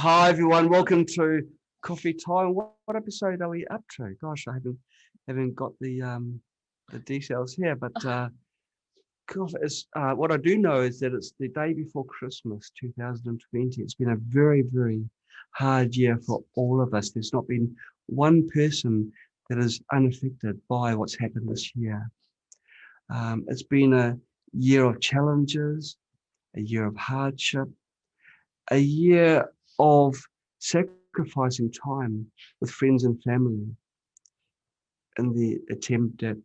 Hi everyone, welcome to Coffee Time. What episode are we up to? Gosh, I haven't got the details here, but what I do know is that it's the day before Christmas, 2020. It's been a very, very hard year for all of us. There's not been one person that is unaffected by what's happened this year. It's been a year of challenges, a year of hardship, a year of sacrificing time with friends and family in the attempt at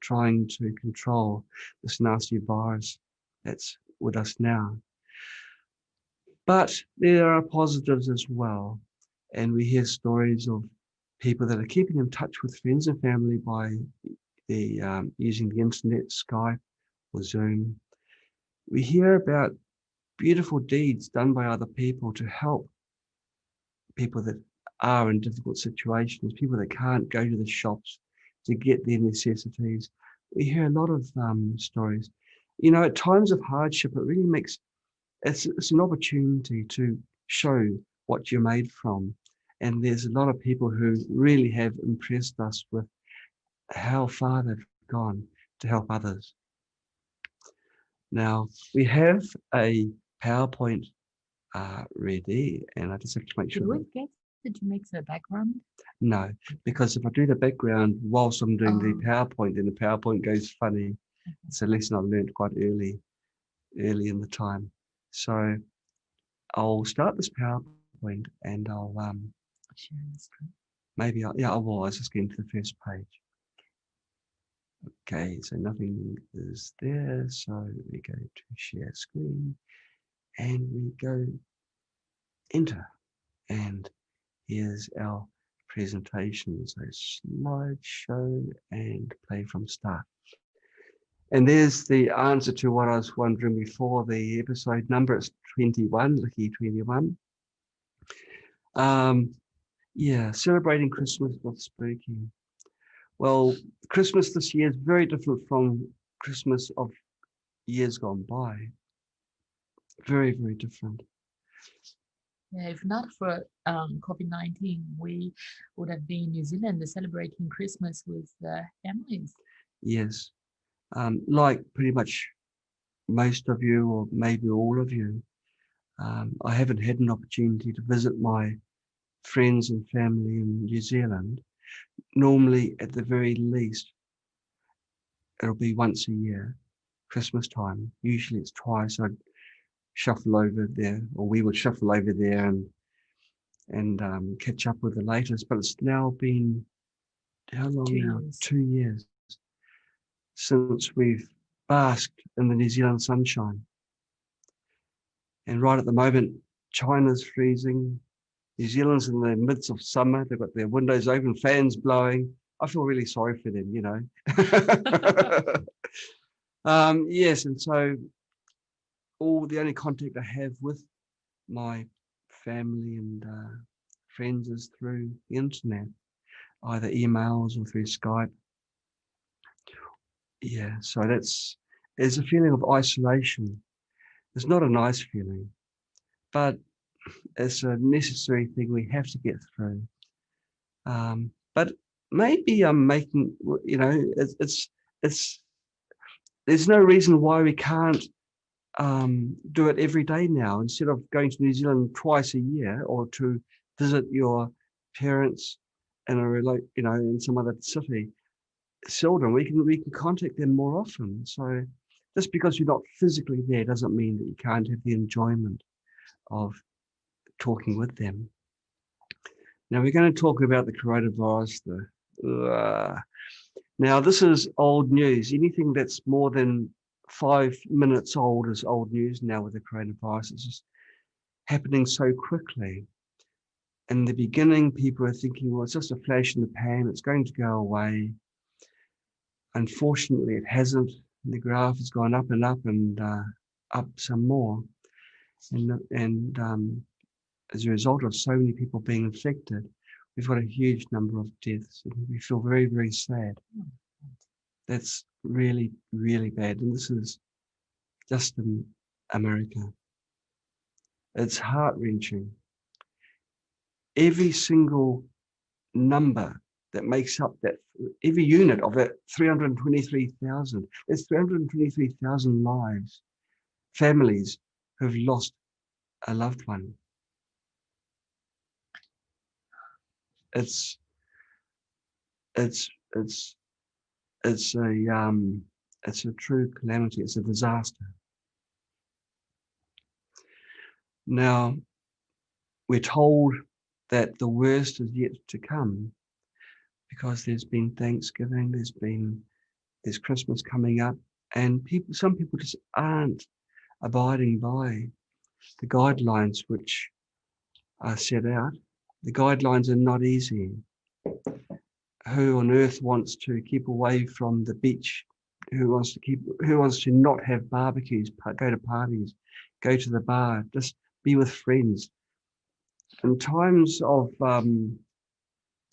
trying to control this nasty virus that's with us now. But there are positives as well, and we hear stories of people that are keeping in touch with friends and family by using the internet, Skype or Zoom. We hear about beautiful deeds done by other people to help people that are in difficult situations, people that can't go to the shops to get their necessities. We hear a lot of stories. You know, at times of hardship, it really makes, it's an opportunity to show what you're made from. And there's a lot of people who really have impressed us with how far they've gone to help others. Now, we have a PowerPoint ready, and I just have to make sure. Did you make the background? No, because if I do the background whilst I'm doing the PowerPoint, then the PowerPoint goes funny. It's a lesson I learned quite early in the time. So I'll start this PowerPoint and I'll share the screen. Maybe I will. I was just getting to the first page. Okay, so nothing is there. So we go to share screen and we go enter, and here's our presentation. So slideshow and play from start. And there's the answer to what I was wondering before. The episode number is 21, lucky 21. Yeah, celebrating Christmas with Spooky. Well, Christmas this year is very different from Christmas of years gone by. Very, very different. Yeah, if not for COVID-19, we would have been in New Zealand celebrating Christmas with families. Yes, like pretty much most of you, or maybe all of you, I haven't had an opportunity to visit my friends and family in New Zealand. Normally, at the very least, it'll be once a year, Christmas time. Usually it's twice. I'd shuffle over there, or we would shuffle over there and catch up with the latest. But it's now been, how long now? 2 years since we've basked in the New Zealand sunshine. And right at the moment, China's freezing. New Zealand's in the midst of summer. They've got their windows open, fans blowing. I feel really sorry for them, you know. Yes, and so the only contact I have with my family and friends is through the internet, either emails or through Skype. Yeah, so there's a feeling of isolation. It's not a nice feeling, but it's a necessary thing we have to get through. But maybe I'm making, you know, there's no reason why we can't do it every day now, instead of going to New Zealand twice a year, or to visit your parents in in some other city. Seldom we can contact them more often. So just because you're not physically there doesn't mean that you can't have the enjoyment of talking with them. Now we're going to talk about the coronavirus. Now this is old news. Anything that's more than 5 minutes old is old news now with the coronavirus. It's just happening so quickly. In the beginning, people are thinking, well, it's just a flash in the pan. It's going to go away. Unfortunately, it hasn't. The graph has gone up and up and up some more. And as a result of so many people being infected, we've got a huge number of deaths. And we feel very, very sad. That's really, really bad. And this is just in America. It's heart-wrenching. every single number that makes up that, every unit of that 323,000, there's 323,000 lives, families who've lost a loved one. It's a true calamity. It's a disaster. Now, we're told that the worst is yet to come because there's been Thanksgiving, there's Christmas coming up, and some people just aren't abiding by the guidelines which are set out. The guidelines are not easy. Who on earth wants to keep away from the beach? Who wants to not have barbecues, go to parties, go to the bar, just be with friends? In times of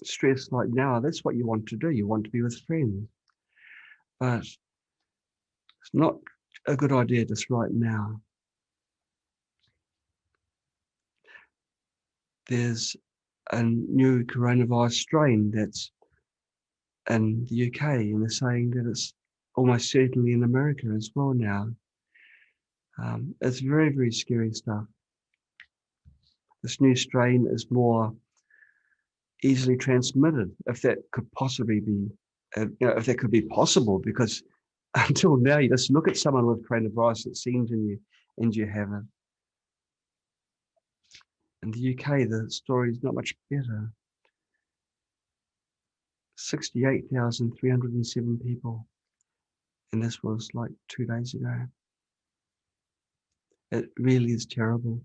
stress like now, that's what you want to do. You want to be with friends. But it's not a good idea just right now. There's a new coronavirus strain that's in the UK, and they're saying that it's almost certainly in America as well now. It's very, very scary stuff. This new strain is more easily transmitted, if that could possibly be, if that could be possible, because until now, you just look at someone with coronavirus, it seems, and you have it. In the UK, the story is not much better. 68,307 people, and this was like 2 days ago. It really is terrible.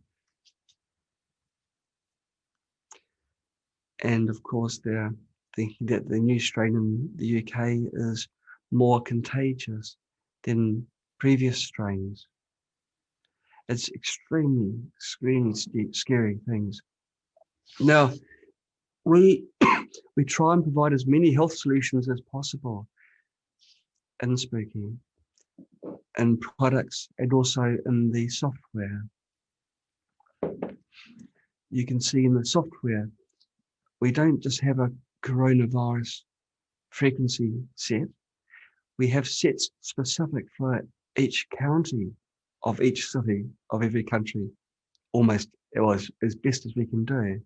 And of course, they're thinking that the new strain in the UK is more contagious than previous strains. It's extremely, extremely scary things. Now, we try and provide as many health solutions as possible in Spooky, in products, and also in the software. You can see in the software, we don't just have a coronavirus frequency set. We have sets specific for each county of each city of every country, almost as best as we can do.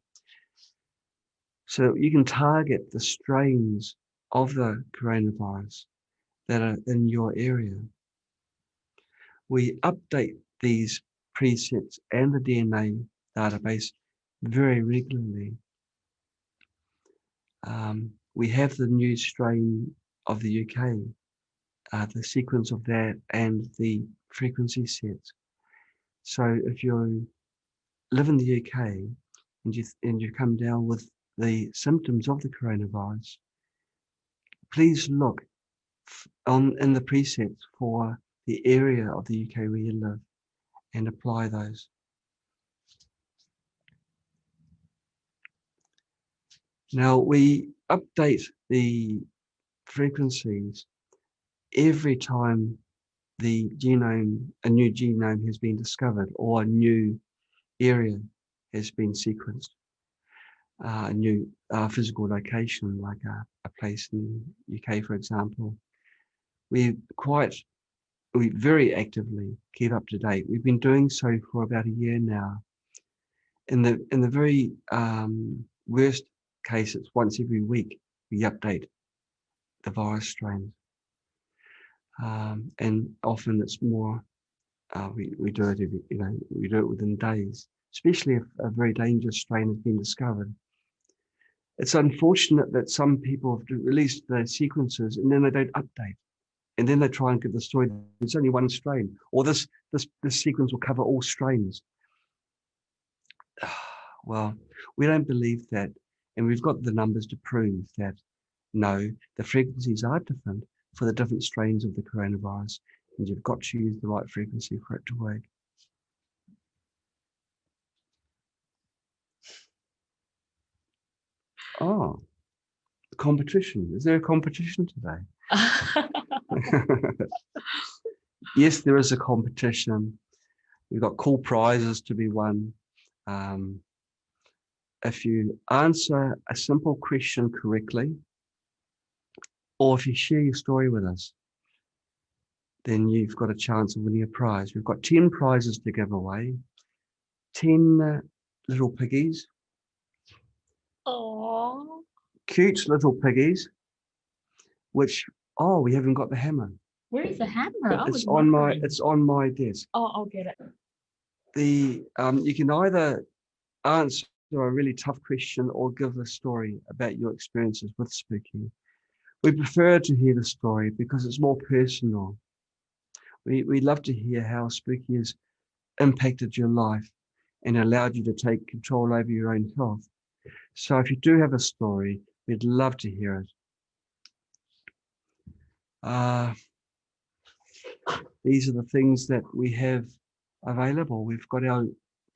So you can target the strains of the coronavirus that are in your area. We update these presets and the DNA database very regularly. We have the new strain of the UK, the sequence of that and the frequency sets. So if you live in the UK and you come down with the symptoms of the coronavirus, please look in the presets for the area of the UK where you live and apply those. Now, we update the frequencies every time a new genome has been discovered or a new area has been sequenced, a new physical location, like a place in the UK, for example. We very actively keep up to date. We've been doing so for about a year now. In the very worst case, it's once every week we update the virus strains, and often it's more. We do it we do it within days, especially if a very dangerous strain has been discovered. It's unfortunate that some people have released their sequences and then they don't update. And then they try and give the story, there's only one strain, or this sequence will cover all strains. Well, we don't believe that. And we've got the numbers to prove that, no, the frequencies are different for the different strains of the coronavirus. And you've got to use the right frequency for it to work. Oh, competition. Is there a competition today? Yes, there is a competition. We've got cool prizes to be won. if you answer a simple question correctly, or if you share your story with us, then you've got a chance of winning a prize. We've got 10 prizes to give away, 10 little piggies, Oh, cute little piggies, which, oh, we haven't got the hammer. where is the hammer? I was It's on wondering. it's on my desk. Oh, I'll get it. You can either answer a really tough question or give a story about your experiences with spooky. We prefer to hear the story because it's more personal. We love to hear how spooky has impacted your life and allowed you to take control over your own health. So if you do have a story, we'd love to hear it. These are the things that we have available. We've got our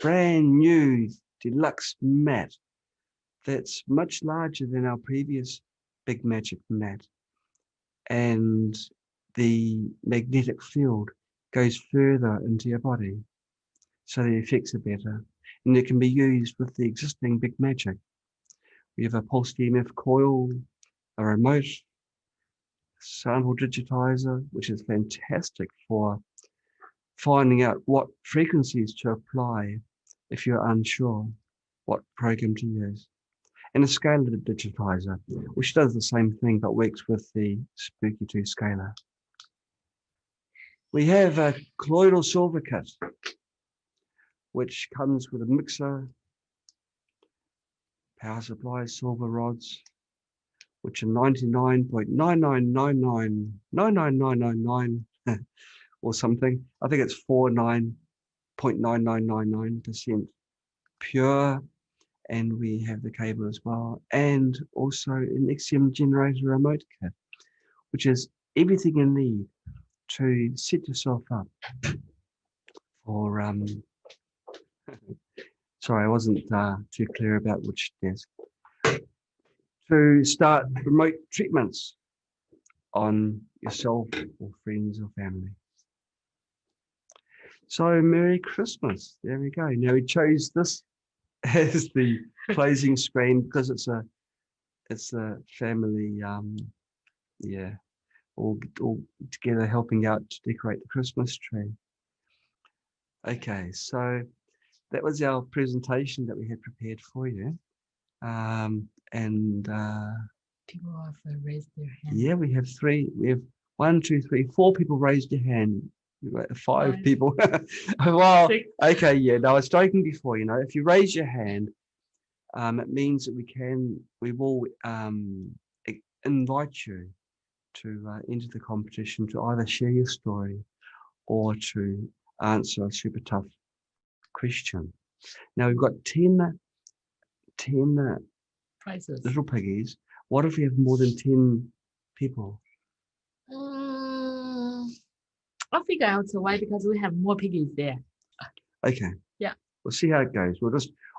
brand new Deluxe mat that's much larger than our previous Big Magic mat. And the magnetic field goes further into your body, so the effects are better. And it can be used with the existing Big Magic. We have a pulse EMF coil, a remote, sample digitizer, which is fantastic for finding out what frequencies to apply if you're unsure what program to use. And a scalar digitizer, which does the same thing but works with the Spooky2 scalar. We have a colloidal silver kit, which comes with a mixer, power supply, silver rods, which are 99.999999999 or something. I think it's 49.9999% pure. And we have the cable as well. And also an XM generator remote kit, which is everything you need to set yourself up for, sorry, I wasn't too clear about which desk. To start remote treatments on yourself or friends or family. So Merry Christmas, there we go. Now we chose this as the closing screen because it's a family, all together helping out to decorate the Christmas tree. Okay, so that was our presentation that we had prepared for you. People have raised their hand. Yeah, we have 1, 2, 3, 4 people raised their hand. 5 people. Well, 6. Okay, yeah. No, I was joking before. If you raise your hand, it means that we will invite you to enter the competition to either share your story or to answer a super tough question. Now we've got 10 Prizes. little piggies. What if we have more than 10 people? I'll figure out a way because we have more piggies there. Okay. Yeah. We'll see how it goes.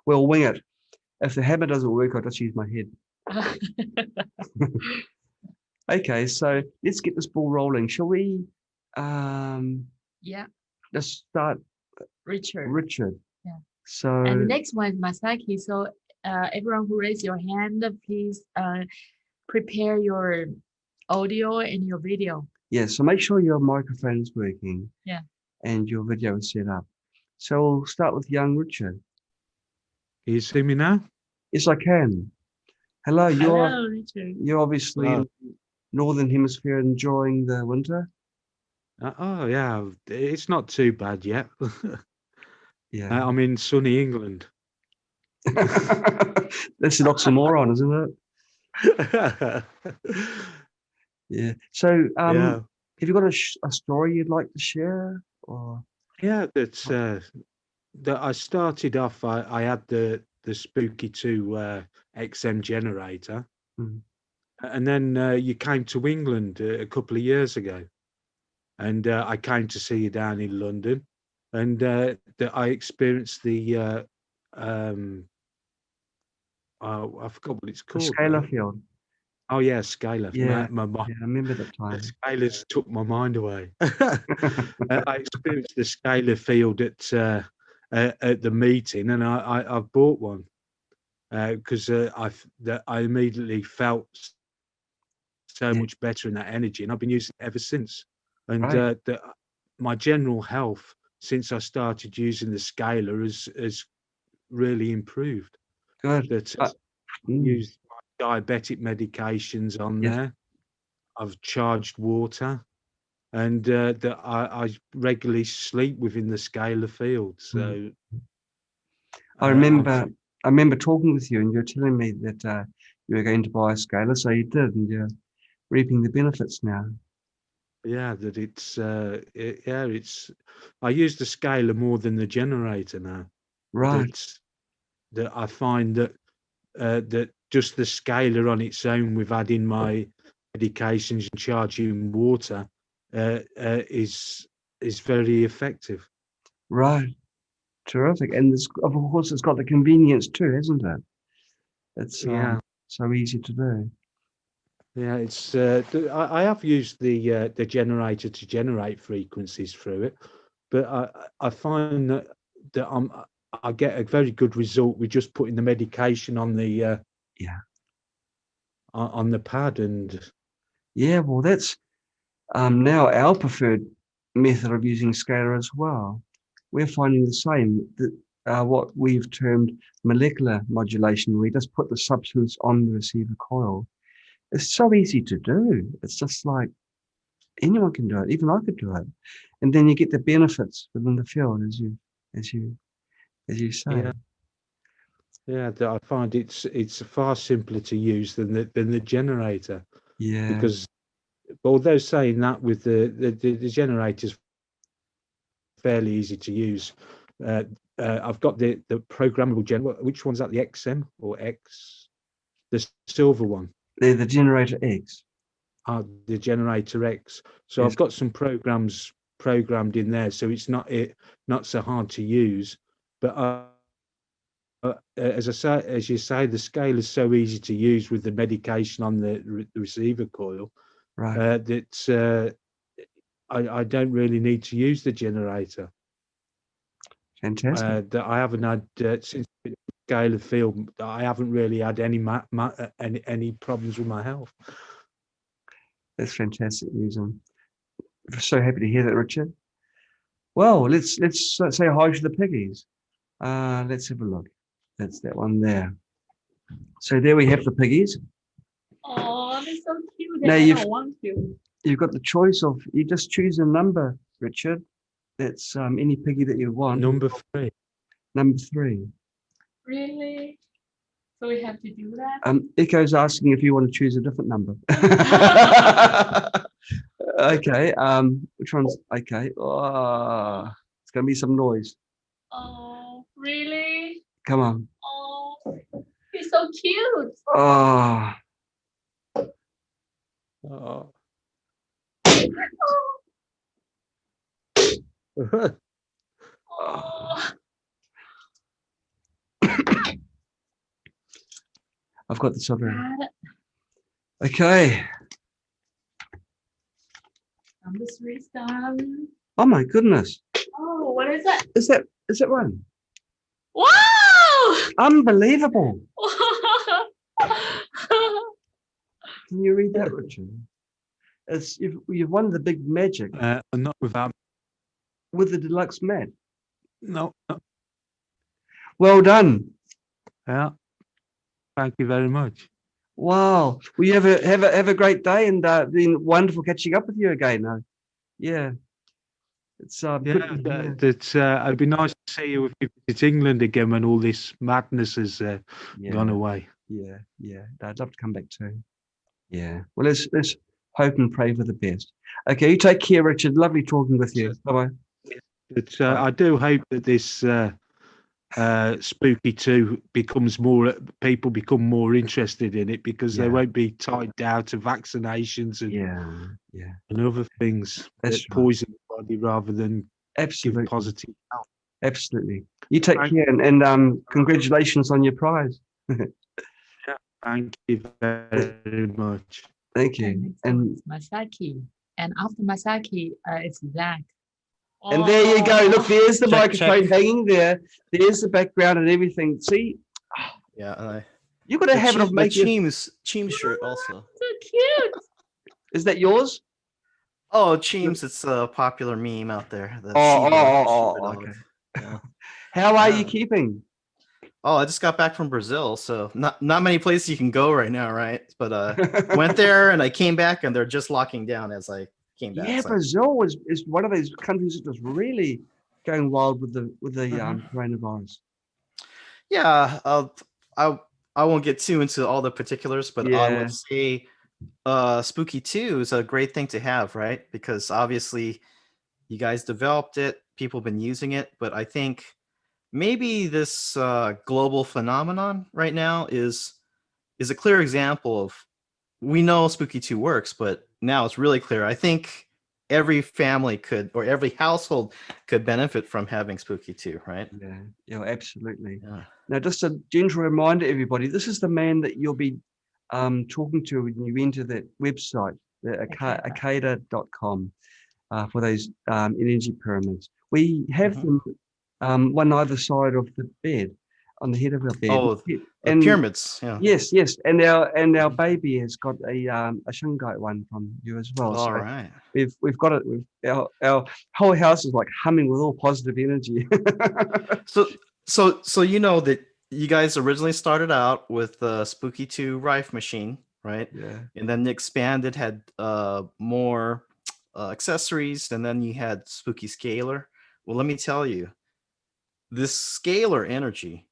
We'll wing it. If the hammer doesn't work, I'll just use my head. Okay, so let's get this ball rolling. Shall we? Yeah. Let's start. Richard. Yeah. So. And the next one is Masaki. So everyone who raised your hand, please prepare your audio and your video. Yeah, so make sure your microphone is working. Yeah. And your video is set up. So we'll start with young Richard. Can you see me now? Yes, I can. Hello, Hello, Richard. You're obviously in the Northern Hemisphere enjoying the winter. Oh, yeah. It's not too bad yet. Yeah. I'm in sunny England. That's an oxymoron, isn't it? Yeah. So, have you got a story you'd like to share? Or yeah, that's that I started off. I had the Spooky2 XM generator, and then you came to England a couple of years ago, and I came to see you down in London, and I experienced the I forgot what it's called. The scalar field. Oh yeah, scalar. Yeah, I remember that time. The scalars took my mind away. I experienced the scalar field at the meeting, and I bought one. because I immediately felt so much better in that energy, and I've been using it ever since. And Right. My general health since I started using the Scalar has really improved. Good. That Uh, used my diabetic medications on Yes. there. I've charged water, and that I regularly sleep within the scalar field. So I remember talking with you, and you're telling me that you were going to buy a scalar, so you did, and you're reaping the benefits now. yeah, that it's I use the scalar more than the generator now. Right. That I find that that just the scalar on its own, with adding my medications and charging water, is very effective. Right. Terrific. And of course, it's got the convenience too, hasn't it? It's Yeah. so easy to do. Yeah, it's I have used the generator to generate frequencies through it, but I find that I get a very good result with just putting the medication on the on the pad. And Yeah, well, that's now our preferred method of using scalar as well. We're finding the same, that what we've termed molecular modulation. We just put the substance on the receiver coil. It's so easy to do. It's just like anyone can do it. Even I could do it. And then you get the benefits within the field, as you say. yeah, that I find it's far simpler to use than the generator. Yeah. Because although saying that, with the generator's fairly easy to use. I've got the programmable which one's that, the XM or X? The silver one. They're the generator X. The generator X. So Yes. I've got some programs programmed in there, so it's not so hard to use. But as you say, the scale is so easy to use with the medication on the receiver coil. Right. That I don't really need to use the generator. Fantastic. That I haven't had since the scalar field. I haven't really had any problems with my health. That's fantastic news. I'm so happy to hear that, Richard. Well, let's say hi to the piggies. Let's have a look. That's that one there. So there we have the piggies. Oh, they're so cute. Now You've got the choice of, you just choose a number, Richard. That's any piggy that you want. Number 3. Number 3. Really? So we have to do that? Echo's asking if you want to choose a different number. Okay. Which one's okay? Oh, it's gonna be some noise. Oh, really? Come on. Oh, he's so cute. Oh. Oh. Oh. I've got this over. Okay. Number 3's done. Oh my goodness. Oh, what is it? Is that one? Wow! Unbelievable. Can you read that, Richard? You've won the big magic. Not without. With the deluxe mat. No. Well done. Yeah. Thank you very much. Wow. Well, you have a great day, and been wonderful catching up with you again. Yeah. It's good. It'd be nice to see you if you visit England again when all this madness has gone away. Yeah. I'd love to come back too. Yeah. Well, let's hope and pray for the best. Okay, you take care, Richard. Lovely talking with you. Bye-bye. But I do hope that this Spooky2 becomes more, people become more interested in it, because they won't be tied down to vaccinations and other things that poison the body rather than give positive health. Absolutely. You take care, and congratulations on your prize. Thank you very much. Thank you. And Masaki. And after Masaki, it's Zach. And there you go. Look, there's the microphone hanging there. There's the background and everything. See? Yeah, I know. You got a habit of making Cheems shirt also. So cute. Is that yours? Oh, Cheems, it's a popular meme out there. The Oh, Shiba dog. okay. Yeah. How are you Yeah. keeping? Oh, I just got back from Brazil, so not many places you can go right now, right? But went there and I came back and they're just locking down as I came back. Yeah, so. Brazil is one of those countries that was really going wild with the coronavirus. Yeah, I won't get too into all the particulars, but I would say Spooky2 is a great thing to have, right? Because obviously you guys developed it, people have been using it, but I think maybe this global phenomenon right now is a clear example of, we know Spooky2 works, but now it's really clear. I think every family could, or every household could benefit from having Spooky2, right? Yeah, absolutely. Yeah. Now, just a gentle reminder, everybody, this is the man that you'll be talking to when you enter that website, the akeda.com, for those energy pyramids. We have them one either side of the bed, on the head of our bed. Oh, and pyramids. Yeah. Yes, and our baby has got a shungite one from you as well. All so right. we've got it. Our whole house is like humming with all positive energy. So you know that you guys originally started out with the Spooky2 Rife machine, right? Yeah. And then expanded, had more accessories, and then you had Spooky Scalar. Well, let me tell you, this scalar energy,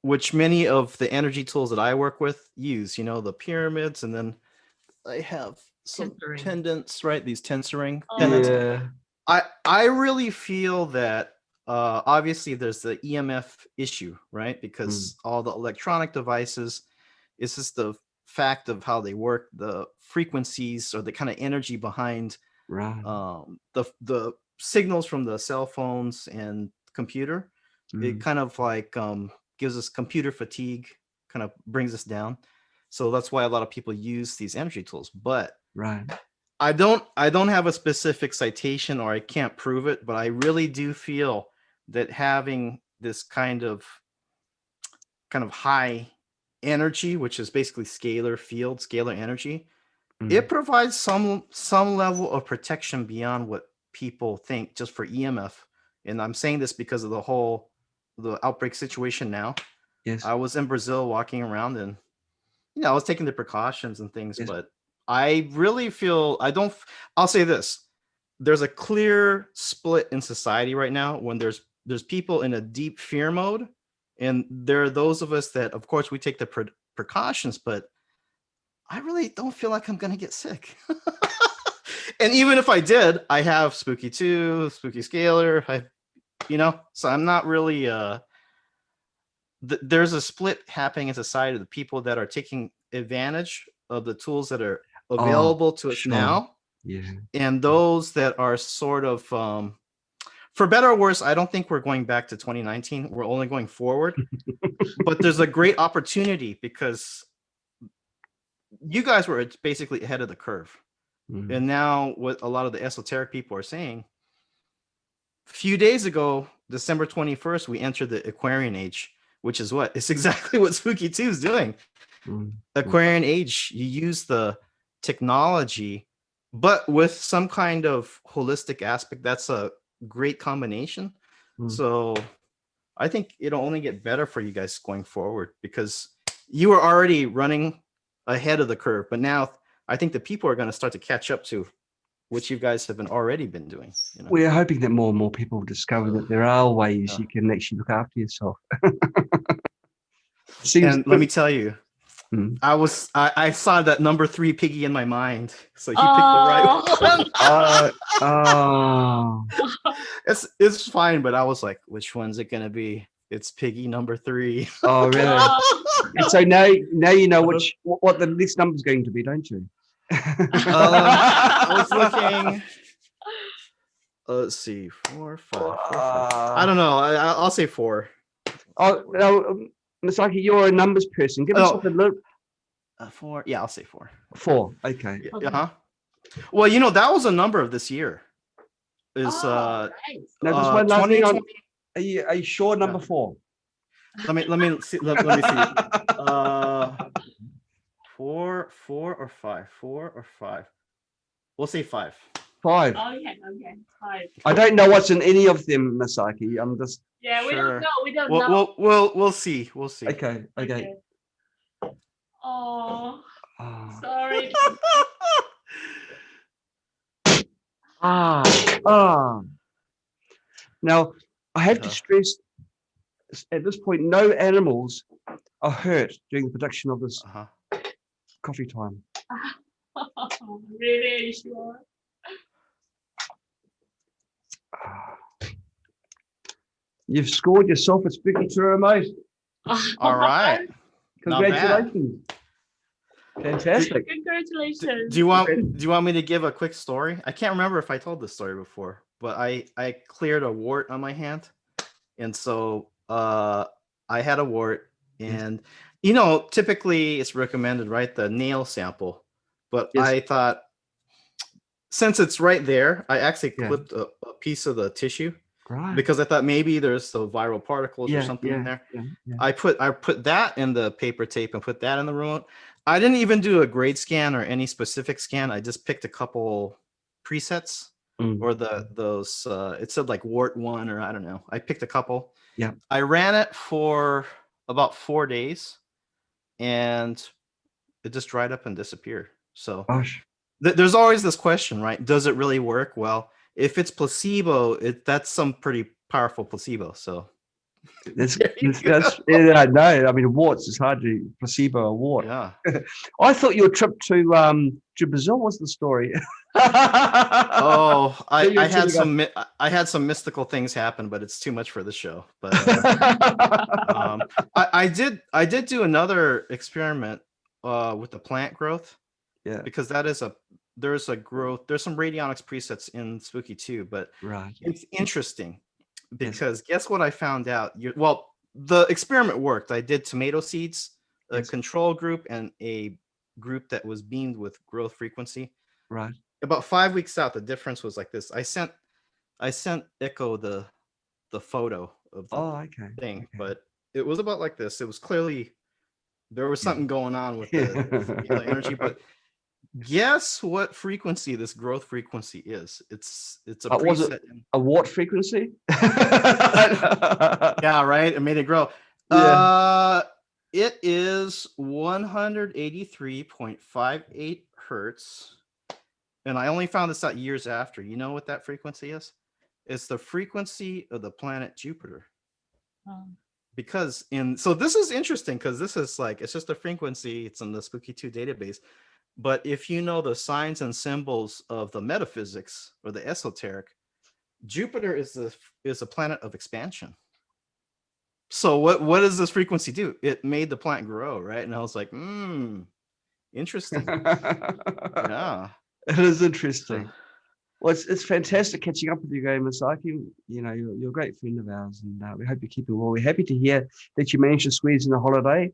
which many of the energy tools that I work with use, you know, the pyramids, and then I have some Tensor pendants, right? These tensoring Oh, pendants. Yeah. I really feel that obviously there's the EMF issue, right? Because all the electronic devices, it's just the fact of how they work, the frequencies or the kind of energy behind the signals from the cell phones and computer. It kind of like gives us computer fatigue, kind of brings us down. So that's why a lot of people use these energy tools. But I don't have a specific citation, or I can't prove it, but I really do feel that having this kind of high energy, which is basically scalar field, scalar energy, it provides some level of protection beyond what people think just for EMF. And I'm saying this because of the outbreak situation now. Yes. I was in Brazil walking around, and I was taking the precautions and things, but I really feel I'll say this. There's a clear split in society right now when there's people in a deep fear mode, and there are those of us that, of course, we take the precautions, but I really don't feel like I'm going to get sick. And even if I did, I have Spooky2, Spooky Scalar, so I'm not really, there's a split happening in society of the people that are taking advantage of the tools that are available to us now. Yeah. And those that are sort of, for better or worse, I don't think we're going back to 2019. We're only going forward. But there's a great opportunity because you guys were basically ahead of the curve. And now what a lot of the esoteric people are saying, a few days ago, December 21st, we entered the Aquarian age, which is what? It's exactly what Spooky2 is doing. Aquarian age, you use the technology, but with some kind of holistic aspect. That's a great combination. So I think it'll only get better for you guys going forward, because you were already running ahead of the curve, but now I think the people are going to start to catch up to what you guys have already been doing. We're hoping that more and more people discover that there are ways you can actually look after yourself. And let me tell you, I saw that number 3 piggy in my mind, so you picked the right one. It's fine, but I was like, which one's it gonna be? It's piggy number 3. Oh, really? And so now you know what the next number is going to be, don't you? I was looking. Let's see, 4, 5, 4, 5. I don't know. I'll say 4. Oh no, Masaki, you're a numbers person. Give us a look. 4. Yeah, I'll say 4. 4. Okay. Well, that was a number of this year. Is now just one last thing on. Are you sure number 4? Let me see. Let me see. 4 or 5. 4 or 5. We'll say 5. 5. Okay, 5. I don't know what's in any of them, Masaki. I'm just Yeah, we Sure. don't know. We don't know. We'll see. We'll see. okay. Oh, Ah. sorry. Now, I have to Uh-huh. stress at this point, no animals are hurt during the production of this Uh-huh. coffee time. Really sure. You've scored yourself a Spooky2 remote. All right. Not bad. Congratulations. Fantastic. Congratulations. Do you want me to give a quick story? I can't remember if I told this story before, but I cleared a wart on my hand, and so I had a wart, and typically it's recommended, right, the nail sample, but Yes. I thought since it's right there, I actually clipped a piece of the tissue. Right. Because I thought maybe there's the viral particles or something in there. Yeah. I put that in the paper tape and put that in the remote. I didn't even do a grade scan or any specific scan. I just picked a couple presets or those it said like wart 1 or I don't know. I picked a couple. Yeah. I ran it for about 4 days and it just dried up and disappeared. So Gosh. there's always this question, right? Does it really work? Well, if it's placebo, that's some pretty powerful placebo. So that's I know. I mean, warts is hard to placebo a wart. yeah. I thought your trip to Brazil was the story. Oh, I had some mystical things happen, but it's too much for the show. But I did do another experiment with the plant growth. Yeah. Because there's some radionics presets in Spooky2, but right. It's interesting because guess what I found out? The experiment worked. I did tomato seeds, a control group, and a group that was beamed with growth frequency. Right. About 5 weeks out, the difference was like this. I sent Echo the photo of the thing, but it was about like this. It was clearly there was something going on with the energy, but guess what frequency this growth frequency is? It's a preset. Was it a wart frequency? Yeah, right. It made it grow. Yeah. It is 183.58 hertz. And I only found this out years after. You know what that frequency is? It's the frequency of the planet Jupiter. Because so this is interesting because this is like, it's just a frequency. It's in the Spooky2 database. But if you know the signs and symbols of the metaphysics or the esoteric, Jupiter is a planet of expansion. So what does this frequency do? It made the plant grow, right? And I was like, interesting. Yeah, it is interesting. So, well, it's fantastic catching up with you, Masaki. You're a great friend of ours, and we hope you keep it well. We're happy to hear that you managed to squeeze in a holiday.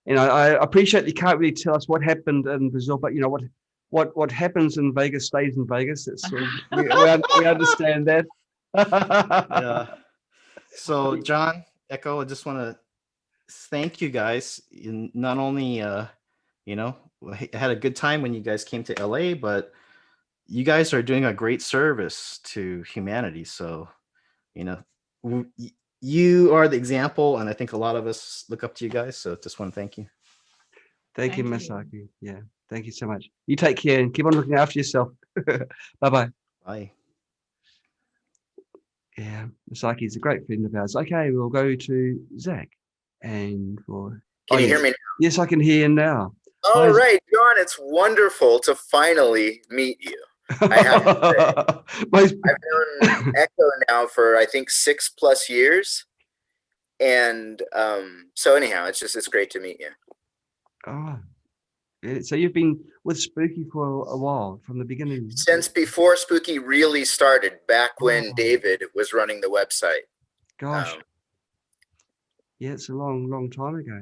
And I appreciate you can't really tell us what happened in Brazil, but what happens in Vegas stays in Vegas. That's we understand that. Yeah. So John, Echo, I just want to thank you guys. Not only I had a good time when you guys came to LA, but you guys are doing a great service to humanity. So you are the example, and I think a lot of us look up to you guys. So just want to thank you. Thank you, Masaki. Yeah, thank you so much. You take care and keep on looking after yourself. Bye-bye. Bye. Yeah, Masaki is a great friend of ours. Okay, we'll go to Zach. And can you hear me now? Yes, I can hear you now. All right, John, it's wonderful to finally meet you. I have to say, I've known Echo now for I think 6+ years, and so anyhow, it's great to meet you. Oh, so you've been with Spooky for a while, from the beginning? Since before Spooky really started, back when David was running the website. Gosh, yeah, it's a long time ago.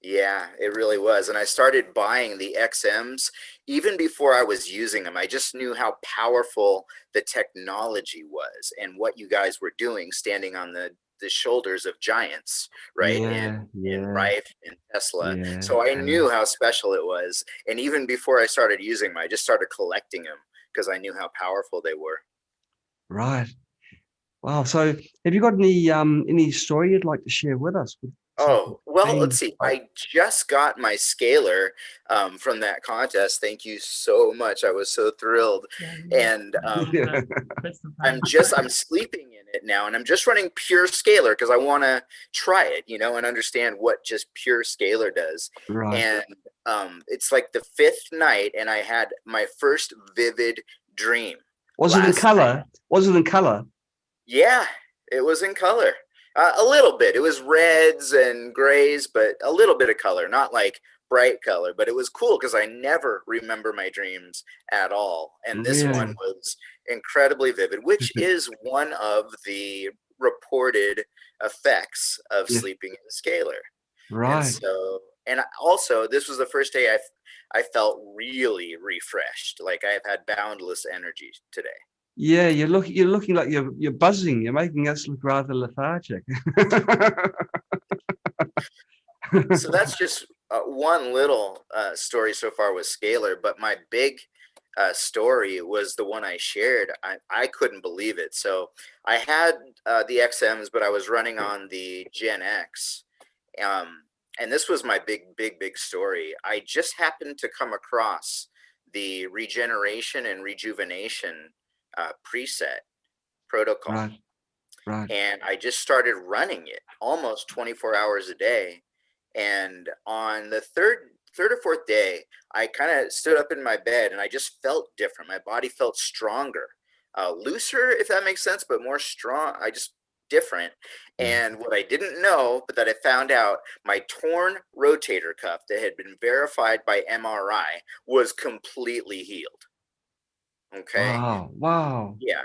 Yeah, it really was. And I started buying the XMs even before I was using them. I just knew how powerful the technology was and what you guys were doing, standing on the the shoulders of giants, right? In Rife and Tesla. Yeah, So I knew how special it was. And even before I started using them, I just started collecting them because I knew how powerful they were. Right. Wow. So have you got any story you'd like to share with us? Oh, well, let's see. I just got my scalar from that contest. Thank you so much. I was so thrilled. And I'm sleeping in it now, and I'm just running pure scalar because I want to try it, and understand what just pure scalar does. Right. And it's like the 5th night, and I had my first vivid dream. Was it in color? Was it in color? Yeah, it was in color. A little bit. It was reds and grays, but a little bit of color, not like bright color. But it was cool because I never remember my dreams at all. And this one was incredibly vivid, which is one of the reported effects of sleeping in scalar. Right. And also, this was the first day I felt really refreshed. Like I've had boundless energy today. Yeah, you're looking like you're buzzing. You're making us look rather lethargic. So that's just one little story so far with scalar, but my big story was the one I shared. I couldn't believe it. So I had the XMs, but I was running on the Gen X. And this was my big story. I just happened to come across the regeneration and rejuvenation preset protocol. Right. And I just started running it almost 24 hours a day. And on the third or fourth day, I kind of stood up in my bed and I just felt different. My body felt stronger, looser, if that makes sense, but more strong. Different. And what I didn't know, but that I found out, my torn rotator cuff that had been verified by MRI was completely healed. Okay. Wow. Yeah.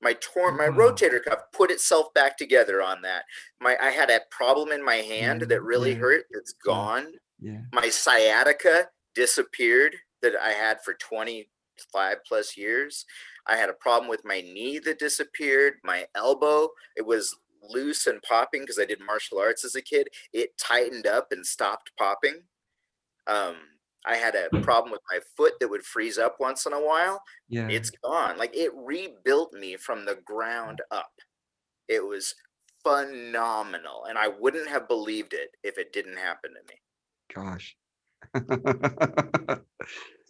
My rotator cuff put itself back together on that. I had a problem in my hand that really hurt. It's gone. Yeah. My sciatica disappeared that I had for 25 plus years. I had a problem with my knee that disappeared. My elbow, it was loose and popping because I did martial arts as a kid. It tightened up and stopped popping. I had a problem with my foot that would freeze up once in a while. Yeah. It's gone. Like it rebuilt me from the ground up. It was phenomenal. And I wouldn't have believed it if it didn't happen to me. Gosh.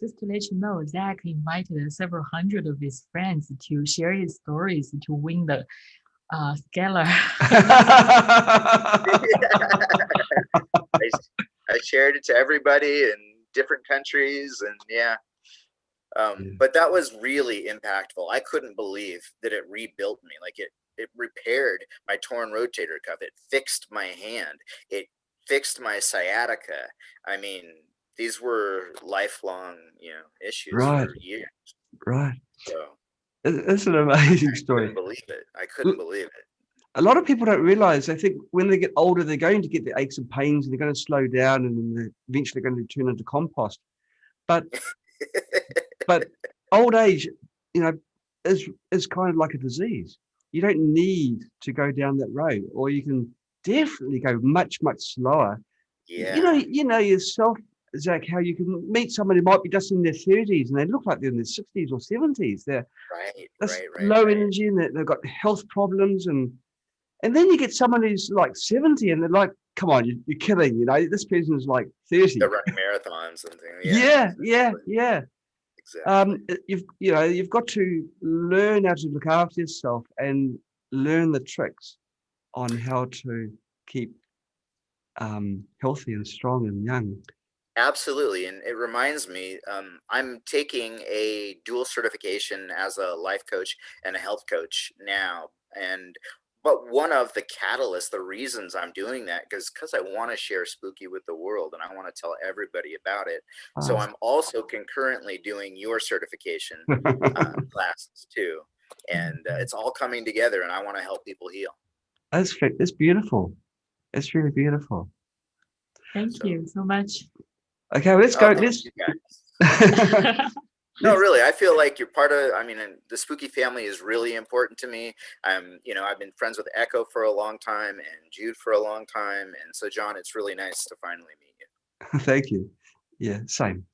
Just to let you know, Zach invited several hundred of his friends to share his stories to win the Scalar. I shared it to everybody in different countries, and but that was really impactful. I couldn't believe that it rebuilt me. Like it repaired my torn rotator cuff. It fixed my hand. It fixed my sciatica. I mean, these were lifelong, issues for years. Right. So it's an amazing story. I couldn't believe it. A lot of people don't realize, they think when they get older, they're going to get the aches and pains and they're going to slow down and then they're eventually going to turn into compost. But old age, is kind of like a disease. You don't need to go down that road, or you can definitely go much, much slower. Yeah. You know yourself, Zach, how you can meet someone who might be just in their 30s and they look like they're in their 60s or 70s. They're low energy and they've got health problems, and then you get someone who's like 70 and they're like, come on, you're kidding, this person is like 30. They're running marathons and things. Yeah. Exactly. You've got to learn how to look after yourself and learn the tricks on how to keep healthy and strong and young. Absolutely. And it reminds me, I'm taking a dual certification as a life coach and a health coach now. But one of the catalysts, the reasons I'm doing that, because I want to share Spooky with the world and I want to tell everybody about it. So I'm also concurrently doing your certification classes too. And it's all coming together and I want to help people heal. That's beautiful. It's really beautiful. Thank you so much. Okay, let's go. No, really, I feel like you're part of, I mean, the Spooky family is really important to me. I've been friends with Echo for a long time and Jude for a long time. And so, John, it's really nice to finally meet you. Thank you. Yeah, same.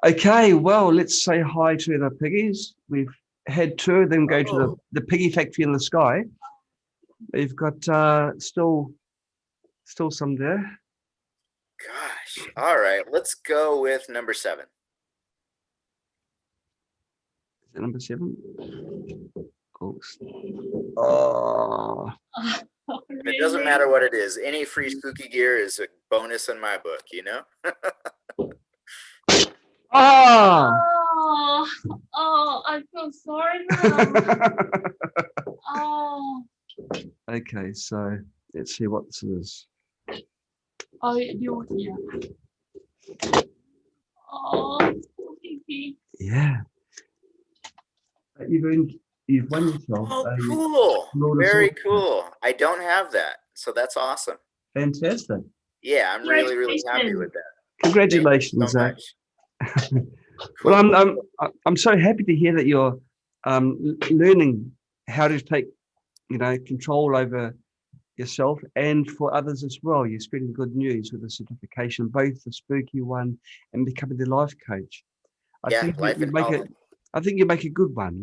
Okay, well, let's say hi to the piggies. We've had two of them go to the piggy factory in the sky. We've got still some there. Gosh. All right, let's go with number 7. Is it number 7? Oh. It doesn't matter what it is. Any free spooky gear is a bonus in my book, you know? Oh, I feel sorry now. Oh. Okay, so let's see what this is. Oh, you're here. Oh, Spooky. Yeah. You've won yourself. Oh, cool. Very cool. I don't have that, so that's awesome. Fantastic. Yeah, I'm really, really happy with that. Congratulations, Thank you so much. Well, I'm so happy to hear that you're learning how to take, control over yourself and for others as well. You're spreading good news with the certification, both the spooky one and becoming the life coach. I think you make a good one.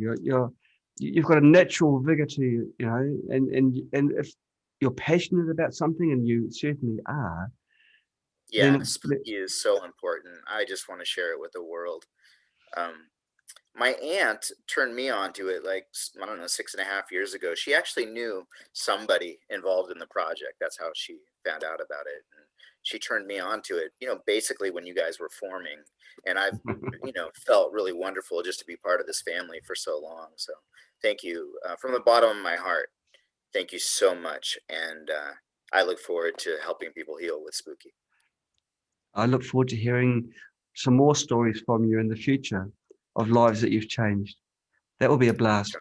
You've got a natural vigor to you, and if you're passionate about something, and you certainly are. Yeah, spooky is so important. I just want to share it with the world. My aunt turned me on to it, like, I don't know, 6.5 years ago. She actually knew somebody involved in the project. That's how she found out about it. And she turned me on to it, basically when you guys were forming. And I've, felt really wonderful just to be part of this family for so long. So thank you from the bottom of my heart. Thank you so much. And I look forward to helping people heal with Spooky. I look forward to hearing some more stories from you in the future of lives that you've changed. That will be a blast.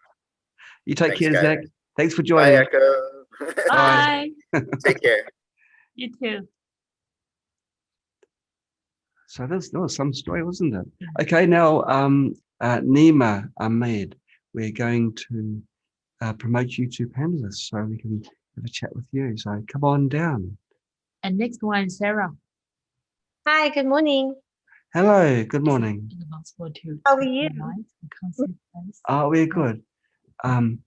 You take care, guys. Zach. Thanks for joining. Bye, Echo. Bye. Take care. You too. So there was some story, wasn't it? Okay, now Naeema, Ahmed, we're going to promote you to panelists so we can have a chat with you. So come on down. And next one, Sarah. Hi, good morning. Hello, good morning. How are you? We're good. I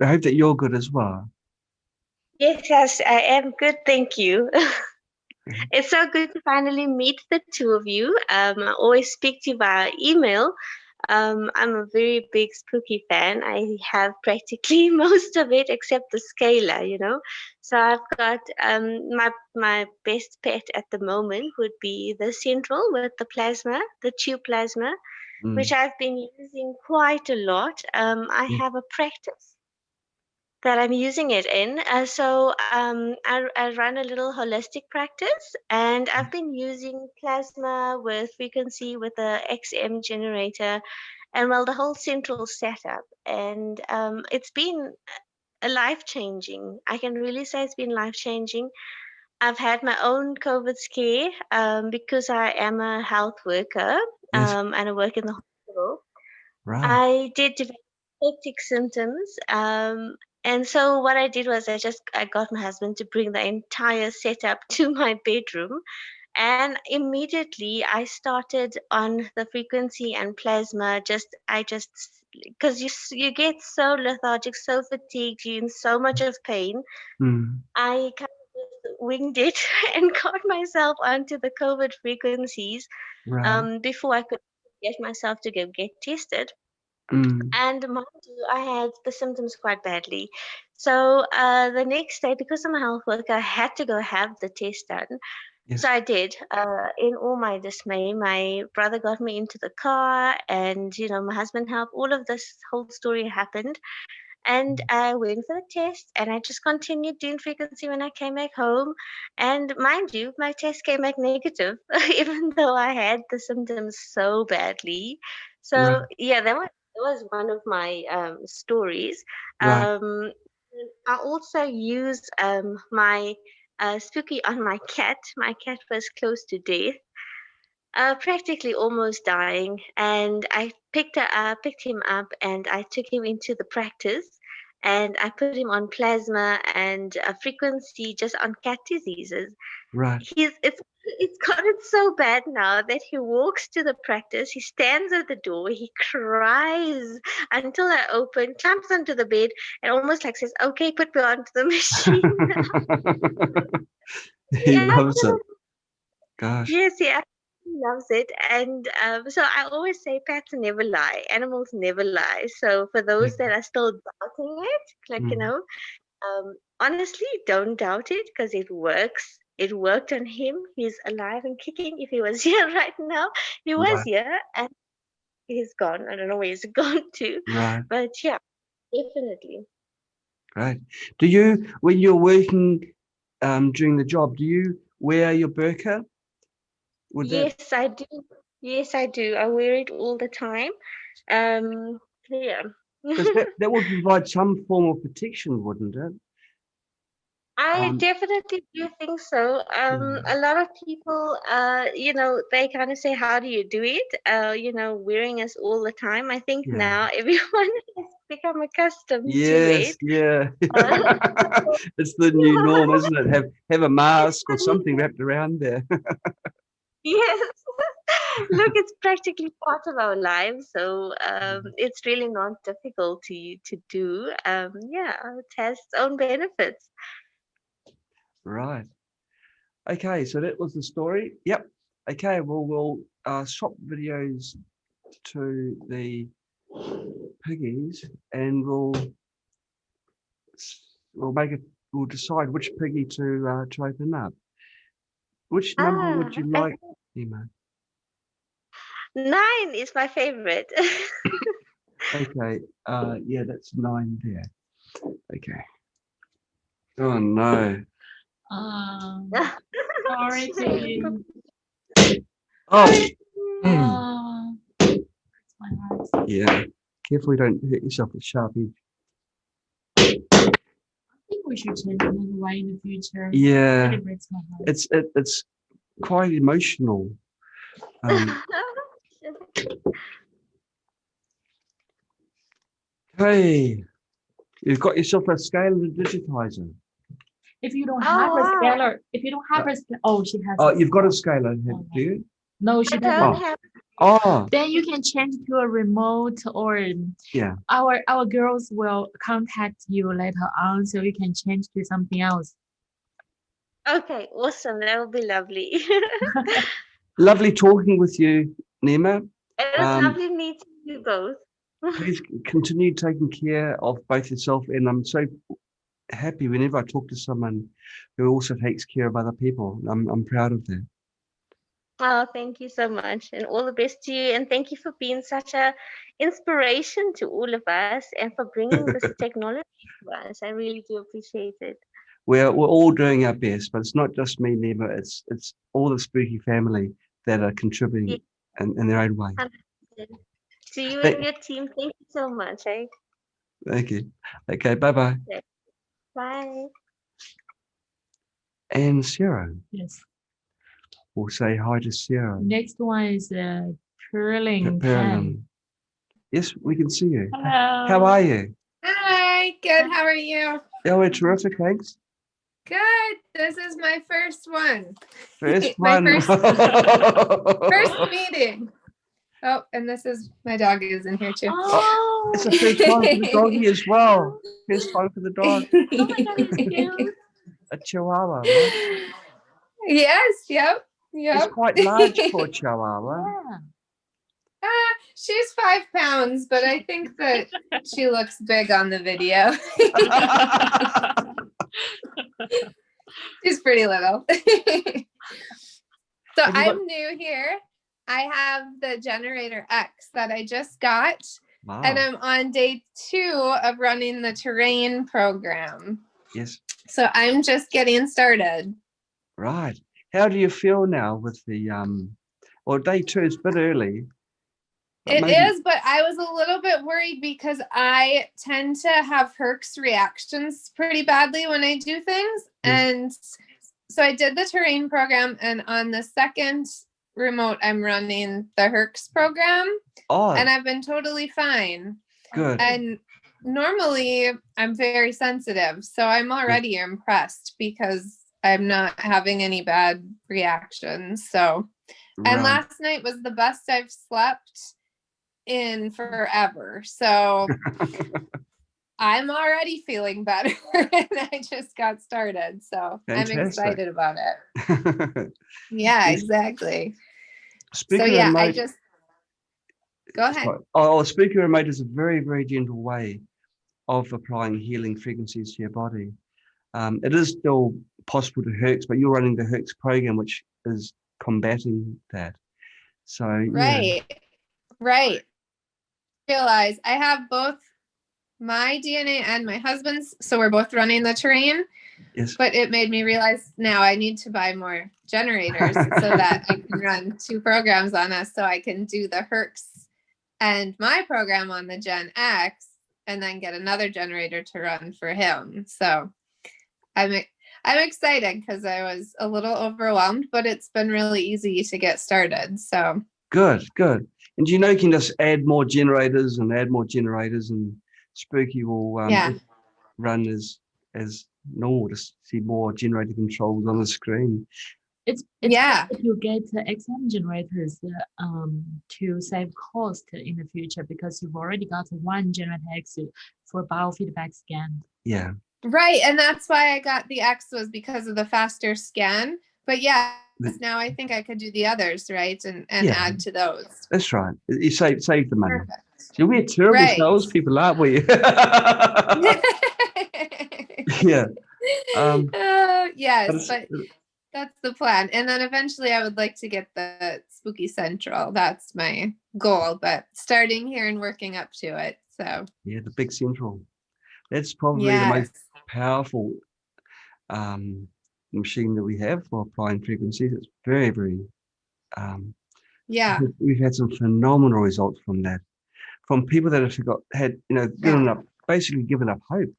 hope that you're good as well. Yes, I am good, thank you. It's so good to finally meet the two of you. I always speak to you via email. I'm a very big Spooky fan. I have practically most of it except the Scalar, So I've got my best pet at the moment would be the Central with the plasma, the tube plasma, which I've been using quite a lot. I have a practice that I'm using it in. So I run a little holistic practice, and I've been using plasma with frequency with the XM generator and the whole central setup. And it's been life-changing. I can really say it's been life-changing. I've had my own COVID scare because I am a health worker and I work in the hospital. Right. I did develop hectic symptoms. And so what I did was I got my husband to bring the entire setup to my bedroom. And immediately I started on the frequency and plasma. Because you get so lethargic, so fatigued, you're in so much of pain. I kind of just winged it and got myself onto the COVID frequencies before I could get myself to go get tested. And mind you, I had the symptoms quite badly. So the next day, because I'm a health worker, I had to go have the test done. Yes. So I did. In all my dismay, my brother got me into the car and, my husband helped. All of this whole story happened. And I went for the test and I just continued doing frequency when I came back home. And mind you, my test came back negative, even though I had the symptoms so badly. So, yeah, that was one of my stories. I also used my Spooky on my cat. My cat was close to death. practically almost dying, and I picked him up, and I took him into the practice, and I put him on plasma and a frequency just on cat diseases. Right. It's gotten so bad now that he walks to the practice, he stands at the door, he cries until I open, climbs onto the bed, and almost like says, "Okay, put me onto the machine." He Yeah, loves it. Gosh. yes, he absolutely loves it. And so I always say pets never lie, animals never lie. So for those that are still doubting it, like, honestly, don't doubt it, because it works. It worked on him. He's alive and kicking. If he was here right now, he was Right. here, and he's gone. I don't know where he's gone to. Right. But yeah, definitely. Great. Do you, when you're working during the job, do you wear your burqa? Yes, I do. Yes, I do. I wear it all the time. Yeah. Because that would provide some form of protection, wouldn't it? I definitely do think so. A lot of people, they kind of say, "How do you do it?" Wearing us all the time. I think now everyone has become accustomed to it. Yeah. It's the new norm, isn't it? Have a mask or something wrapped around there. Yes. Look, it's practically part of our lives, so it's really not difficult to do. It has its own benefits. Right. Okay, so that was the story. Yep. Okay, well, we'll swap videos to the piggies, and we'll decide which piggy to open up. Which number would you like, Naeema? 9 is my favorite. Okay. Yeah, that's 9 there. Okay. Oh no. Sorry, Tim. Oh. It's my heart. Yeah. Carefully, don't hurt yourself with Sharpie. I think we should change another way in the future. Yeah. It breaks my heart. It's quite emotional. Hey, you've got yourself a Scalar Digitizer. If you don't have a Scalar, she has. Oh, you've got a Scalar, do you? No, she doesn't. Then you can change to a remote, or our girls will contact you later on, so you can change to something else. Okay, awesome. That would be lovely. Lovely talking with you, Naeema. It was lovely meeting you both. Please continue taking care of both yourself, and I'm so happy whenever I talk to someone who also takes care of other people. I'm proud of that. Oh, thank you so much, and all the best to you. And thank you for being such a inspiration to all of us, and for bringing this technology to us. I really do appreciate it. We're all doing our best, but it's not just me, Naeema. It's all the Spooky family that are contributing in their own way. 100%. To you and your team, thank you so much. Thank you. Okay, bye-bye. Okay. Bye. And Sarah. Yes. We'll say hi to Sarah. Next one is Pearlyn. Yes, we can see you. Hello. How are you? Hi, good. How are you? Yeah, we're terrific, thanks. Good. This is my first one. First one. First meeting. Oh, and this is my dog is in here too. Oh, it's the first time for the doggy as well. First time for the dog. Oh my God, it's cute. A Chihuahua, right? Yes. Yep. It's quite large for a Chihuahua. Yeah. She's 5 pounds, but I think that she looks big on the video. She's pretty little. So I'm new here. I have the Generator X that I just got. Wow. And I'm on day 2 of running the terrain program. Yes. So I'm just getting started. Right. How do you feel now with the well, day 2 is a bit early. It is, but I was a little bit worried because I tend to have Herc's reactions pretty badly when I do things. And so I did the terrain program, and on the second remote, I'm running the Herx program. Oh. And I've been totally fine. Good. And normally I'm very sensitive, so I'm already impressed because I'm not having any bad reactions. So, and last night was the best I've slept in forever. So I'm already feeling better and I just got started. So fantastic. I'm excited about it. Yeah, exactly. Speaking so yeah, remote, I just go ahead. Oh, speaking remote is a very, very gentle way of applying healing frequencies to your body. It is still possible to Herx, but you're running the Herx program, which is combating that. So right. Realize I have both my DNA and my husband's, so we're both running the terrain. Yes. But it made me realize now I need to buy more generators so that I can run 2 programs on us, so I can do the Herx and my program on the Gen X, and then get another generator to run for him. So I'm excited because I was a little overwhelmed, but it's been really easy to get started. So good. And you know, you can just add more generators, and Spooky will run as normal. Just see more generator controls on the screen. It's if you get XM generators to save cost in the future, because you've already got 1 generator X for biofeedback scan. Yeah. Right, and that's why I got the X, was because of the faster scan. But yeah, now I think I could do the others, right, and add to those. That's right. You save the money. Perfect. So we're terrible salespeople, aren't we? Yeah. Yes, but that's the plan. And then eventually I would like to get the Spooky Central. That's my goal, but starting here and working up to it. So yeah, the big central. That's probably the most powerful machine that we have for applying frequencies. It's very, very we've had some phenomenal results from that. From people that have basically given up hope.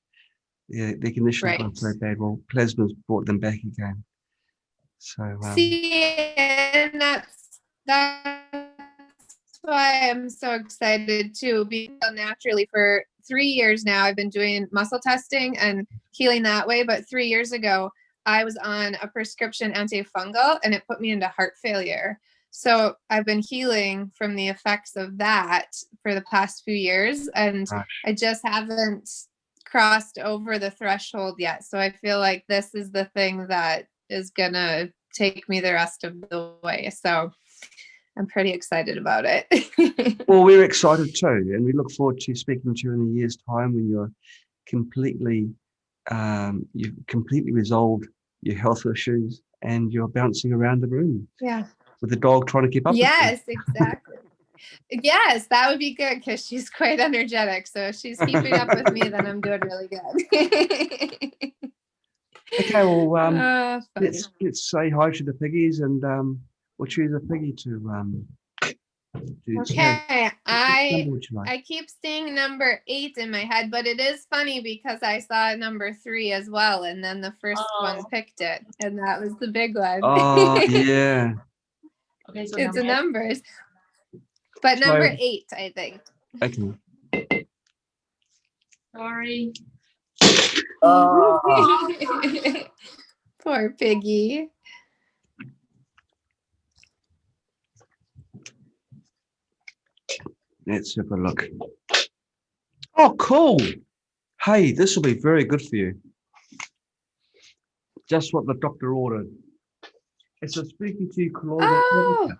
Yeah, their condition's gone so bad. Well, plasma's brought them back again. So see, and that's why I'm so excited too. Because naturally, for 3 years now, I've been doing muscle testing and healing that way. But 3 years ago, I was on a prescription antifungal, and it put me into heart failure. So I've been healing from the effects of that for the past few years, and I just haven't crossed over the threshold yet. So I feel like this is the thing that is gonna take me the rest of the way. So I'm pretty excited about it. Well, we're excited too, and we look forward to speaking to you in a year's time when you're you've completely resolved your health issues and you're bouncing around the room. Yeah. With the dog trying to keep up. Yes, exactly. Yes, that would be good because she's quite energetic. So if she's keeping up with me, then I'm doing really good. Okay, well, let's say hi to the piggies, and we'll choose a piggy to okay, I keep seeing number 8 in my head, but it is funny because I saw number 3 as well, and then the first one picked it, and that was the big one. Oh yeah. Okay, so it's numbers, but number 8, I think. Okay. Sorry. Poor piggy. Let's have a look. Oh, cool. Hey, this will be very good for you. Just what the doctor ordered. It's a Spooky2 Colloidal. Oh,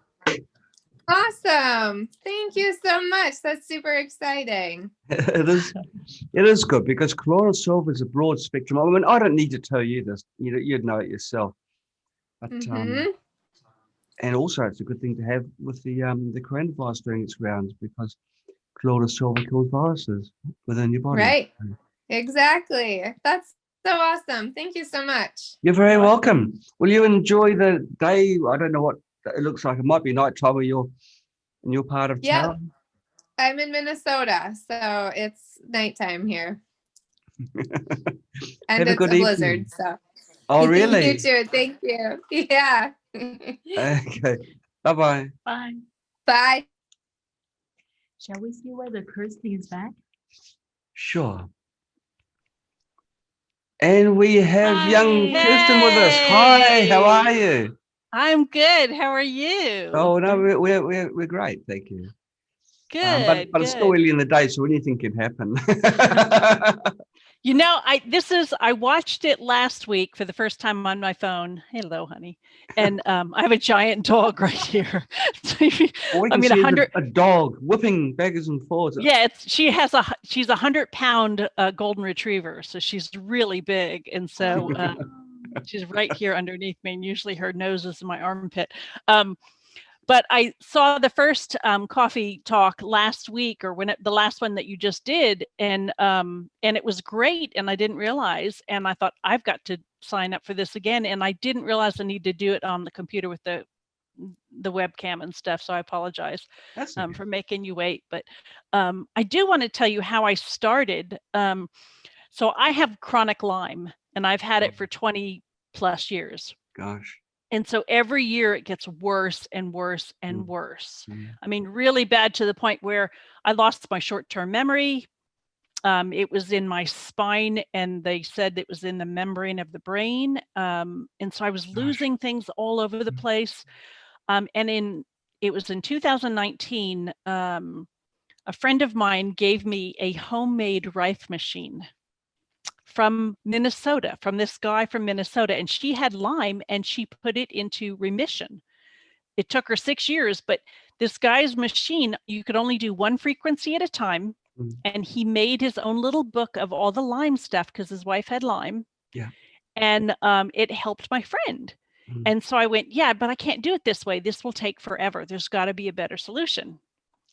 awesome. Thank you so much. That's super exciting. It is good because colloidal silver is a broad spectrum. I mean, I don't need to tell you this. You'd know it yourself. But, and also, it's a good thing to have with the coronavirus doing its rounds, because colloidal silver kills viruses within your body. Right. Exactly. That's so awesome. Thank you so much. You're very welcome. Will you enjoy the day? I don't know what it looks like. It might be nighttime in your part of town. I'm in Minnesota, so it's nighttime here. And it's a blizzard, so. Oh, really? You too. Thank you. Yeah. Okay. Bye-bye. Bye. Bye. Shall we see whether Kirstin is back? Sure. And we have Hi. young Kirstin with us. Hi, how are you? I'm good. How are you? Oh no, we're great, thank you. Good. But it's still early in the day, so anything can happen. You know, I watched it last week for the first time on my phone. Hello, honey. And I have a giant dog right here. I mean, 100 a dog whipping backwards and forwards. Yeah, she's 100-pound golden retriever, so she's really big, and so she's right here underneath me. And usually her nose is in my armpit. But I saw the first coffee talk last week, or the last one that you just did, and it was great. And I didn't realize, and I thought I've got to sign up for this again. And I didn't realize I need to do it on the computer with the webcam and stuff. So I apologize for making you wait. But I do want to tell you how I started. So I have chronic Lyme, and I've had it for 20 plus years. Gosh. And so every year it gets worse and worse and worse. I mean, really bad, to the point where I lost my short-term memory. It was in my spine, and they said it was in the membrane of the brain. And so I was losing things all over the place. And it was in 2019, a friend of mine gave me a homemade Rife machine from Minnesota, from this guy from Minnesota, and she had Lyme, and she put it into remission. It took her 6 years, but this guy's machine, you could only do one frequency at a time, and he made his own little book of all the Lyme stuff because his wife had Lyme. Yeah. And it helped my friend. And so I went, yeah, but I can't do it this way. This will take forever. There's got to be a better solution.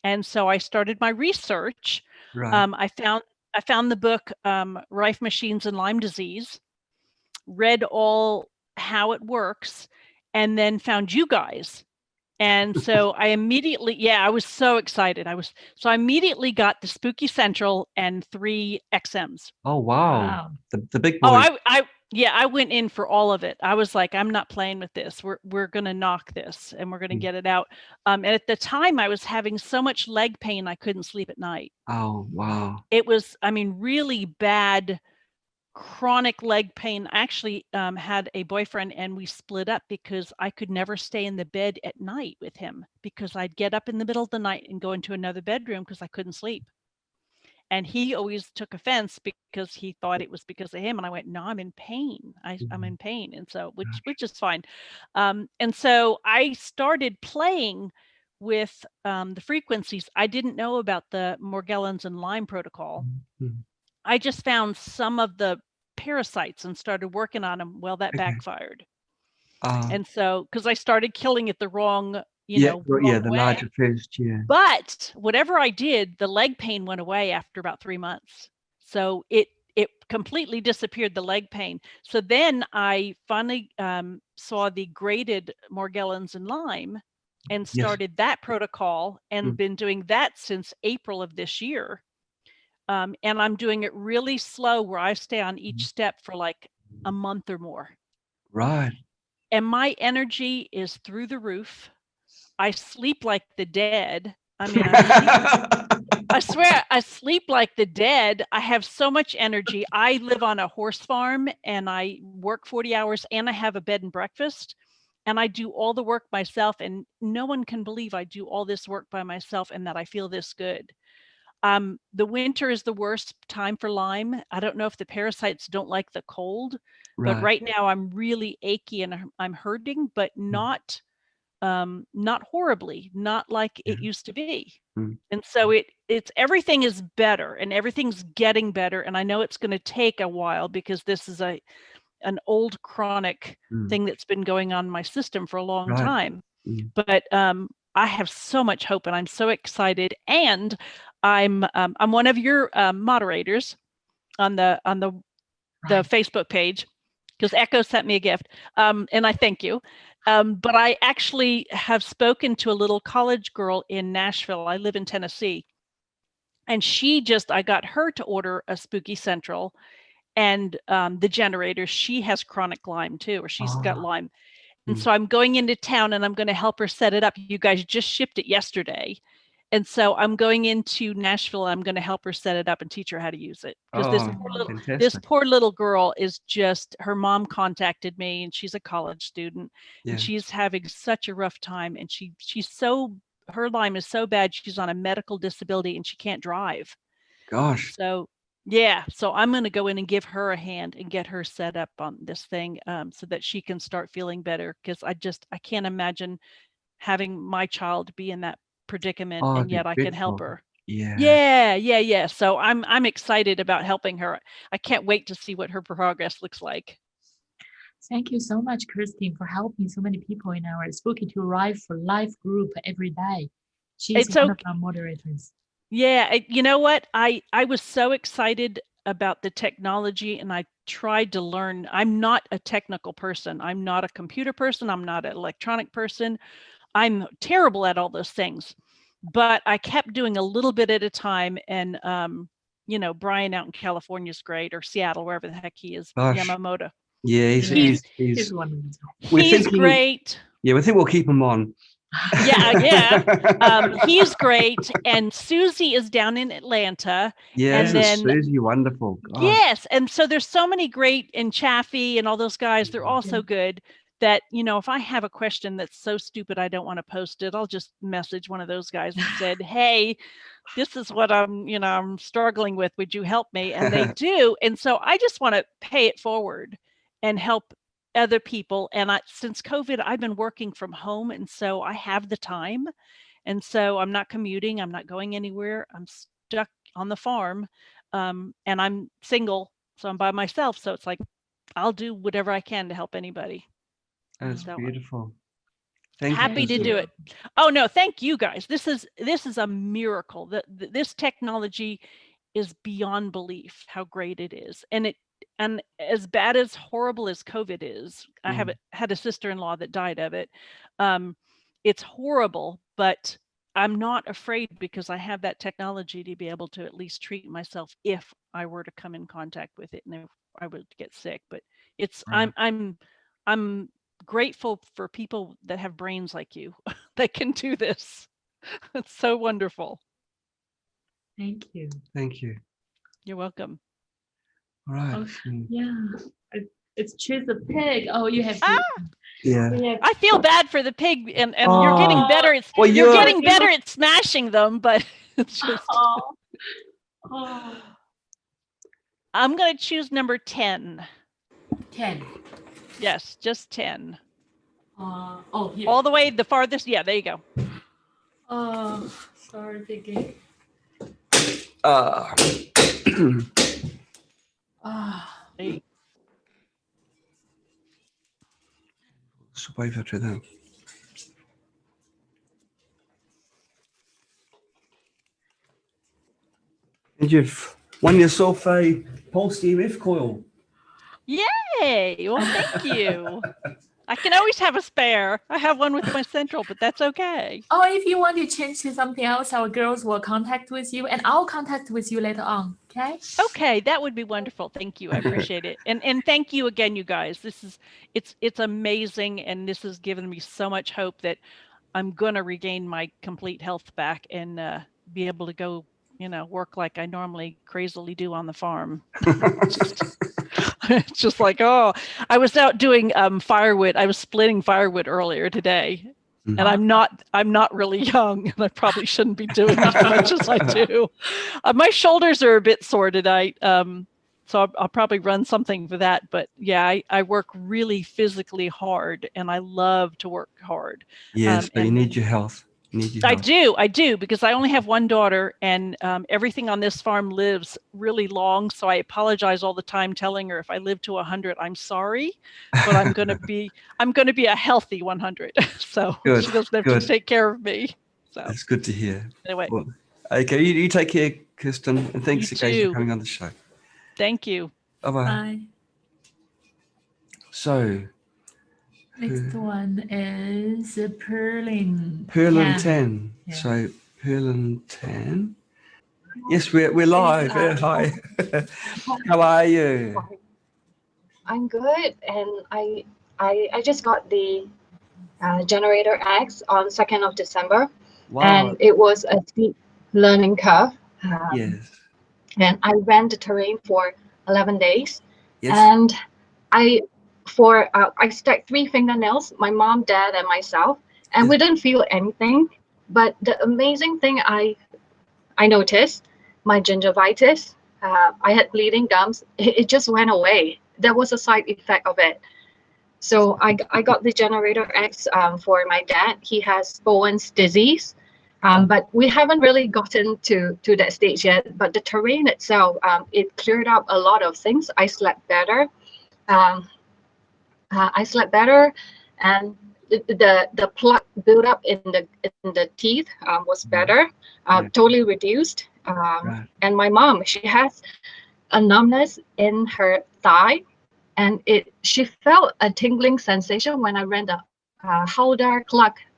And so I started my research. Right. I found the book, Rife Machines and Lyme Disease, read all how it works, and then found you guys. And so I immediately, I was so excited. So I immediately got the Spooky Central and 3 XMs. Oh, wow. The big boy. Oh, I went in for all of it. I was like, I'm not playing with this. We're going to knock this, and we're going to get it out. And at the time I was having so much leg pain, I couldn't sleep at night. Oh, wow. It was, I mean, really bad chronic leg pain. I actually had a boyfriend, and we split up because I could never stay in the bed at night with him, because I'd get up in the middle of the night and go into another bedroom because I couldn't sleep. And he always took offense because he thought it was because of him. And I went, no, I'm in pain. I'm in pain. And so, which is fine. And so I started playing with the frequencies. I didn't know about the Morgellons and Lyme protocol. I just found some of the parasites and started working on them. Well, that backfired. And so, because I started killing it the wrong, wrong the way. larger first, But whatever I did, the leg pain went away after about 3 months. So it completely disappeared, the leg pain. So then I finally saw the graded Morgellons and Lyme, and started that protocol, and been doing that since April of this year. And I'm doing it really slow, where I stay on each step for like a month or more. Right. And my energy is through the roof. I sleep like the dead. I mean, I swear, I sleep like the dead. I have so much energy. I live on a horse farm, and I work 40 hours, and I have a bed and breakfast, and I do all the work myself. And no one can believe I do all this work by myself and that I feel this good. The winter is the worst time for Lyme. I don't know if the parasites don't like the cold, but right now I'm really achy and I'm hurting, but not horribly, not like it used to be. And so it's everything is better, and everything's getting better. And I know it's going to take a while, because this is an old chronic thing that's been going on in my system for a long time. But I have so much hope, and I'm so excited. And I'm one of your moderators on the Facebook page, because Echo sent me a gift, and I thank you. But I actually have spoken to a little college girl in Nashville. I live in Tennessee, and I got her to order a Spooky Central and the generator. She has chronic Lyme too, or she's got Lyme. And so I'm going into town and I'm going to help her set it up. You guys just shipped it yesterday. And so I'm going into Nashville. I'm going to help her set it up and teach her how to use it. Because this poor little girl is just, her mom contacted me and she's a college student and she's having such a rough time. And her Lyme is so bad. She's on a medical disability and she can't drive. Gosh. So yeah, so I'm going to go in and give her a hand and get her set up on this thing so that she can start feeling better. Because I can't imagine having my child be in that predicament and yet I can help her. Yeah. So I'm excited about helping her. I can't wait to see what her progress looks like. Thank you so much, Kirstin, for helping so many people in our Spooky2 Live for Life group every day. She's one of our moderators. Yeah, you know what? I was so excited about the technology and I tried to learn. I'm not a technical person. I'm not a computer person. I'm not an electronic person. I'm terrible at all those things. But I kept doing a little bit at a time. And, Brian out in California is great, or Seattle, wherever the heck he is, Yamamoto. Yeah, he's great. Yeah, we think we'll keep him on. He's great. And Susie is down in Atlanta. Yes, and then Susie, wonderful. Gosh. Yes. And so there's so many great, and Chaffee and all those guys, they're all so good that, if I have a question that's so stupid I don't want to post it, I'll just message one of those guys and said, hey, this is what I'm struggling with. Would you help me? And they do. And so I just want to pay it forward and help other people. And since COVID, I've been working from home. And so I have the time. And so I'm not commuting. I'm not going anywhere. I'm stuck on the farm. And I'm single. So I'm by myself. So it's like, I'll do whatever I can to help anybody. That's beautiful. Happy to do it. Oh no, thank you guys. This is a miracle. This technology is beyond belief how great it is. And as bad as horrible as COVID is, I had a sister-in-law that died of it. It's horrible, but I'm not afraid because I have that technology to be able to at least treat myself if I were to come in contact with it and if I would get sick. But it's I'm grateful for people that have brains like you that can do this. It's so wonderful. Thank you. Thank you. You're welcome. All right. It's choose the pig. Oh, you have. I feel bad for the pig, and you're getting better. You're getting better at smashing them, but it's just. I'm gonna choose number 10. 10. Yes, just 10. Here. All the way the farthest. Yeah, there you go. Sorry, thinking. Survivor to them. And you've won yourself a pulse EMF coil. Yay! Well, thank you. I can always have a spare. I have one with my central, but that's okay. Oh, if you want to change to something else, our girls will contact with you, and I'll contact with you later on. Okay? Okay, that would be wonderful. Thank you. I appreciate it. And thank you again, you guys. It's amazing, and this has given me so much hope that I'm gonna regain my complete health back and be able to go, work like I normally crazily do on the farm. It's just like, I was out doing firewood. I was splitting firewood earlier today, and I'm not really young, and I probably shouldn't be doing as much as I do. My shoulders are a bit sore tonight, so I'll probably run something for that. But yeah, I work really physically hard, and I love to work hard. Yes, but you need your health. I do, because I only have one daughter, and everything on this farm lives really long. So I apologize all the time, telling her if I live to 100, I'm sorry, but I'm going to be a healthy 100. So good, she doesn't have to take care of me. So that's good to hear. Anyway, well, okay, you take care, Kirstin, and thanks again for coming on the show. Thank you. Bye-bye. Bye. So. Next one is Pearlyn. Pearlyn 10. Yeah. So Pearlyn 10. Yes, we're live. Hi. How are you? I'm good, and I I just got the Generator X on 2nd of December. Wow. And it was a steep learning curve. Yes. And I ran the terrain for 11 days. Yes. And I stacked 3 fingernails, my mom, dad, and myself, and Yes. we didn't feel anything. But the amazing thing I noticed, my gingivitis, I had bleeding gums, it just went away. There was a side effect of it. So I got the Generator X for my dad. He has Bowen's disease, but we haven't really gotten to that stage yet. But the terrain itself, it cleared up a lot of things. I slept better. And the plaque buildup in the teeth was better, totally reduced. Right. And my mom, she has a numbness in her thigh. And she felt a tingling sensation when I ran the Colloidal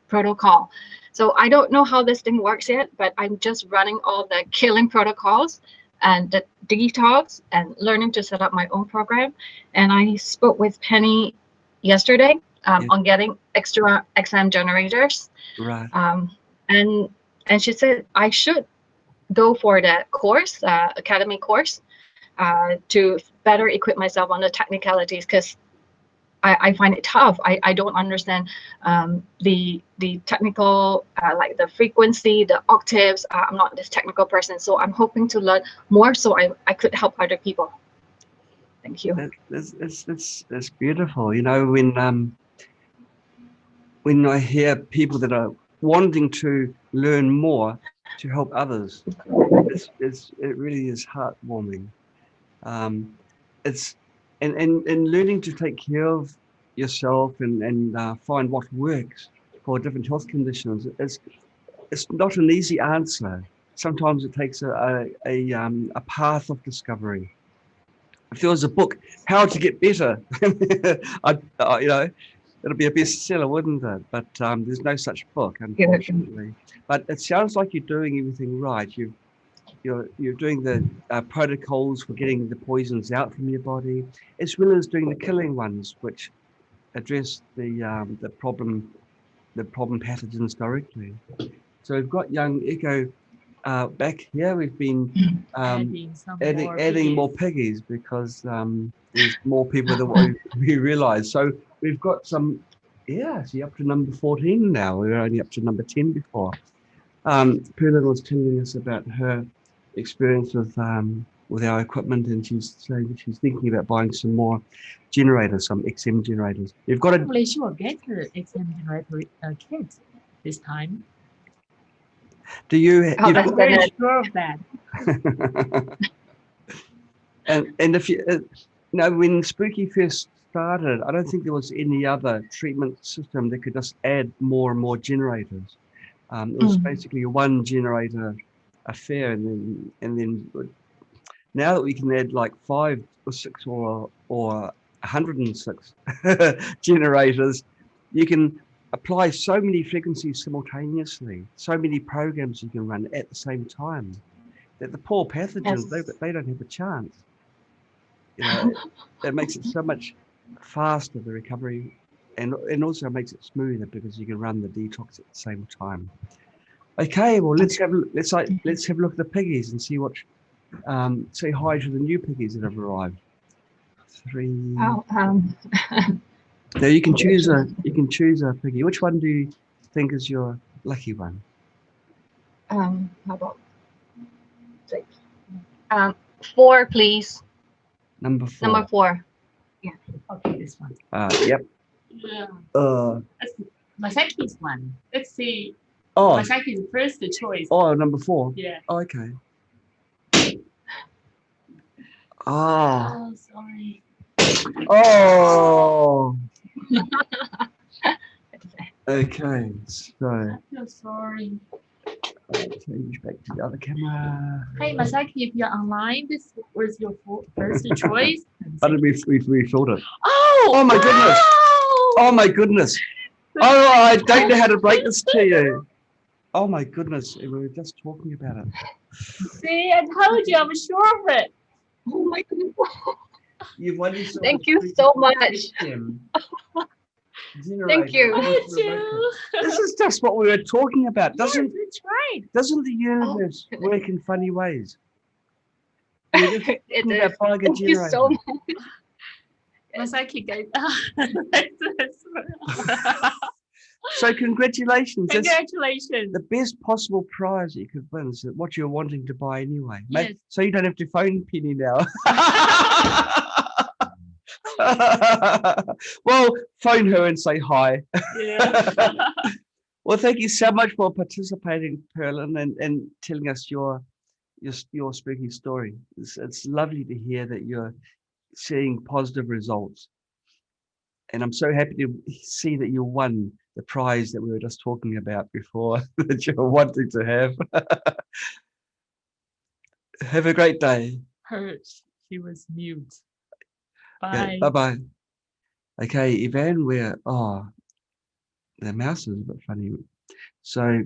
protocol. So I don't know how this thing works yet, but I'm just running all the killing protocols and the detox and learning to set up my own program. And I spoke with Penny yesterday on getting extra XM generators. Right. And she said I should go for that course, academy course, to better equip myself on the technicalities, because I find it tough. I don't understand the technical, like the frequency, the octaves. I'm not this technical person, so I'm hoping to learn more so I could help other people. Thank you. That's beautiful. You know, when I hear people that are wanting to learn more to help others, it really is heartwarming. It's and learning to take care of yourself and find what works for different health conditions. It's not an easy answer. Sometimes it takes a path of discovery. If there was a book, How to Get Better, you know, it'll be a bestseller, wouldn't it? But there's no such book, unfortunately. But it sounds like you're doing everything right. You're doing the protocols for getting the poisons out from your body, as well as doing the killing ones, which address the problem pathogens directly. So we've got young Echo back here. We've been adding more piggies because there's more people than we realise. So we've got some, see, up to number 14 now. We were only up to number 10 before. Pearlyn was telling us about her experience with our equipment, and she's saying that she's thinking about buying some more generators, some XM generators. You've got to. Probably she will get the XM generator kit this time. Do you? I'm very sure of that. and if you know, when Spooky first started, I don't think there was any other treatment system that could just add more and more generators. It was basically a one generator affair, and then now that we can add like 5 or 6 or 106 generators, you can apply so many frequencies simultaneously, so many programs you can run at the same time, that the poor pathogens, they don't have a chance. You know, it makes it so much faster, the recovery, and also makes it smoother because you can run the detox at the same time. Okay, well let's have a look at the piggies and see what say hi to the new piggies that have arrived. 3. Now you can choose a piggy. Which one do you think is your lucky one? How about 6? 4, please. Number 4. Number 4. Yeah. Okay, this one. Yep. Yeah. Masaki's one. Let's see. Oh. Masaki's first choice. Oh, number 4. Yeah. Oh, okay. Oh. Oh, sorry. Oh. Okay, so. I feel sorry. Change back to the other camera. Hey, Masaki, if you're online, this was your first choice. How did we refilled it? Oh! Oh my goodness! Wow. Oh my goodness! Oh, I don't know how to break this to you. Oh my goodness! We were just talking about it. See, I told you, I'm sure of it. Oh my goodness! You've won yourself. Thank you so much. Thank you. This is just what we were talking about. Doesn't that's right. Doesn't the universe work in funny ways? It is. Thank you so much. Masaki gave. So congratulations. Congratulations. The best possible prize you could win is what you're wanting to buy anyway. Yes. So you don't have to phone Penny now. Well, phone her and say hi. Yeah. Well, thank you so much for participating, Pearlyn, and telling us your spooky story. It's lovely to hear that you're seeing positive results. And I'm so happy to see that you won the prize that we were just talking about before that you're wanting to have. Have a great day. She was mute. Bye. Okay, bye-bye. Okay, Ivan, the mouse is a bit funny. So,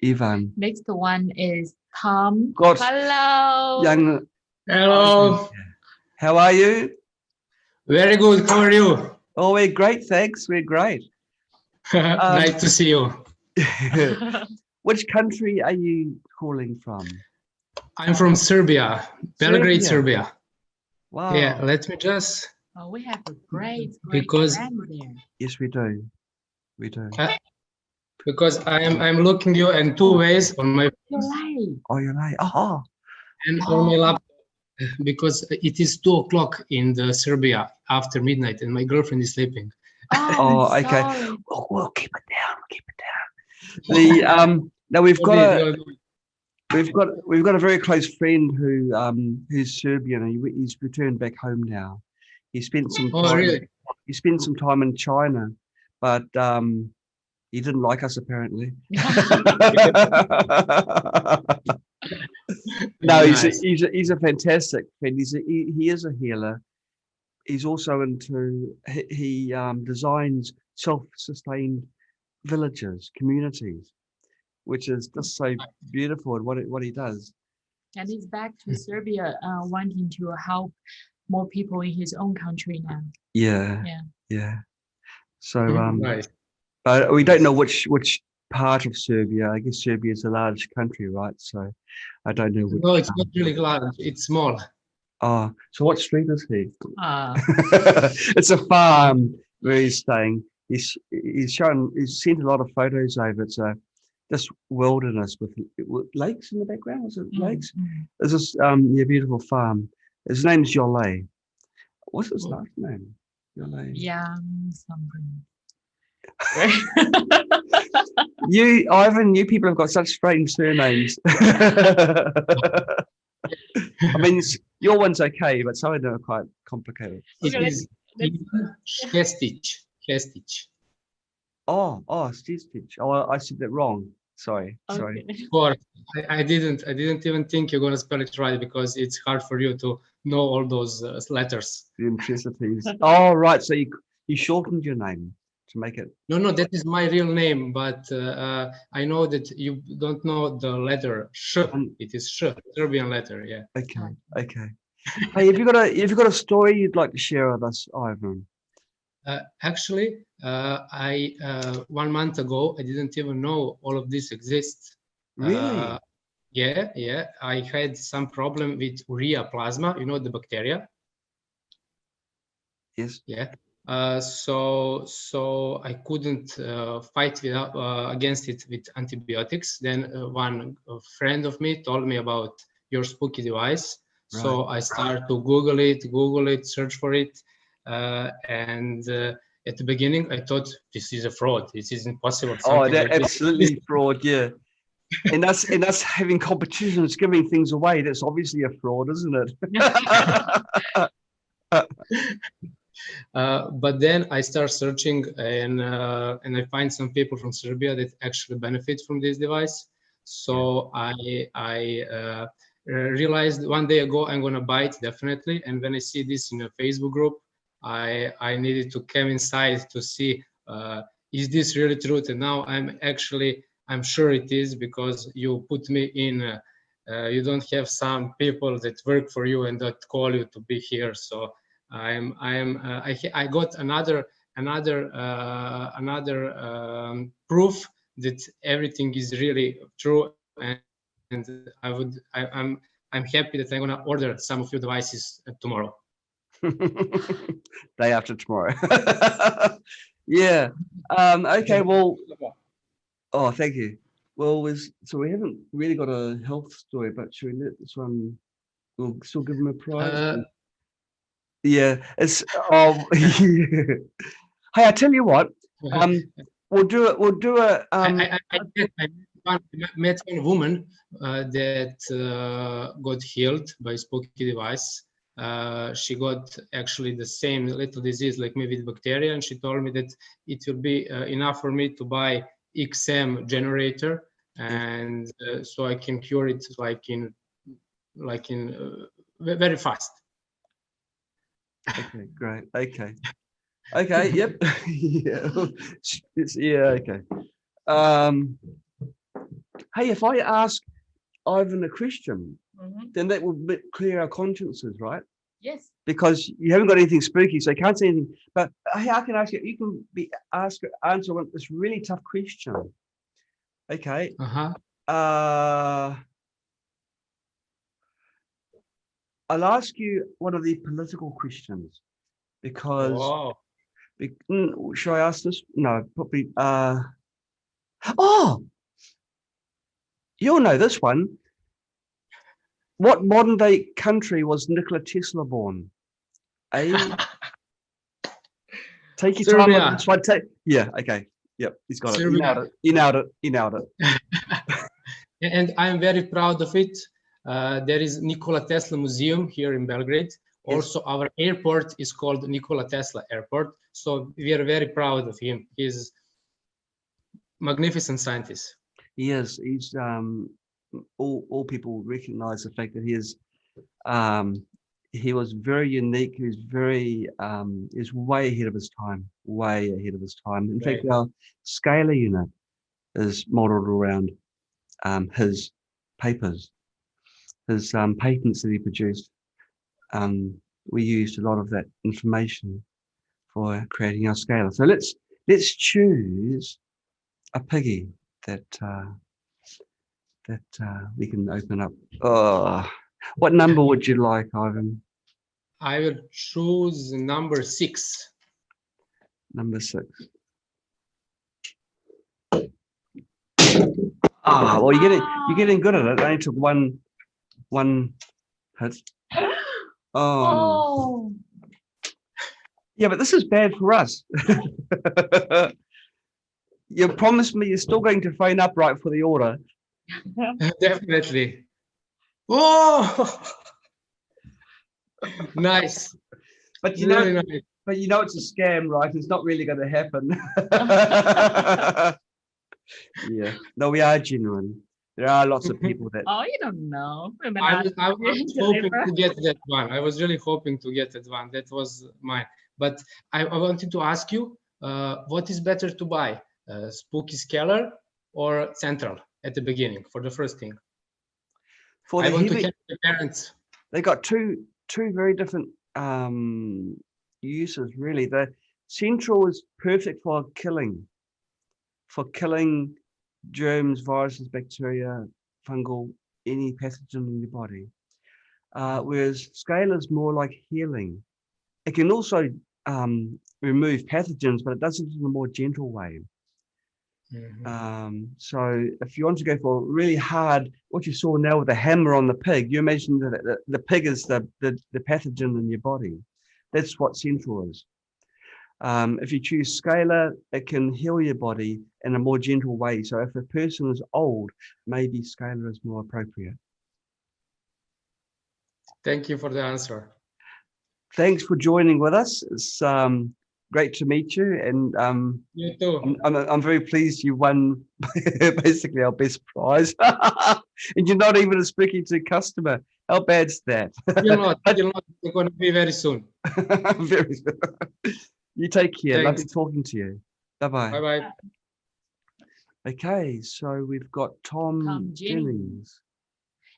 Ivan. Next one is Tom. God. Hello. Hello. How are you? Very good. How are you? Oh, we're great, thanks. We're great. Nice to see you. Which country are you calling from? I'm from Serbia, Belgrade, Serbia. Wow. Yeah, let me just. Oh, we have a great because friend there. Yes, we do. We do. Because I'm looking you in two ways on my. You're live. Oh, you're live. Oh. And on my laptop because it is 2 o'clock in the Serbia after midnight, and my girlfriend is sleeping. Oh, okay. Oh, well, keep it down. Keep it down. Now we've got a very close friend who's Serbian. He's returned back home now. He spent some time. Oh, really? He spent some time in China, but he didn't like us apparently. No, nice. he's a fantastic friend. He is a healer. He's also into he designs self-sustained villages, communities, which is just so beautiful at what he does. And he's back to Serbia, wanting to help more people in his own country now. Yeah. So nice. but we don't know which part of Serbia. I guess Serbia is a large country, right? So I don't know. No, it's not really large. It's small. Oh, so what street is he? It's a farm where he's staying. He's sent a lot of photos over. It's this wilderness with lakes in the background. Was it lakes? There's this beautiful farm. His name's Yole. What's his last name? Yole. Yeah, something. Ivan, you people have got such strange surnames. I mean, your one's okay, but some of them are quite complicated. It is Hesketh. Oh, Sestic. Oh, I said that wrong. Sorry. Or I didn't even think you're gonna spell it right because it's hard for you to know all those letters. The intricacies. Oh, right. So you shortened your name to make it. No, that is my real name, but I know that you don't know the letter sh. It is sh, Serbian letter. Yeah. Okay. Hey, have you got a story you'd like to share with us, Ivan? Actually, I 1 month ago I didn't even know all of this exists. Really? Yeah. I had some problem with urea plasma. You know the bacteria. Yes. Yeah. So I couldn't fight against it with antibiotics. Then one friend of me told me about your spooky device. Right. So I started to Google it, search for it. And at the beginning, I thought this is a fraud. This is impossible. That's absolutely fraud, yeah. And us having competitions, giving things away, that's obviously a fraud, isn't it? But then I start searching and I find some people from Serbia that actually benefit from this device. So I realized 1 day ago I'm gonna buy it definitely. And when I see this in a Facebook group, I needed to come inside to see is this really true? And now I'm sure it is because you put me in. You don't have some people that work for you and that call you to be here. So I got another proof that everything is really true, and I'm happy that I'm gonna order some of your devices tomorrow. Day after tomorrow. Yeah. Okay. Well. Oh, thank you. Well, so we haven't really got a health story, but should we let this one? We'll still give him a prize. Yeah. It's. Yeah. Hey, I tell you what. We'll do it. We'll do it. I met one woman that got healed by Spooky device. She got actually the same little disease, like maybe the bacteria, and she told me that it will be enough for me to buy XM generator, and so I can cure it like in very fast. Okay, great. Okay. Okay. Yep. Yeah. Okay. Hey, if I ask Ivan a question, then that will clear our consciences, right? Yes. Because you haven't got anything spooky, so you can't say anything. But hey, I can ask you. You can answer this really tough question. Okay. I'll ask you one of the political questions because. Should I ask this? No, probably. Oh, you'll know this one. What modern day country was Nikola Tesla born? Take your time on this one. Yeah, okay. Yep, he's got it. You nailed it. And I'm very proud of it. There is Nikola Tesla Museum here in Belgrade. Also, our airport is called Nikola Tesla Airport. So we are very proud of him. He's magnificent scientist. He is. He's all people recognize the fact that he was very unique. He was very is way ahead of his time. Way ahead of his time. In fact, our Scalar unit is modeled around his papers, his patents that he produced. We used a lot of that information for creating our Scalar. So let's choose a piggy that we can open up. What number would you like, Ivan? I will choose number 6. Number 6. Well, you're getting good at it. I only took one hit. Oh. Yeah, but this is bad for us. You promised me you're still going to phone up right for the order. Definitely. Oh, nice. But you really know, nice. But you know it's a scam, right? It's not really going to happen. Yeah. No, we are genuine. There are lots of people that. Oh, you don't know. I was hoping to get that one. I was really hoping to get that one. That was mine. But I wanted to ask you, what is better to buy, Spooky Scalar or Central at the beginning for the first thing? For the I want to help the parents. They got two very different uses, really. The Central is perfect for killing germs, viruses, bacteria, fungal, any pathogen in your body. Whereas Scalar is more like healing. It can also remove pathogens, but it does it in a more gentle way. So if you want to go for really hard, what you saw now with the hammer on the pig, you imagine that the pig is the pathogen in your body. That's what Central is. If you choose Scalar, it can heal your body in a more gentle way. So if a person is old, maybe Scalar is more appropriate. Thank you for the answer. Thanks for joining with us. It's great to meet you, and you too. I'm very pleased you won basically our best prize, and you're not even a Spooky2 customer. How bad's that? You're not. You're going to be very soon. Very soon. You take care. Thanks. Lovely talking to you. Bye-bye. Bye-bye. Okay, so we've got Tom Jennings.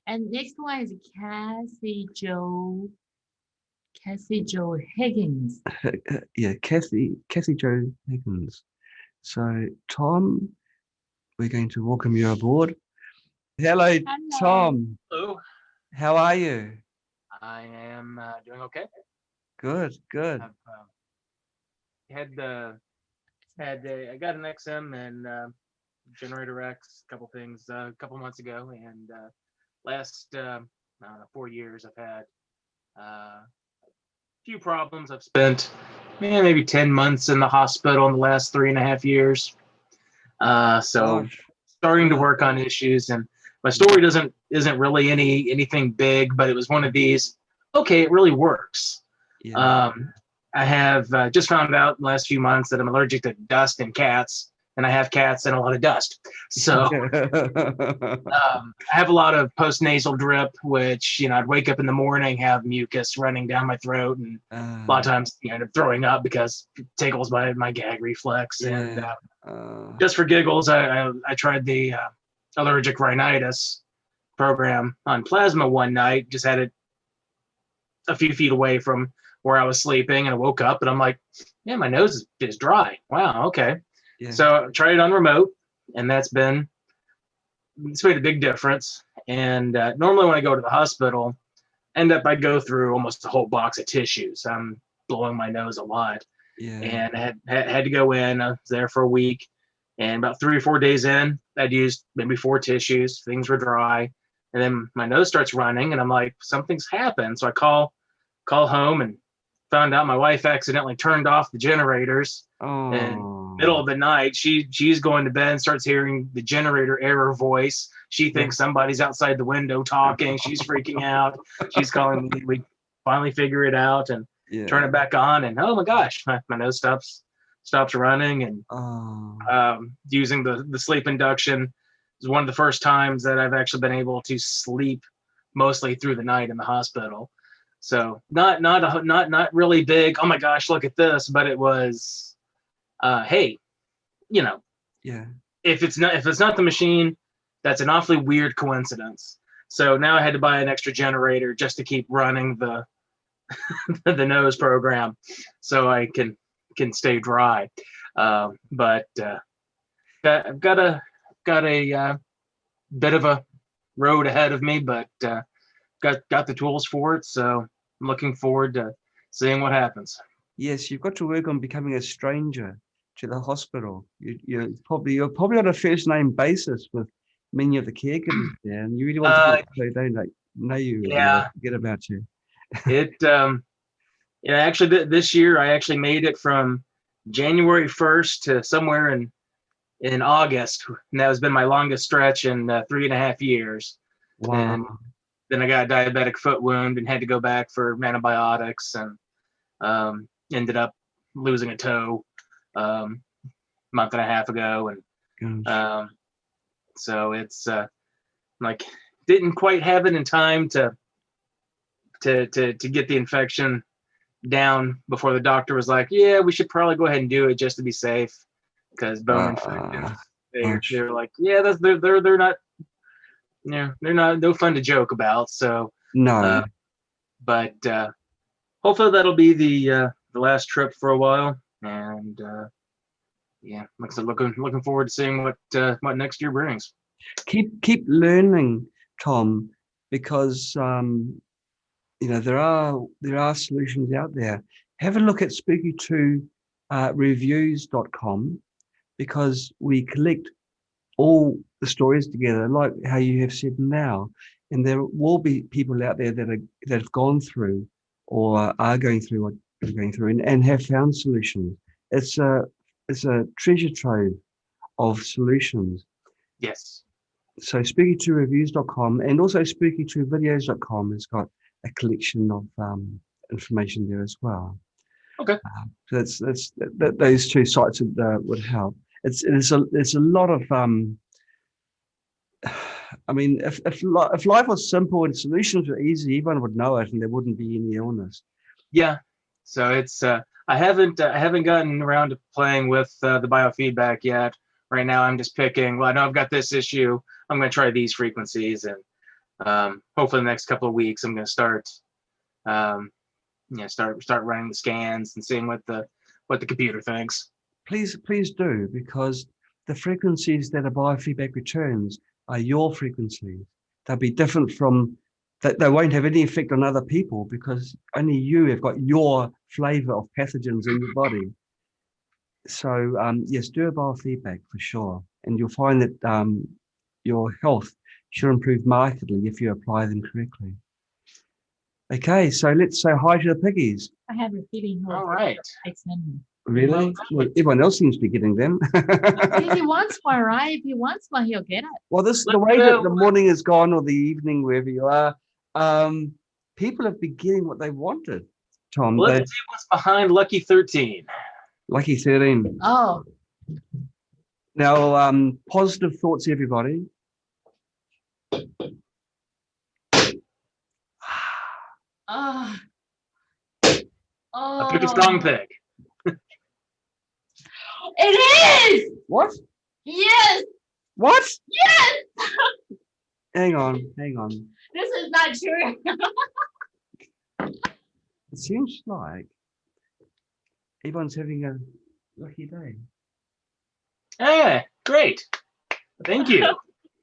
And next one is Cassie Joe. Kathy Jo Higgins. Yeah, Kathy Jo Higgins. So, Tom, we're going to welcome you aboard. Hello, Tom. Hello. How are you? I am doing okay. Good. I've I got an XM and Generator X, a couple things a couple months ago, and last 4 years I've had a few problems. I've spent maybe 10 months in the hospital in the last 3.5 years. So starting to work on issues, and my story isn't really anything big, but it was one of these. Okay, it really works. Yeah. I have just found out in the last few months that I'm allergic to dust and cats, and I have cats and a lot of dust. So I have a lot of postnasal drip, which I'd wake up in the morning, have mucus running down my throat, and a lot of times end up throwing up because it tickles my gag reflex. Yeah. And just for giggles, I tried the allergic rhinitis program on plasma one night. Just had it a few feet away from where I was sleeping, and I woke up and I'm like, yeah, my nose is dry. Wow, okay. Yeah. So I tried it on remote, and it's made a big difference. And normally when I go to the hospital, I go through almost a whole box of tissues. I'm blowing my nose a lot. Yeah. And I had to go in. I was there for a week, and about 3 or 4 days in, I'd used maybe 4 tissues. Things were dry, and then my nose starts running, and I'm like, something's happened. So I call home and found out my wife accidentally turned off the generators. And middle of the night, she's going to bed and starts hearing the generator error voice. She thinks somebody's outside the window talking. She's freaking out. She's calling me. We finally figure it out and turn it back on, and oh my gosh, my nose stops running. And using the sleep induction is one of the first times that I've actually been able to sleep mostly through the night in the hospital. So not really big. Oh my gosh, look at this! But it was, hey, if it's not the machine, that's an awfully weird coincidence. So now I had to buy an extra generator just to keep running the the nose program, so I can stay dry. But I've got a bit of a road ahead of me, but got the tools for it. So I'm looking forward to seeing what happens. Yes, you've got to work on becoming a stranger to the hospital. You're probably on a first name basis with many of the caregivers there, and you really want to so they know you. Yeah, forget about you. Actually, this year I actually made it from January 1st to somewhere in August, and that has been my longest stretch in 3.5 years. Wow. And then I got a diabetic foot wound and had to go back for antibiotics, and ended up losing a toe month and a half ago. And so it's like didn't quite have it in time to get the infection down before the doctor was like, yeah, we should probably go ahead and do it just to be safe, because bone infections, they're like, yeah, they're not, they're not no fun to joke about. So no, but hopefully that'll be the last trip for a while. And like I said, looking forward to seeing what next year brings. Keep learning, Tom, because there are solutions out there. Have a look at Spooky2 reviews.com, because we collect all the stories together, like how you have said now, and there will be people out there that have gone through or are going through what you're going through and have found solutions. It's a treasure trove of solutions. Yes. So spooky2reviews.com and also spooky2videos.com has got a collection of information there as well. Okay. So that's those two sites would help. There's a lot of I mean, if life was simple and solutions were easy, everyone would know it and there wouldn't be any illness. Yeah. So it's I haven't gotten around to playing with the biofeedback yet. Right now I'm just picking, well, I know I've got this issue, I'm going to try these frequencies, and hopefully in the next couple of weeks I'm going to start start running the scans and seeing what the computer thinks. Please do, because the frequencies that a biofeedback returns are your frequencies. They'll be different from that. They won't have any effect on other people because only you have got your flavor of pathogens in your body. So yes, do a biofeedback for sure, and you'll find that your health should improve markedly if you apply them correctly. Okay, so let's say hi to the piggies. I have a feeling. All right. Really? Well, everyone else seems to be getting them. If he wants one, right? If he wants one, he'll get it. Well, the way that the morning is gone, or the evening, wherever you are, people have been getting what they wanted, Tom. Well, let's see what's behind Lucky 13. Lucky 13. Oh. Now, positive thoughts, everybody. Oh. I picked a strong pick. It is! What? Yes! What? Yes! Hang on. This is not true. It seems like everyone's having a lucky day. Hey, great. Thank you.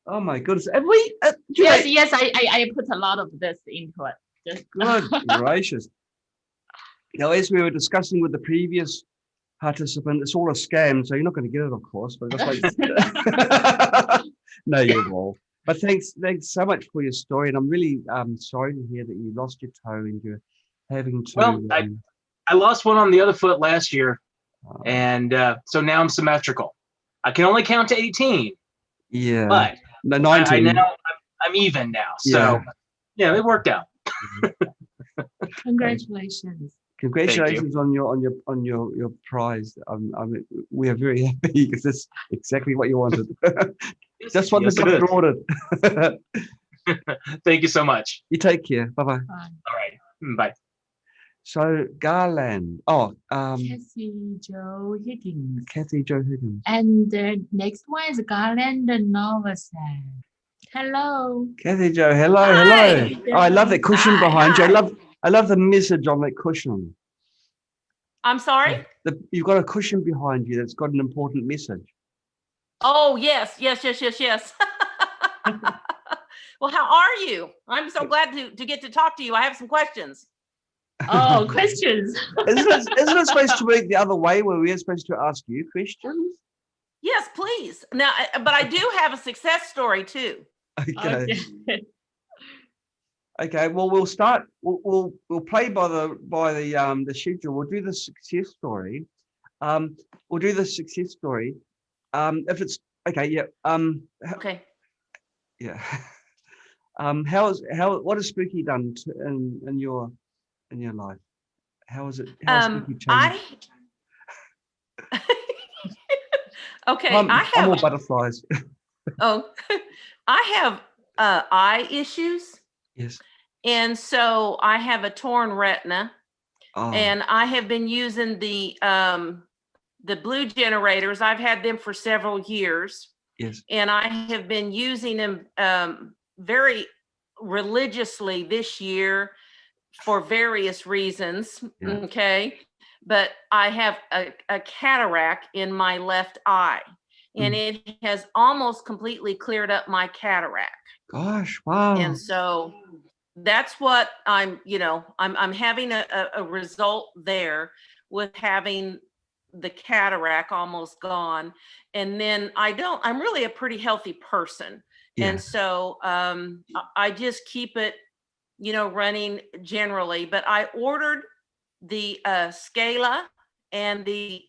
Oh my goodness. Have we? Yes, I put a lot of this into it. Just good gracious. Now, as we were discussing with the previous participant, it's all a scam, so you're not going to get it, of course. But just like, no, you will. But thanks so much for your story, and I'm really sorry to hear that you lost your toe and you're having to. Well, I lost one on the other foot last year, and so now I'm symmetrical. I can only count to 18. Yeah. But no, 19. I'm even now, so yeah, it worked out. Congratulations. Congratulations on your prize. We are very happy because that's exactly what you wanted. Just what the doctor ordered. Thank you so much. You take care. Bye-bye. Bye. All right. Bye. So Garland. Kathy Jo Higgins. Kathy Jo Higgins. And the next one is Garland and Novosad. Hello. Kathy Jo, hello. Oh, I love that cushion behind you. I love the message on that cushion. I'm sorry? You've got a cushion behind you that's got an important message. Oh, yes. Well, how are you? I'm so glad to get to talk to you. I have some questions. Oh, questions. Isn't it supposed to work the other way where we're supposed to ask you questions? Yes, please. Now, but I do have a success story too. Okay. Okay. Well, we'll start. We'll play by the schedule. We'll do the success story. We'll do the success story. If it's okay, yeah. Okay. Yeah. What has Spooky done in your life? How is it? How has Spooky changed? Okay. I'm all butterflies. Oh, I have eye issues. Yes. And so I have a torn retina, and I have been using the blue generators. I've had them for several years. Yes. And I have been using them very religiously this year for various reasons. Yeah. Okay. But I have a cataract in my left eye, and it has almost completely cleared up my cataract. Gosh, wow. And so that's what I'm having a result there with having the cataract almost gone. And then I'm really a pretty healthy person. Yeah. And so I just keep it, running generally, but I ordered the Scalar and the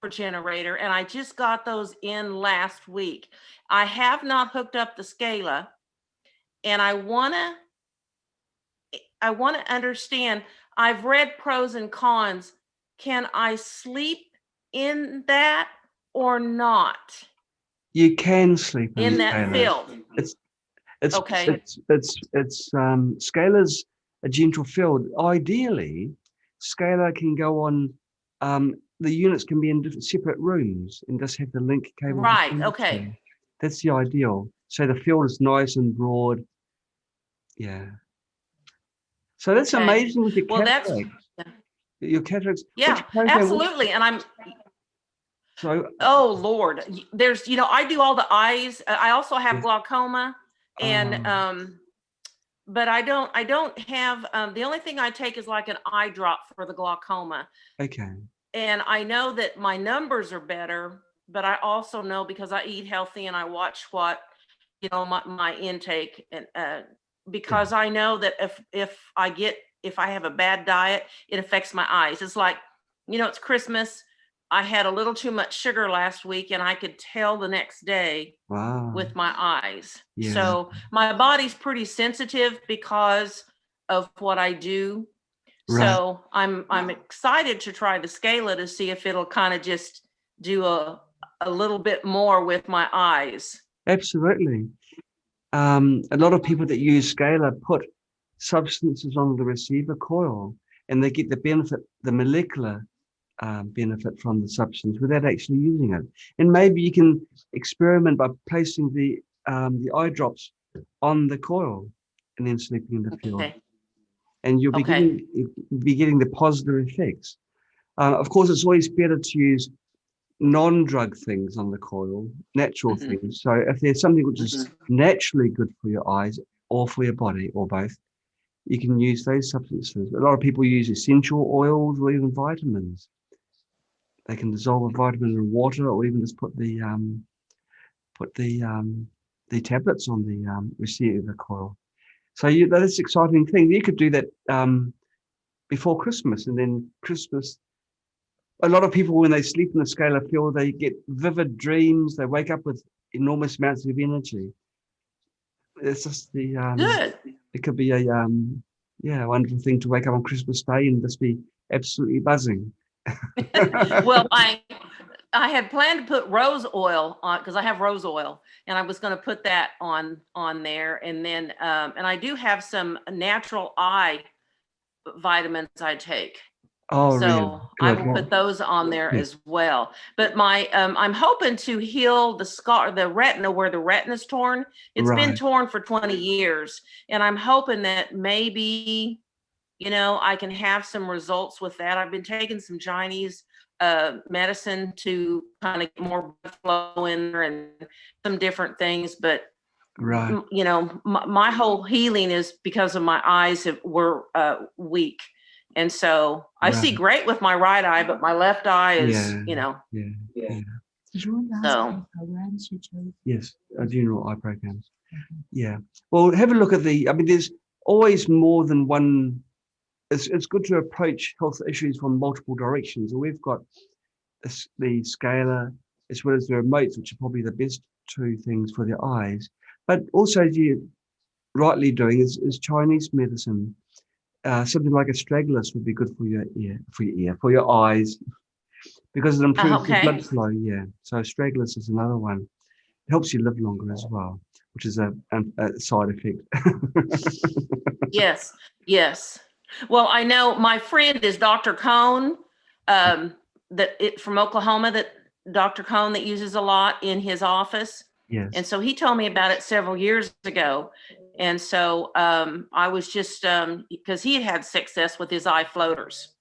generator, and I just got those in last week. I have not hooked up the Scalar, and I want to understand. I've read pros and cons. Can I sleep in that or not? You can sleep in that field. It's okay. It's Scalar's a gentle field. Ideally, Scalar can go on. The units can be in different separate rooms and just have the link cable. Right. Okay. That's the ideal. So the field is nice and broad. Yeah. So that's Okay. amazing with your Well, cataracts. that's Your cataracts. yeah, absolutely. And I'm so. Oh Lord, there's I do all the eyes. I also have glaucoma, and but I don't have the only thing I take is like an eye drop for the glaucoma. Okay. And I know that my numbers are better, but I also know because I eat healthy and I watch what my intake, and because I know that if I have a bad diet, it affects my eyes. It's like, it's Christmas. I had a little too much sugar last week and I could tell the next day with my eyes. Yeah. So my body's pretty sensitive because of what I do. Right. So I'm excited to try the Scalar to see if it'll kind of just do a little bit more with my eyes. Absolutely. A lot of people that use Scalar put substances on the receiver coil and they get the benefit, the molecular benefit from the substance without actually using it. And maybe you can experiment by placing the eye drops on the coil and then sleeping in the field. Okay. And you'll be getting the positive effects. Of course, it's always better to use non-drug things on the coil, natural things. So if there's something which is naturally good for your eyes or for your body or both, you can use those substances. A lot of people use essential oils or even vitamins. They can dissolve a vitamin in water, or even just put the tablets on the receiver coil. So that's an exciting thing. You could do that before Christmas, and then Christmas. A lot of people, when they sleep in the Scalar field, they get vivid dreams. They wake up with enormous amounts of energy. It's just the good. It could be a wonderful thing to wake up on Christmas Day and just be absolutely buzzing. Well, I had planned to put rose oil on because I have rose oil, and I was going to put that on there, and then and I do have some natural eye vitamins I take. Oh, so really? I will put those on there as well. But my I'm hoping to heal the scar, the retina, where the retina's torn. It's been torn for 20 years, and I'm hoping that maybe I can have some results with that. I've been taking some Chinese medicine to kind of get more blood flow in there and some different things, but my whole healing is because of my eyes were weak. And so I see great with my right eye, but my left eye is, So. Yes, general eye programs. Yeah. Well, have a look at there's always more than one. It's good to approach health issues from multiple directions. And we've got the Scalar as well as the remotes, which are probably the best two things for the eyes. But also, as you're rightly doing, is Chinese medicine. Something like astragalus would be good for your eyes, because it improves the blood flow. Yeah. So astragalus is another one. It helps you live longer as well, which is a side effect. Yes. Well, I know my friend is Dr. Cohn, from Oklahoma, that Dr. Cohn that uses a lot in his office. Yes. And so he told me about it several years ago. And so I was just, because he had success with his eye floaters.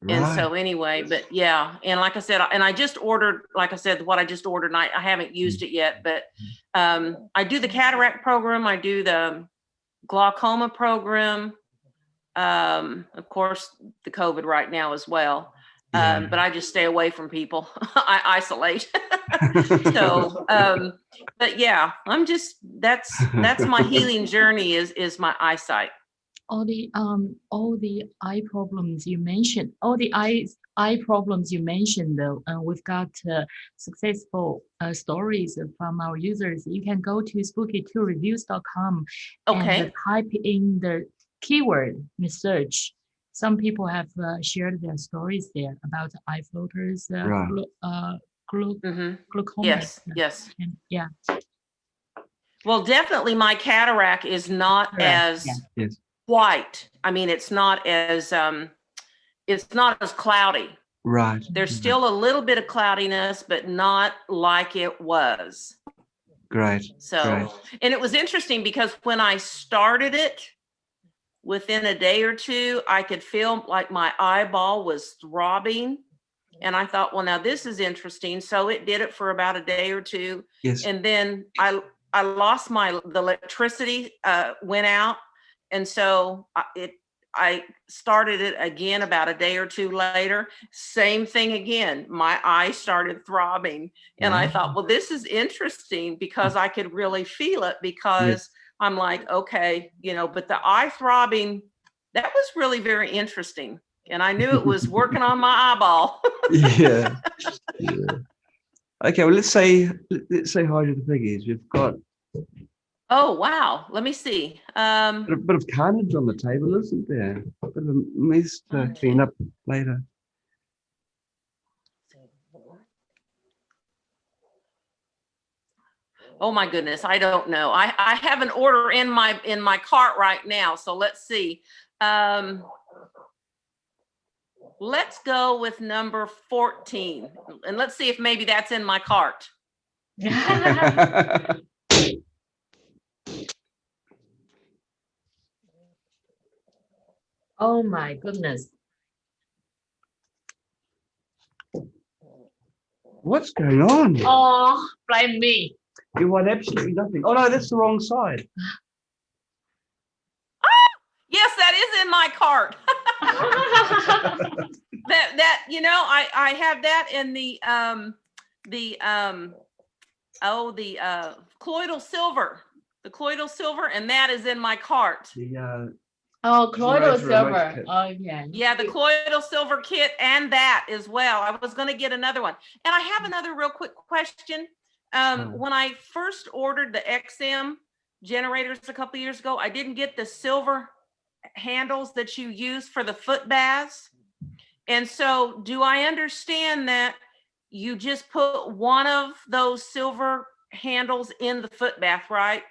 Right. And so anyway, but yeah. And like I said, and I just ordered, what I just ordered, and I haven't used it yet, but I do the cataract program. I do the glaucoma program. Of course, the COVID right now as well. But I just stay away from people. I isolate. So, but yeah, I'm just, that's my healing journey is my eyesight. All the eye problems you mentioned, though, we've got successful stories from our users. You can go to spooky2reviews.com and type in the keyword in search. Some people have shared their stories there about eye floaters, glaucoma. Yes. And, yeah. Well, definitely my cataract is not as white. I mean, it's not as cloudy. Right. There's still a little bit of cloudiness, but not like it was. Great. So, and it was interesting because when I started it, within a day or two, I could feel like my eyeball was throbbing. And I thought, well, now this is interesting. So it did it for about a day or two. Yes. And then I lost the electricity went out. And so I started it again about a day or two later. Same thing again. My eye started throbbing. And I thought, well, this is interesting because I could really feel it because I'm like, okay, you know, but the eye throbbing, that was really very interesting. And I knew it was working on my eyeball. Yeah. Okay, well, let's say hi to the piggies. We've got Oh, wow. Let me see. a bit of carnage on the table, isn't there? A bit of a mess to clean up later. Oh my goodness, I don't know. I have an order in my cart right now. So let's see. Let's go with number 14. And let's see if maybe that's in my cart. Oh my goodness. What's going on? Oh, blame me. You want absolutely nothing. Oh no, that's the wrong side. Yes, that is in my cart. that you know, I have that in the colloidal silver. The colloidal silver, and that is in my cart. Oh, colloidal silver. Oh, yeah. Yeah, the colloidal silver kit and that as well. I was going to get another one. And I have another real quick question. When I first ordered the XM generators a couple of years ago, I didn't get the silver handles that you use for the foot baths. And so do I understand that you just put one of those silver handles in the foot bath, right?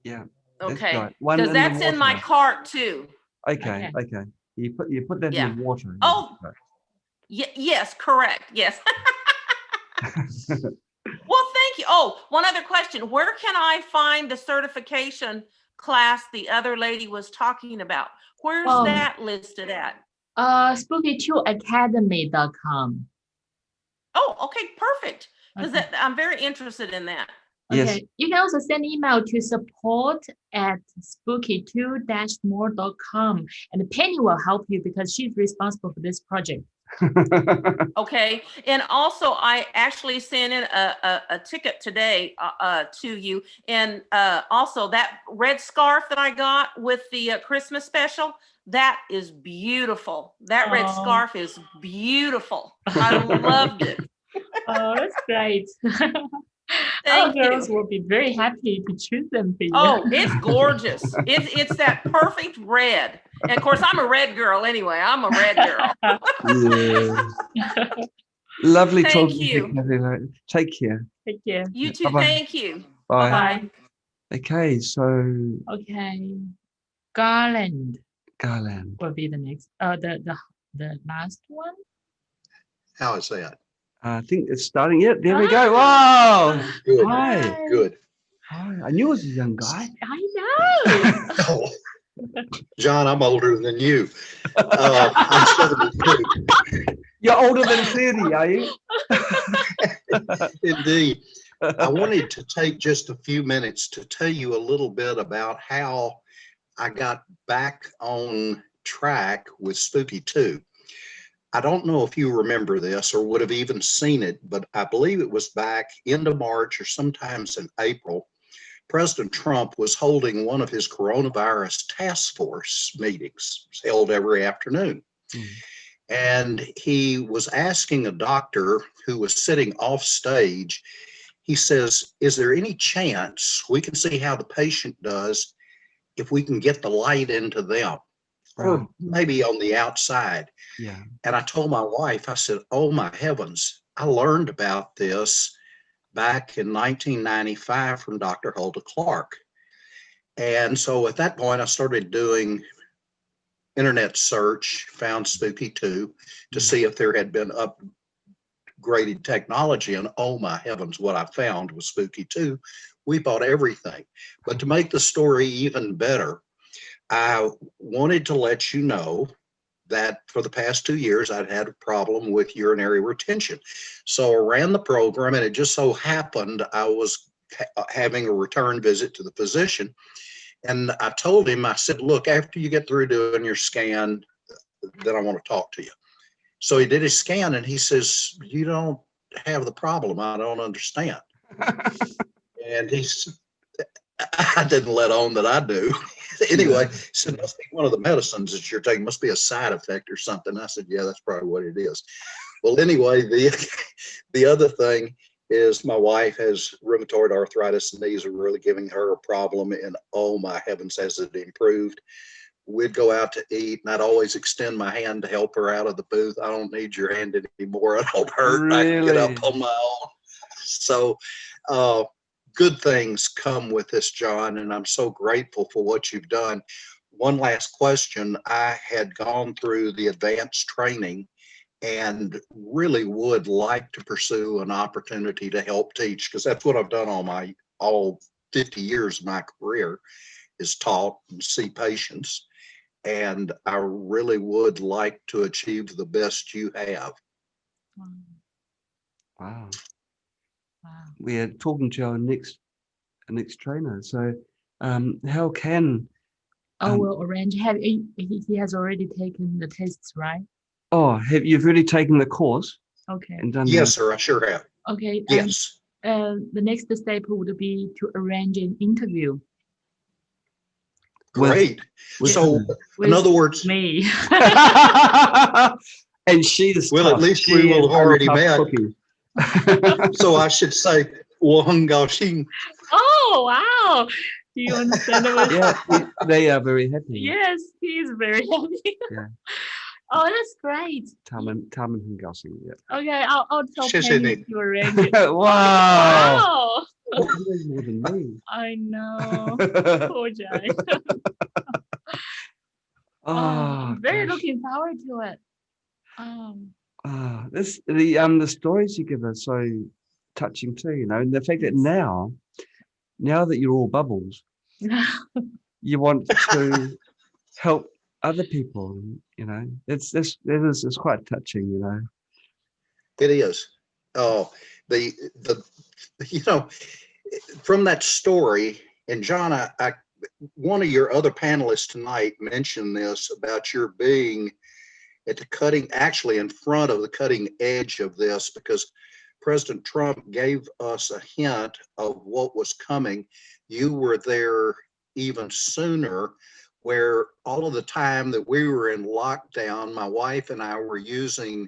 Yeah. Okay. Right. Because that's in my cart too. Okay. You put that in the water. Oh, yes, correct. Yes. Well, thank you. Oh, one other question. Where can I find the certification class the other lady was talking about? Where's that listed at? Spooky2academy.com. Oh, okay, perfect. Because I'm very interested in that. Okay. Yes. You can also send email to support@spooky2-more.com, and Penny will help you because she's responsible for this project. Okay. And also, I actually sent in a ticket today to you. And also, that red scarf that I got with the Christmas special, that is beautiful. That red scarf is beautiful. I loved it. Oh, that's great. Thank Our girls will be very happy to choose them for you. Oh, it's gorgeous. It's that perfect red. And of course, I'm a red girl anyway. I'm a red girl. Yeah. Lovely Thank talking you. to you. Take care. Take care. You too. Bye-bye. Thank you. Bye. Bye. Okay, so Okay. Garland Garland. will be the next. The last one. How is that? I think it's starting yet. There we go. Wow. Good. Hi. Good. Hi. I knew it was a young guy. I know. Oh, John, I'm older than you. I'm 72. You're older than 30, are you? Indeed. I wanted to take just a few minutes to tell you a little bit about how I got back on track with Spooky2. I don't know if you remember this or would have even seen it, but I believe it was back into March or sometimes in April. President Trump was holding one of his coronavirus task force meetings held every afternoon. And he was asking a doctor who was sitting off stage, he says, is there any chance we can see how the patient does if we can get the light into them? Or maybe on the outside. Yeah. And I told my wife, I said, oh my heavens, I learned about this back in 1995 from Dr. Hulda Clark. And so at that point, I started doing internet search, found Spooky2 to see if there had been upgraded technology. And oh my heavens, what I found was Spooky2. We bought everything. But to make the story even better, I wanted to let you know that for the past 2 years, I'd had a problem with urinary retention. So I ran the program, and it just so happened I was having a return visit to the physician. And I told him, I said, look, after you get through doing your scan, then I want to talk to you. So he did his scan, and he says, you don't have the problem. I don't understand. And I didn't let on that I do. Anyway, he said, must be one of the medicines that you're taking, must be a side effect or something. I said, yeah, that's probably what it is. Well, anyway, the other thing is my wife has rheumatoid arthritis, and these are really giving her a problem. And oh my heavens, has it improved. We'd go out to eat, and I'd always extend my hand to help her out of the booth. I don't need your hand anymore. I don't hurt. Really? I can get up on my own. So good things come with this, John, and I'm so grateful for what you've done. One last question. I had gone through the advanced training and really would like to pursue an opportunity to help teach, because that's what I've done all 50 years of my career is taught and see patients. And I really would like to achieve the best you have. Wow. We are talking to our next trainer. So how can we'll arrange. He has already taken the tests, right? Oh, you've already taken the course? Okay. And done yes, sir, I sure have. Okay. Yes. The next step would be to arrange an interview. Great. So, in other words, me. And she is well, tough. at least she we will have already met. So I should say, Wang Gaoxing. Oh, wow. Do you understand? Yeah, they are very happy. Yes, he is very happy. Yeah. Oh, that's great. Taman Gaoxing, yeah. Okay, I'll tell Penny to arrange it. Wow. Wow. More than me. I know. Poor Jay. I'm very looking forward to it. The stories you give are so touching too, you know, and the fact that now that you're all bubbles, you want to help other people, you know. It's quite touching, you know. It is. Oh, the you know, from that story, and John, I one of your other panelists tonight mentioned this about your being at the actually in front of the cutting edge of this, because President Trump gave us a hint of what was coming. You were there even sooner, where all of the time that we were in lockdown, my wife and I were using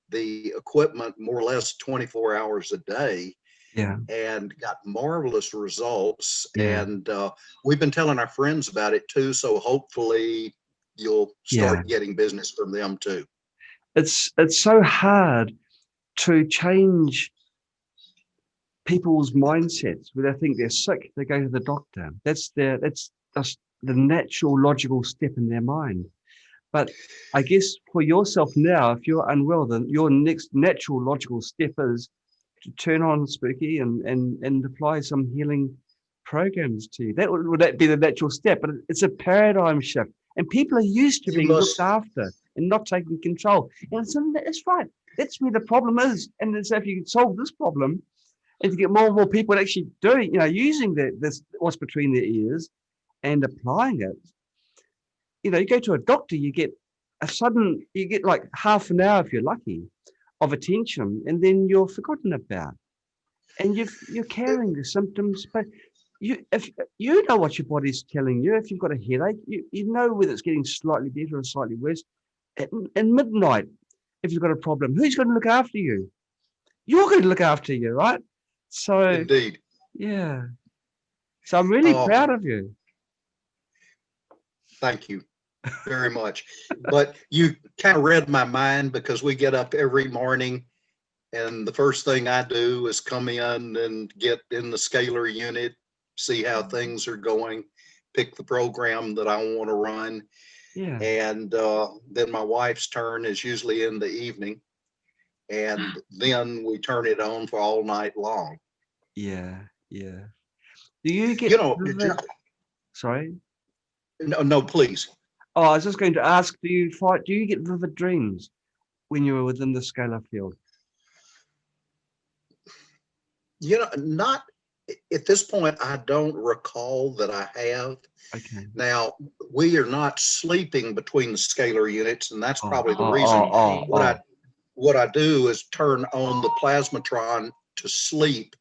the equipment more or less 24 hours a day. Yeah. And got marvelous results. Yeah. And we've been telling our friends about it too. So hopefully you'll start getting business from them too. It's so hard to change people's mindsets where they think they're sick, they go to the doctor. That's just the natural, logical step in their mind. But I guess for yourself now, if you're unwell, then your next natural, logical step is to turn on Spooky and apply some healing programs to you. Would that be the natural step? But it's a paradigm shift, and people are used to being looked after and not taking control. And so that's right. That's where the problem is. And so if you solve this problem, and to get more and more people actually doing, you know, using this what's between their ears and applying it, you know, you go to a doctor, you get like half an hour if you're lucky of attention, and then you're forgotten about, and you're carrying the symptoms. But if you know what your body's telling you, if you've got a headache, you know whether it's getting slightly better or slightly worse. At midnight, if you've got a problem, who's going to look after you? You're going to look after you, right? So indeed, yeah. So I'm really proud of you. Thank you very much. But you kind of read my mind, because we get up every morning and the first thing I do is come in and get in the Scalar unit, see how things are going, pick the program that I want to run. Yeah. And then my wife's turn is usually in the evening, and then we turn it on for all night long. Yeah, yeah. Do you get? You know, sorry. No, please. Oh, I was just going to ask, do you get vivid dreams when you were within the scalar field? Not at this point. I don't recall that I have. Okay. Now, we are not sleeping between the scalar units, and that's probably the reason. What I do is turn on the plasmatron to sleep,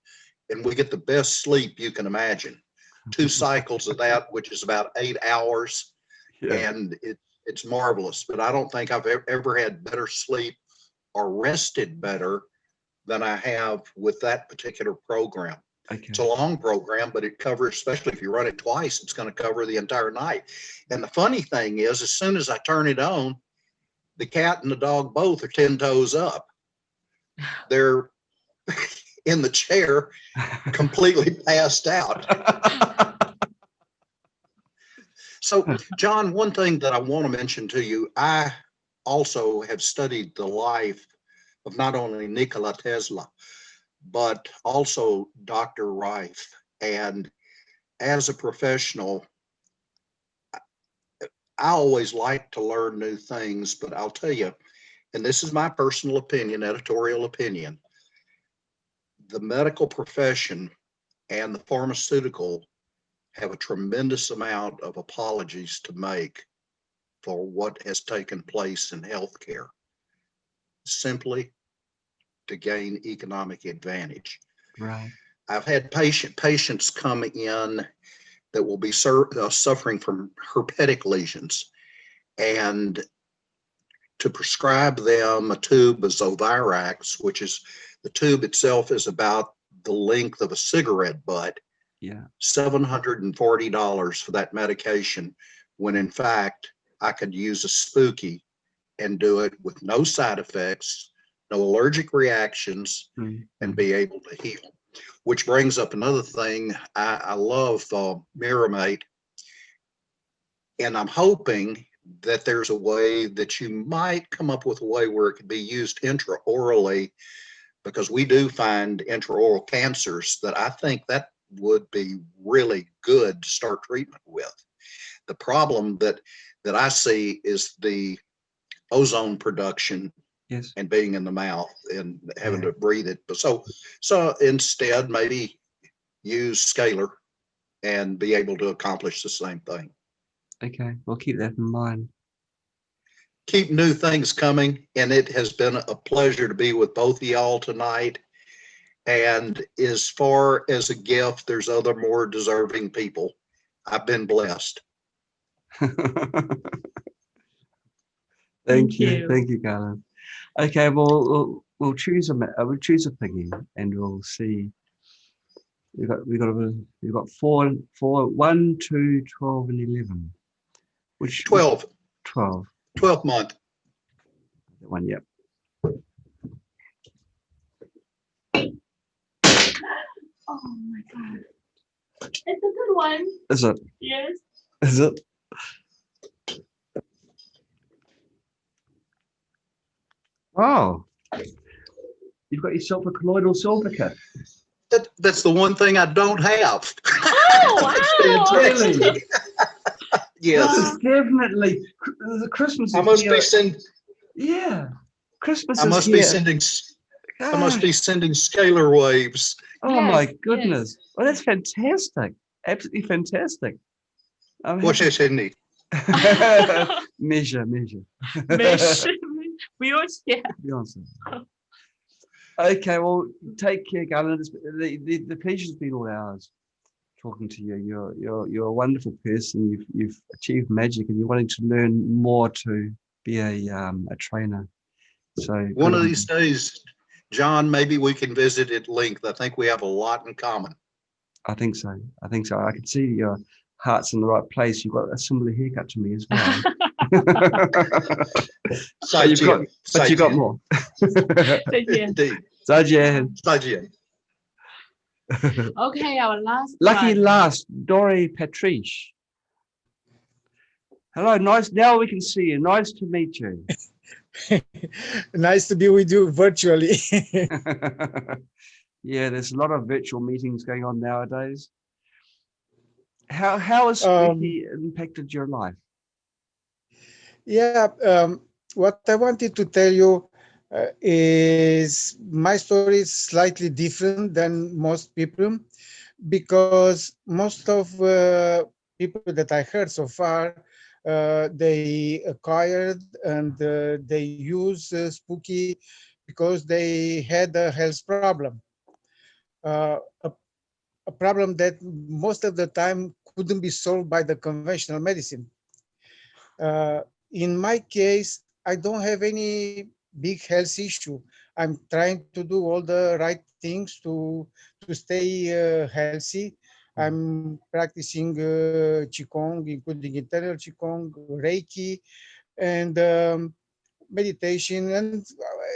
and we get the best sleep you can imagine. 2 cycles of that, which is about 8 hours, and it's marvelous. But I don't think I've ever had better sleep or rested better than I have with that particular program. Okay. It's a long program, but it covers, especially if you run it twice, it's going to cover the entire night. And the funny thing is, as soon as I turn it on, the cat and the dog both are 10 toes up. They're in the chair, completely passed out. So, John, one thing that I want to mention to you, I also have studied the life of not only Nikola Tesla, but also Dr. Rife. And as a professional, I always like to learn new things, but I'll tell you, and this is my personal opinion, editorial opinion, the medical profession and the pharmaceutical have a tremendous amount of apologies to make for what has taken place in healthcare, simply to gain economic advantage. Right. I've had patients come in that will be suffering from herpetic lesions, and to prescribe them a tube of Zovirax, which is, the tube itself is about the length of a cigarette butt. Yeah. $740 for that medication, when in fact I could use a Spooky and do it with no side effects, no allergic reactions, and be able to heal. Which brings up another thing. I love MiraMate, and I'm hoping that there's a way that you might come up with a way where it could be used intraorally, because we do find intraoral cancers that I think that would be really good to start treatment with. The problem that I see is the ozone production. Yes. And being in the mouth and having to breathe it. But so instead, maybe use Scalar and be able to accomplish the same thing. Okay, we'll keep that in mind. Keep new things coming, and it has been a pleasure to be with both of y'all tonight. And as far as a gift, there's other more deserving people. I've been blessed. Thank you, Garland. Okay, well, we'll choose a piggy, and we'll see. We've got 4, 1, 2, 12, and 11. Which 12. 12. 12th month. That one, yep. Oh my God. It's a good one. Is it? Yes. Is it? Oh, you've got yourself a colloidal silver kit. That's the one thing I don't have. Oh, wow. Really? Yes. Definitely. The Christmas. I must be sending. Yeah. Christmas. I must be sending. I must be sending scalar waves. Oh my goodness. Well, that's fantastic. Absolutely fantastic. What's that, Sydney? Measure. Beyonce. Okay, well, take care, Garland. The pleasure's been all ours talking to you. You're a wonderful person. You've achieved magic, and you're wanting to learn more to be a trainer. So one of these days, John, maybe we can visit at length. I think we have a lot in common. I think so. I can see your heart's in the right place. You've got a similar haircut to me as well. So you've got more. Okay, our last lucky one. last, Dori Patriche. Hello, nice. Now we can see you. Nice to meet you. Nice to be with you virtually. Yeah, there's a lot of virtual meetings going on nowadays. How has Spooky impacted your life? Yeah, what I wanted to tell you is my story is slightly different than most people, because most of people that I heard so far, they acquired and they use Spooky because they had a health problem, uh, a, a problem that most of the time couldn't be solved by the conventional medicine. In my case, I don't have any big health issue. I'm trying to do all the right things to stay healthy. I'm practicing Qigong, including internal Qigong, Reiki, and meditation, and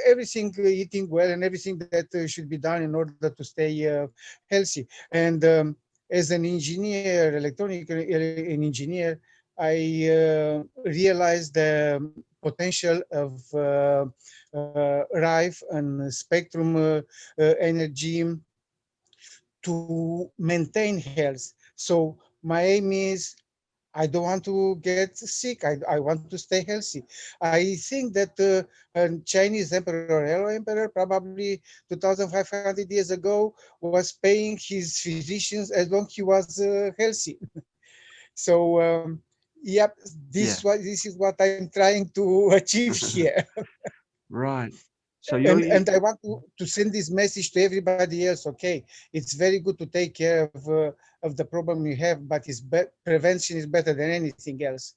everything, eating well, and everything that should be done in order to stay healthy. And as an engineer, electronic an engineer, I realized the potential of RIFE and spectrum energy to maintain health. So my aim is I don't want to get sick. I want to stay healthy. I think that Chinese emperor, Hello Emperor, probably 2,500 years ago, was paying his physicians as long as he was healthy. So, yep, this is what I'm trying to achieve here. Right. So you're, and I want to send this message to everybody else. Okay, it's very good to take care of the problem you have, but prevention is better than anything else.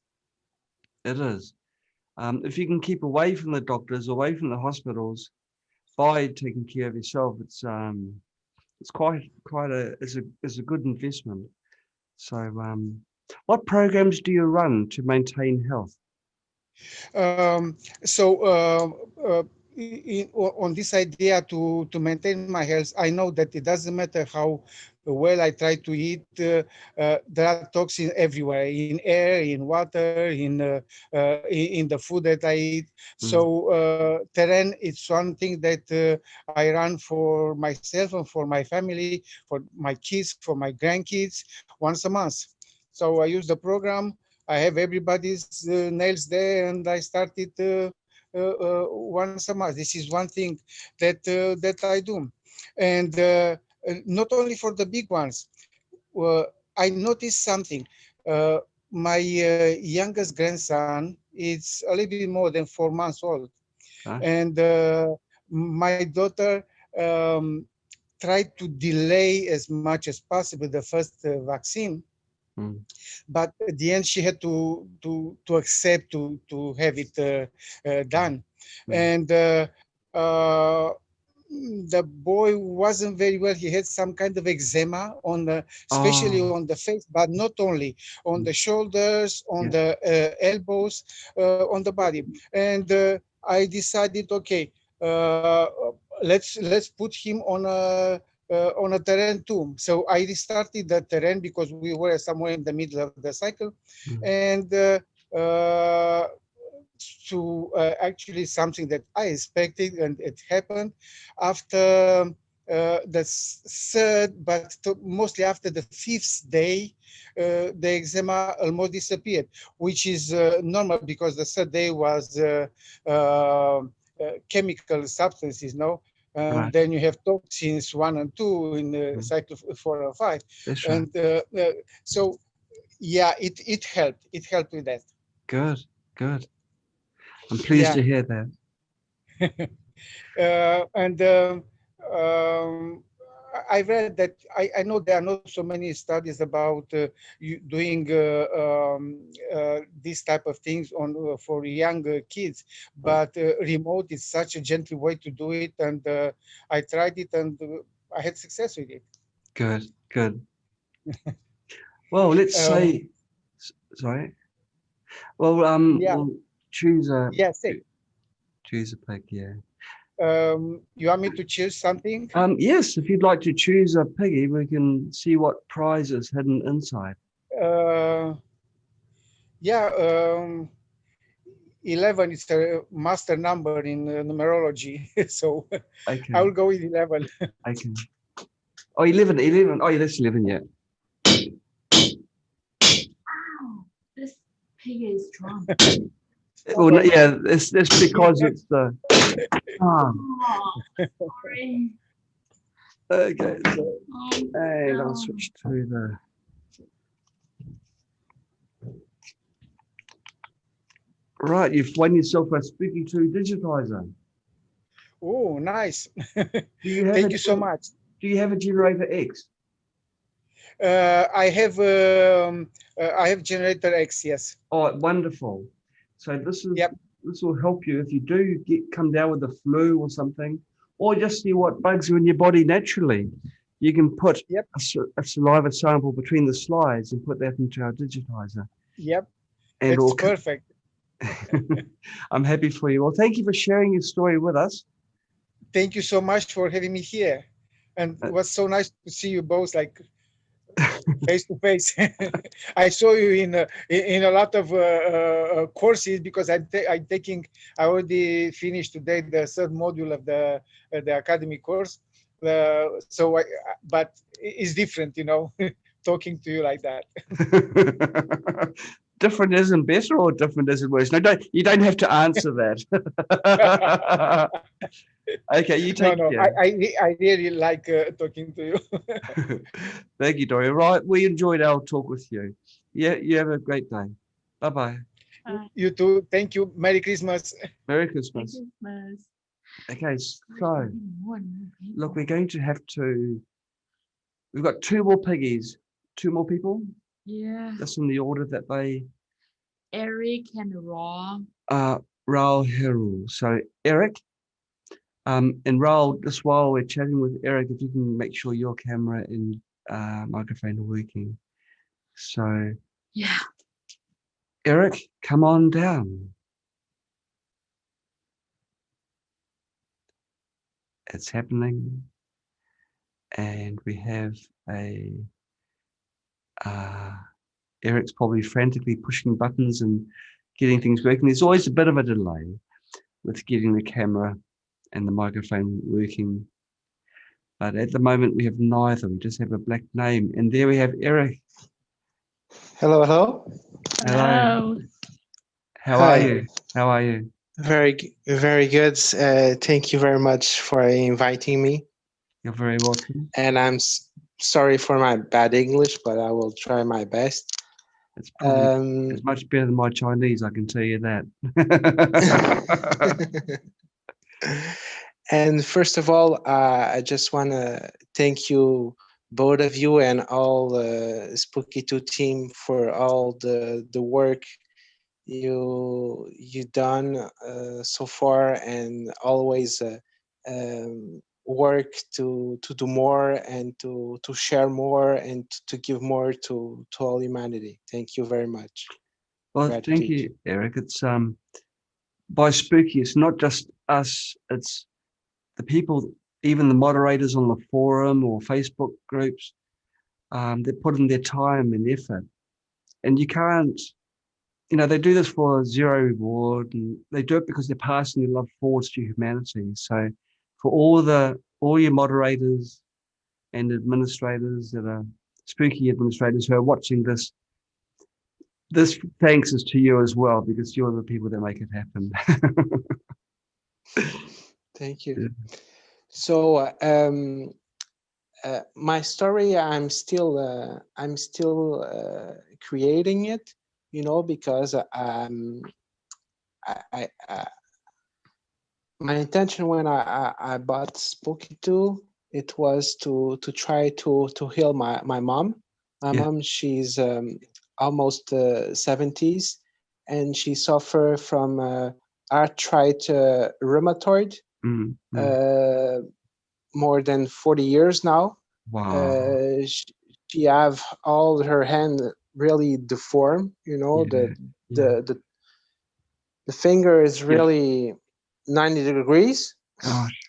It is. If you can keep away from the doctors, away from the hospitals, by taking care of yourself, it's a good investment. So, what programs do you run to maintain health? On this idea to maintain my health, I know that it doesn't matter how well I try to eat. There are toxins everywhere, in air, in water, in the food that I eat. So terrain is something that I run for myself and for my family, for my kids, for my grandkids, once a month. So I use the program. I have everybody's nails there, and I started once a month. This is one thing that I do, and not only for the big ones. I noticed something. My youngest grandson is a little bit more than 4 months old, and my daughter tried to delay as much as possible the first vaccine. But at the end, she had to accept to have it done, and the boy wasn't very well. He had some kind of eczema especially on the face, but not only on the shoulders, on the elbows, on the body. And I decided, okay, let's put him on a terrain too. So I restarted the terrain because we were somewhere in the middle of the cycle, and actually something that I expected, and it happened after the third, but mostly after the fifth day, the eczema almost disappeared, which is normal because the third day was chemical substances, no? Right. Then you have toxins 1 and 2 in the cycle 4 and 5. That's right. And so, yeah, it helped. It helped with that. Good, good. I'm pleased to hear that. I read that I know there are not so many studies about doing these type of things for young kids, but remote is such a gentle way to do it, and I tried it, and I had success with it. Good, good. Well, let's say, sorry. Well, we'll choose a. Choose a pick, yeah. You want me to choose something? Yes, if you'd like to choose a piggy, we can see what prize is hidden inside. 11 is a master number in numerology, so okay. I will go with 11. Okay. Oh, 11. Oh, yeah, that's 11, yeah. Piggy is strong. Well, yeah, it's because it's the. Oh, sorry. Okay, so, Oh, and I'll no. switch to the. Right, you've won yourself a Spooky2 Digitizer. Oh, nice. Do you have Thank you so much. Do you have a Generator X? I have Generator X, yes. Oh, wonderful. So this will help you if you do come down with the flu or something, or just see what bugs you in your body naturally. You can put a saliva sample between the slides and put that into our digitizer. Yep, And it's perfect. I'm happy for you. Well, thank you for sharing your story with us. Thank you so much for having me here. And it was so nice to see you both like face to face. I saw you in a lot of courses because I already finished today the third module of the academy course. But it's different, talking to you like that. Different isn't better or different isn't worse? No, you don't have to answer that. Okay, you take care. I really like talking to you. Thank you, Dori. Right, we enjoyed our talk with you. Yeah, you have a great day. Bye-bye. You too. Thank you. Merry Christmas. Merry Christmas. Okay, so look, we're going to have to. We've got two more piggies. Two more people. Yeah. That's in the order that they. Eric and Raw. Raul Heru. So Eric. And Raul, just while we're chatting with Eric, if you can make sure your camera and microphone are working. So yeah. Eric, come on down. It's happening. And we have Eric's probably frantically pushing buttons and getting things working. There's always a bit of a delay with getting the camera and the microphone working. But at the moment we have neither. We just have a black name. And there we have Eric. Hello, hello. Hello. How are you? How are you? Very good. Thank you very much for inviting me. You're very welcome. And I'm sorry for my bad English, but I will try my best. It's probably it's much better than my Chinese, I can tell you that. And first of all, I just want to thank you, both of you, and all the Spooky2 team for all the work you done so far, and always work to do more and to share more and to give more to all humanity. Thank you very much. Well, thank you, Eric. It's by Spooky, it's not just us, it's the people, even the moderators on the forum or Facebook groups, they're putting their time and effort. And you can't, they do this for zero reward, and they do it because they're passing their love forwards to humanity. So for all your moderators and administrators that are Spooky administrators who are watching this thanks is to you as well, because you're the people that make it happen. Thank you. So my story, I'm still creating it, because my intention when I bought Spooky2, it was to try to heal my mom. My mom, she's almost 70s, and she suffered from arthritis rheumatoid more than 40 years now. Wow. She have all her hand really deformed, the finger is really 90 degrees. Gosh.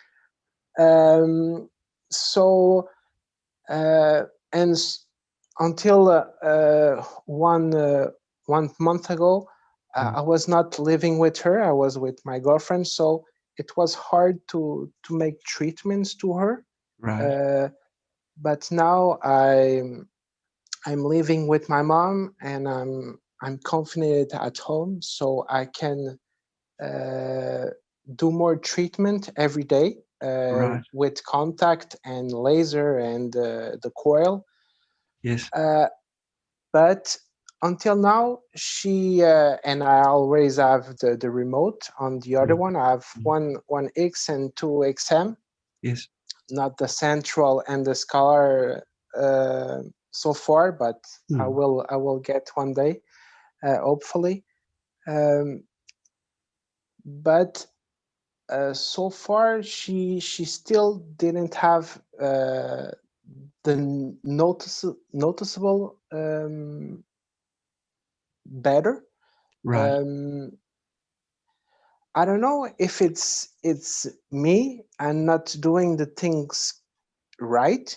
So and until one month ago, I was not living with her. I was with my girlfriend, so it was hard to make treatments to her. Right. But now I'm living with my mom, and I'm confined at home, so I can do more treatment every day Right. with contact and laser and the coil. Yes. But until now, she and I always have the remote on the other one. I have one X and two XM. Yes. Not the central and the Scalar so far, but I will get one day, hopefully. But so far, she still didn't have the noticeable better. Right. I don't know if it's me and not doing the things right,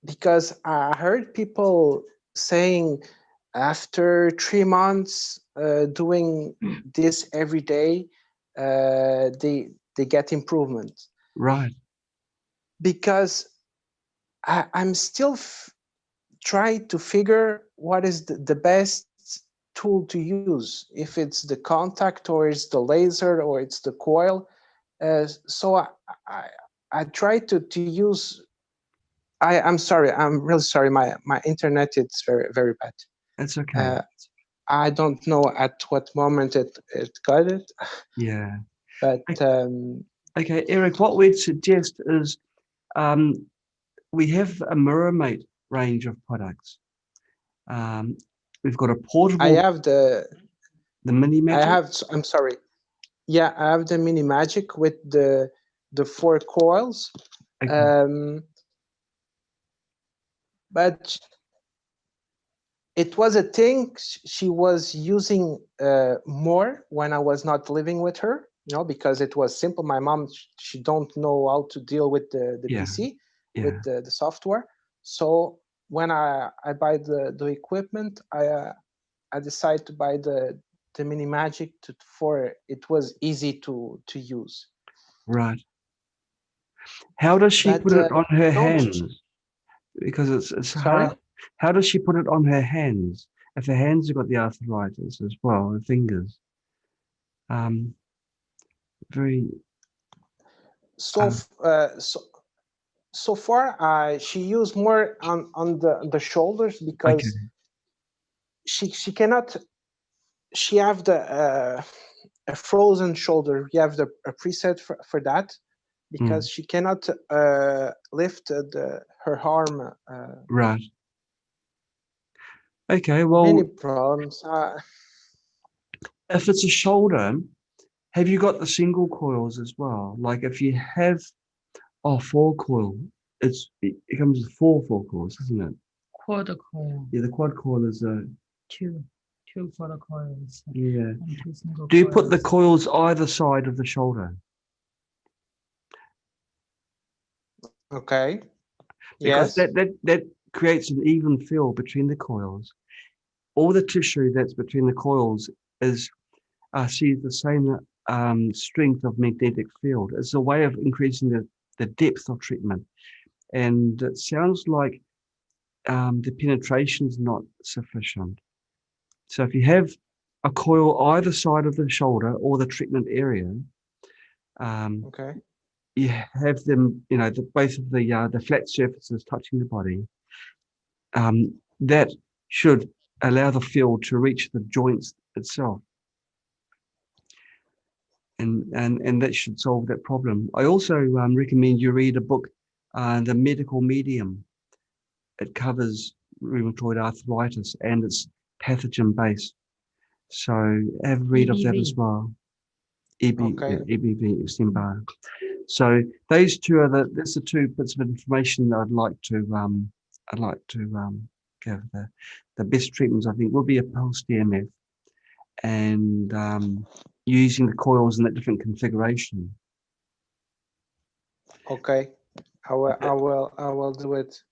because I heard people saying after 3 months doing this every day, they get improvement. Right. Because I'm still trying to figure what is the best tool to use, if it's the contact or it's the laser or it's the coil. So I try to use. I'm sorry. I'm really sorry. My internet is very bad. That's okay. I don't know at what moment it got it. Yeah. But okay, Eric. What we'd suggest is we have a MiraMate range of products. We've got a portable. I have the mini magic. I'm sorry. Yeah, I have the mini magic with the 4 coils. Okay. But it was a thing she was using more when I was not living with her, because it was simple. My mom, she don't know how to deal with the PC, with the software. So when I buy the equipment, I decide to buy the mini magic for it was easy to use. Right. How does she put it on her hands? Because it's hard. How does she put it on her hands? If her hands have got the arthritis as well, her fingers. Very. So far, she used more on the shoulders because she cannot. She have the a frozen shoulder. We have a preset for that because she cannot lift her arm. Right. Okay. Well. Many problems. If it's a shoulder, have you got the single coils as well? Like if you have 4 coil, it comes with 4 coils, isn't it? Quad coil. Yeah, the quad coil is a two quad coils. Yeah. And 2 single Do you coils. put the coils either side of the shoulder? Okay. Because yes. that creates an even feel between the coils. All the tissue that's between the coils is sees the same strength of magnetic field. It's a way of increasing the depth of treatment. And it sounds like the penetration is not sufficient. So if you have a coil either side of the shoulder or the treatment area, okay, you have them, both of the flat surfaces touching the body. That should allow the field to reach the joints itself. And that should solve that problem. I also recommend you read a book, The Medical Medium. It covers rheumatoid arthritis and it's pathogen based. So have a read of that as well. EBV, Epstein-Barr. So those two that's the 2 bits of information that I'd like to give. The best treatments I think will be a pulse DMF and using the coils in that different configuration. Okay, I will do it.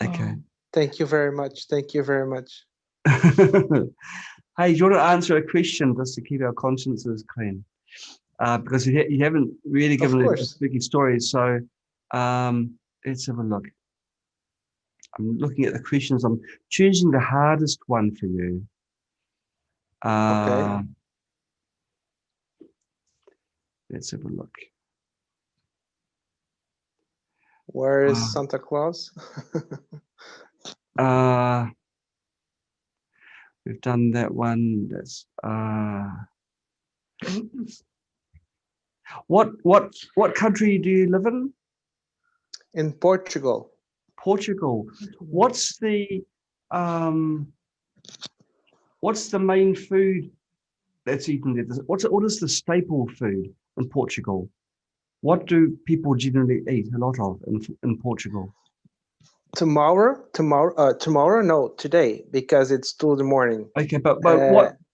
Okay. Thank you very much. Thank you very much. Hey, do you want to answer a question just to keep our consciences clean? Because you haven't really given a spooky story. So let's have a look. I'm looking at the questions. I'm choosing the hardest one for you. Okay. Let's have a look. Where is Santa Claus? We've done that one. That's what country do you live in? In Portugal. Portugal. What's the main food that's eaten there? What is the staple food in Portugal? What do people generally eat a lot of in Portugal? Tomorrow? No, today, because it's 2 in the morning. Okay, but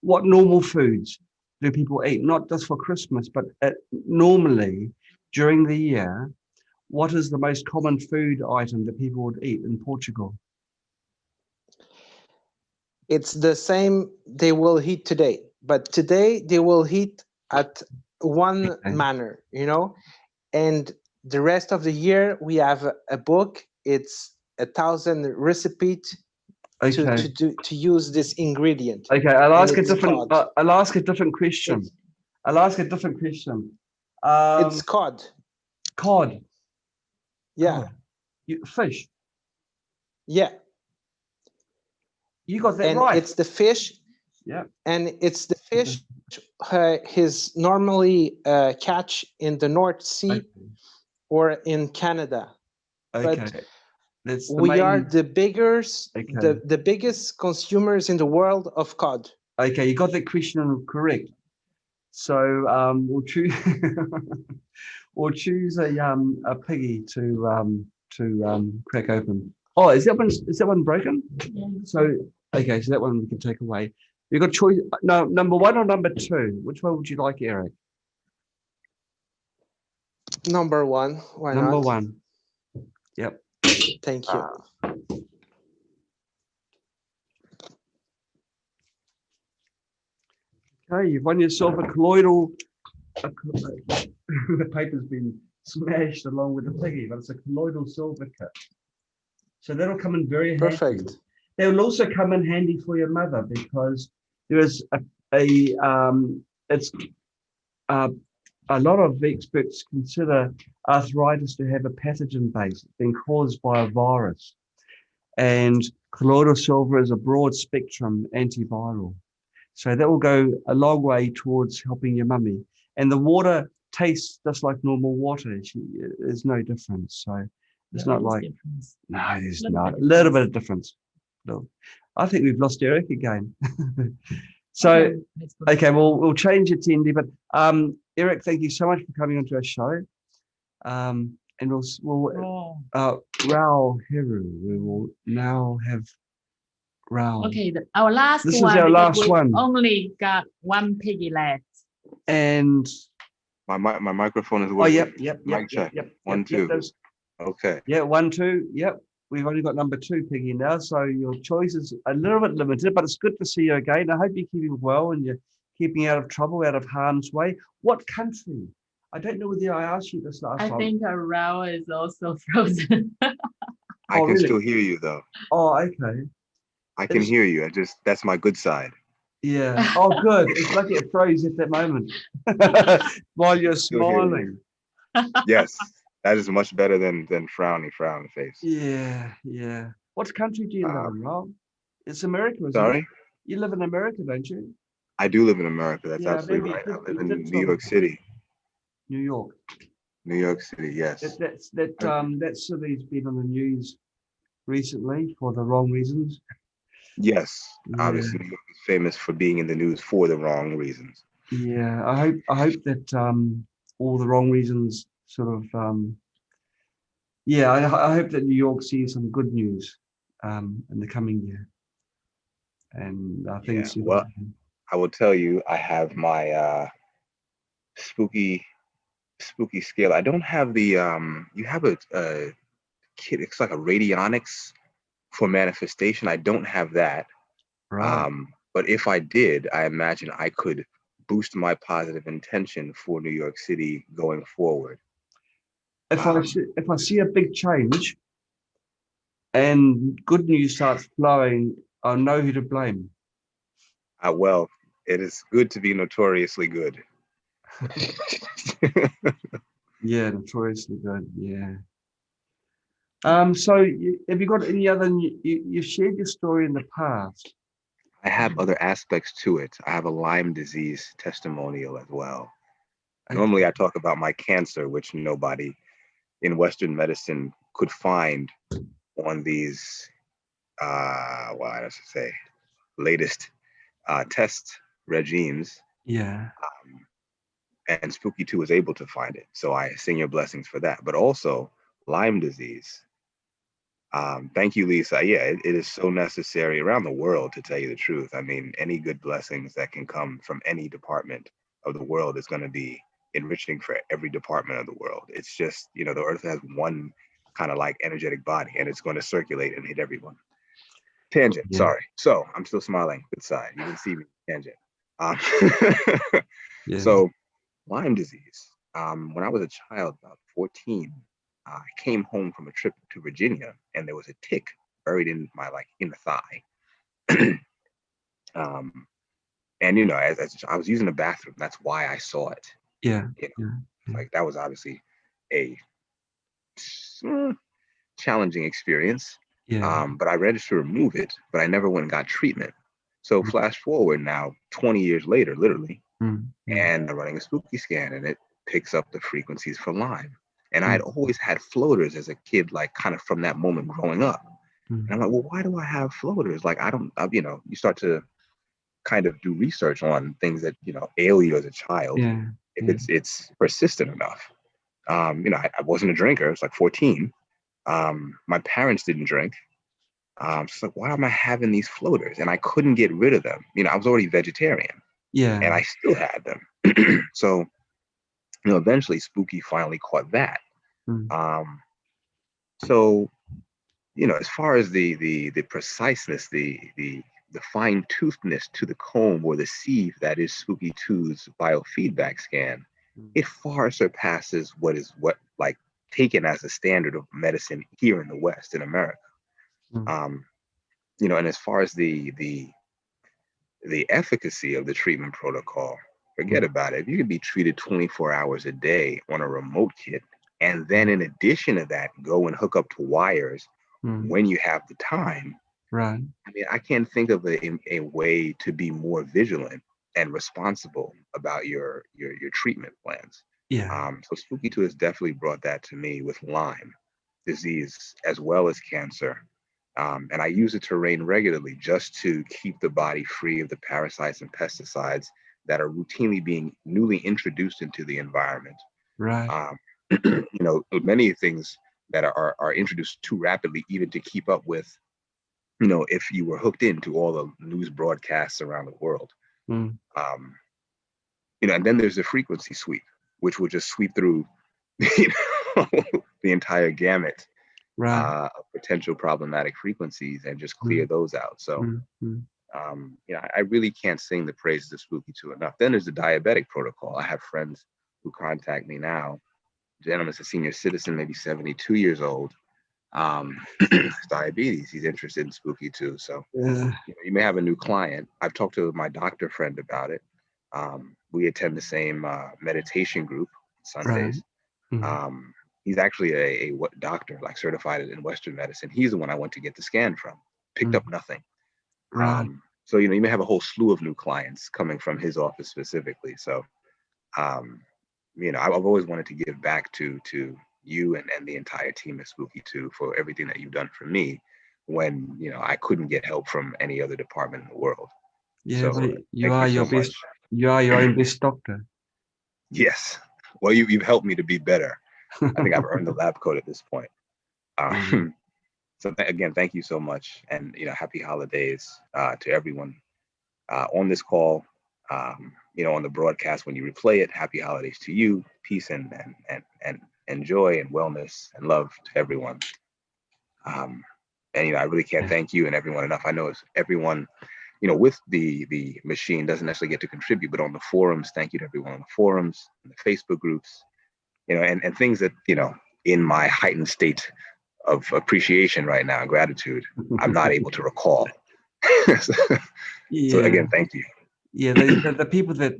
what normal foods do people eat? Not just for Christmas, but normally during the year. What is the most common food item that people would eat in Portugal? It's the same they will eat today, but today they will eat at one manner, you know, and the rest of the year we have a book. It's 1,000 recipes to use this ingredient. Okay, I'll ask a different. I'll ask a different question. It's cod. Cod. Yeah. Fish. Yeah. You got that and right. It's the fish. Yeah. And it's the fish is normally catch in the North Sea or in Canada. Okay. But we are the biggest, the biggest consumers in the world of cod. Okay, you got that question correct. So we'll choose a piggy to crack open. Oh, is that one broken? Yeah. So okay, so that one we can take away. You got choice. No, number 1 or number 2. Which one would you like, Eric? Number 1. Why number not? 1. Yep. Thank you. Okay, you've won yourself a colloidal. The paper's been smashed along with the piggy, but it's a colloidal silver kit. So that'll come in very handy. Perfect. They will also come in handy for your mother because there is a lot of experts consider arthritis to have a pathogen base. It's been caused by a virus. And colloidal silver is a broad spectrum antiviral. So that will go a long way towards helping your mummy. And the water tastes just like normal water. There's no difference. So it's not like, no, there's not. A little bit of difference. No. I think we've lost Eric again. So, okay, we'll change attendee, but Eric, thank you so much for coming onto our show. And we'll Rao Heru. We will now have Rao. Okay, our last this one. This is our last one. Only got one piggy left. And my microphone is working. Oh, yep. Mic check. Yep, 1, 2. Okay. Yeah, 1, 2. Yep. We've only got number 2 piggy now, so your choice is a little bit limited, but it's good to see you again. I hope you're keeping well and you're keeping out of trouble, out of harm's way. What country? I don't know whether I asked you this last time. I think Rao is also frozen. I can still hear you though. Oh, okay. I can hear you. That's my good side. Yeah. Oh, good. It's like it froze at that moment while you're smiling. Yes. That is much better than frown face. Yeah. What country do you live in, Rob? It's America, isn't Sorry? it? You live in America, don't you? I do live in America. That's absolutely right. I live in New York City. New York. New York City, yes. That city's been on the news recently for the wrong reasons. Yes. Obviously, New York is famous for being in the news for the wrong reasons. Yeah, I hope that all the wrong reasons sort of I hope that New York sees some good news in the coming year. And I think well, I will tell you, I have my spooky scale. I don't have the you have a kit, it's like a radionics for manifestation. I don't have that. Right. But if I did, I imagine I could boost my positive intention for New York City going forward. If I see a big change, and good news starts flowing, I know who to blame. Well, it is good to be notoriously good. Yeah, notoriously good. Yeah. So have you got any other? You've shared your story in the past. I have other aspects to it. I have a Lyme disease testimonial as well. Okay. Normally, I talk about my cancer, which nobody in Western medicine could find on these, well, I should say, latest test regimes. Yeah. And Spooky2 was able to find it. So I sing your blessings for that. But also Lyme disease. Thank you, Lisa. Yeah, it is so necessary around the world, to tell you the truth. I mean, any good blessings that can come from any department of the world is going to be enriching for every department of the world. It's just, you know, the earth has one kind of like energetic body, and it's going to circulate and hit everyone. Tangent, yeah. Sorry. So I'm still smiling. Good side. You didn't see me. Tangent. Yeah. So Lyme disease. When I was a child, about 14, I came home from a trip to Virginia, and there was a tick buried in my, in the thigh. And you know, as I was using the bathroom, that's why I saw it. Yeah. You know, yeah. Like that was obviously a challenging experience. Yeah. But I registered to remove it, but I never went and got treatment. So flash forward now, 20 years later, literally, and I'm running a spooky scan, and it picks up the frequencies for Lyme. And I'd always had floaters as a kid, like kind of from that moment growing up. And I'm like, well, why do I have floaters? Like, you know, you start to kind of do research on things that, you know, ail you as a child. Yeah. If it's persistent enough. You know, I wasn't a drinker. I was like 14. My parents didn't drink. So like, why am I having these floaters? And I couldn't get rid of them. You know, I was already vegetarian. Yeah. And I still had them. So, you know, eventually Spooky finally caught that. So, you know, as far as the preciseness, the fine-toothedness to the comb or the sieve that is Spooky2's biofeedback scan, it far surpasses what like taken as a standard of medicine here in the West, in America. You know, and as far as the efficacy of the treatment protocol, forget about it. If you could be treated 24 hours a day on a remote kit, and then in addition to that, go and hook up to wires when you have the time. Right. I mean, I can't think of a way to be more vigilant and responsible about your treatment plans. Yeah. So Spooky2 has definitely brought that to me with Lyme disease as well as cancer. And I use it to rain regularly just to keep the body free of the parasites and pesticides that are routinely being newly introduced into the environment. Right. You know, many things that are introduced too rapidly, even to keep up with, you know, if you were hooked into all the news broadcasts around the world. You know, and then there's the frequency sweep, which will just sweep through, you know, the entire gamut of potential problematic frequencies and just clear those out. So, you know, I really can't sing the praises of Spooky2 enough. Then there's the diabetic protocol. I have friends who contact me now. Gentleman's a senior citizen, maybe 72 years old. Diabetes. He's interested in Spooky2. So you know, you may have a new client. I've talked to my doctor friend about it. We attend the same meditation group Sundays. He's actually a doctor, like certified in Western medicine. He's the one I went to get the scan from. Picked up nothing. So you know, you may have a whole slew of new clients coming from his office specifically. So you know, I've always wanted to give back to you and the entire team at Spooky2 for everything that you've done for me when, you know, I couldn't get help from any other department in the world. Yeah, so, you are your best. You are your own best doctor. Yes. Well, you've helped me to be better. I think I've earned the lab coat at this point. So again, thank you so much, and you know, happy holidays to everyone on this call. You know, on the broadcast when you replay it, happy holidays to you. Peace and joy and wellness and love to everyone. And you know, I really can't thank you and everyone enough. I know it's everyone, you know, with the machine doesn't necessarily get to contribute, but on the forums, thank you to everyone on the forums, and the Facebook groups, you know, and things that, you know, in my heightened state appreciation right now, gratitude. I'm not able to recall. So again, thank you. Yeah, the people that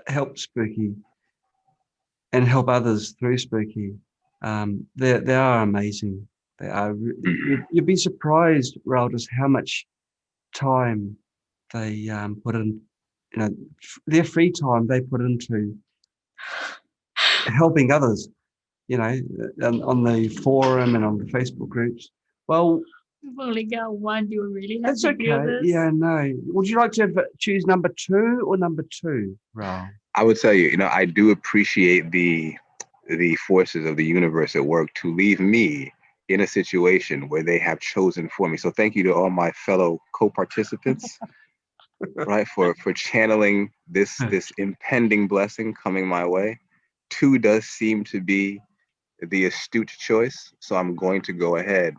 help Spooky and help others through Spooky, they are amazing. They are. You'd be surprised, Raul, just how much time they put in. You know, their free time they put into helping others. You know, on the forum and on the Facebook groups. Well, we've only got one. Do you really have that's to okay. do this? Yeah, no. Would you like to choose number 2 or number 2, Raul? I would tell you, I do appreciate the forces of the universe at work to leave me in a situation where they have chosen for me. So thank you to all my fellow co-participants, right, for channeling this impending blessing coming my way. 2 does seem to be the astute choice, so I'm going to go ahead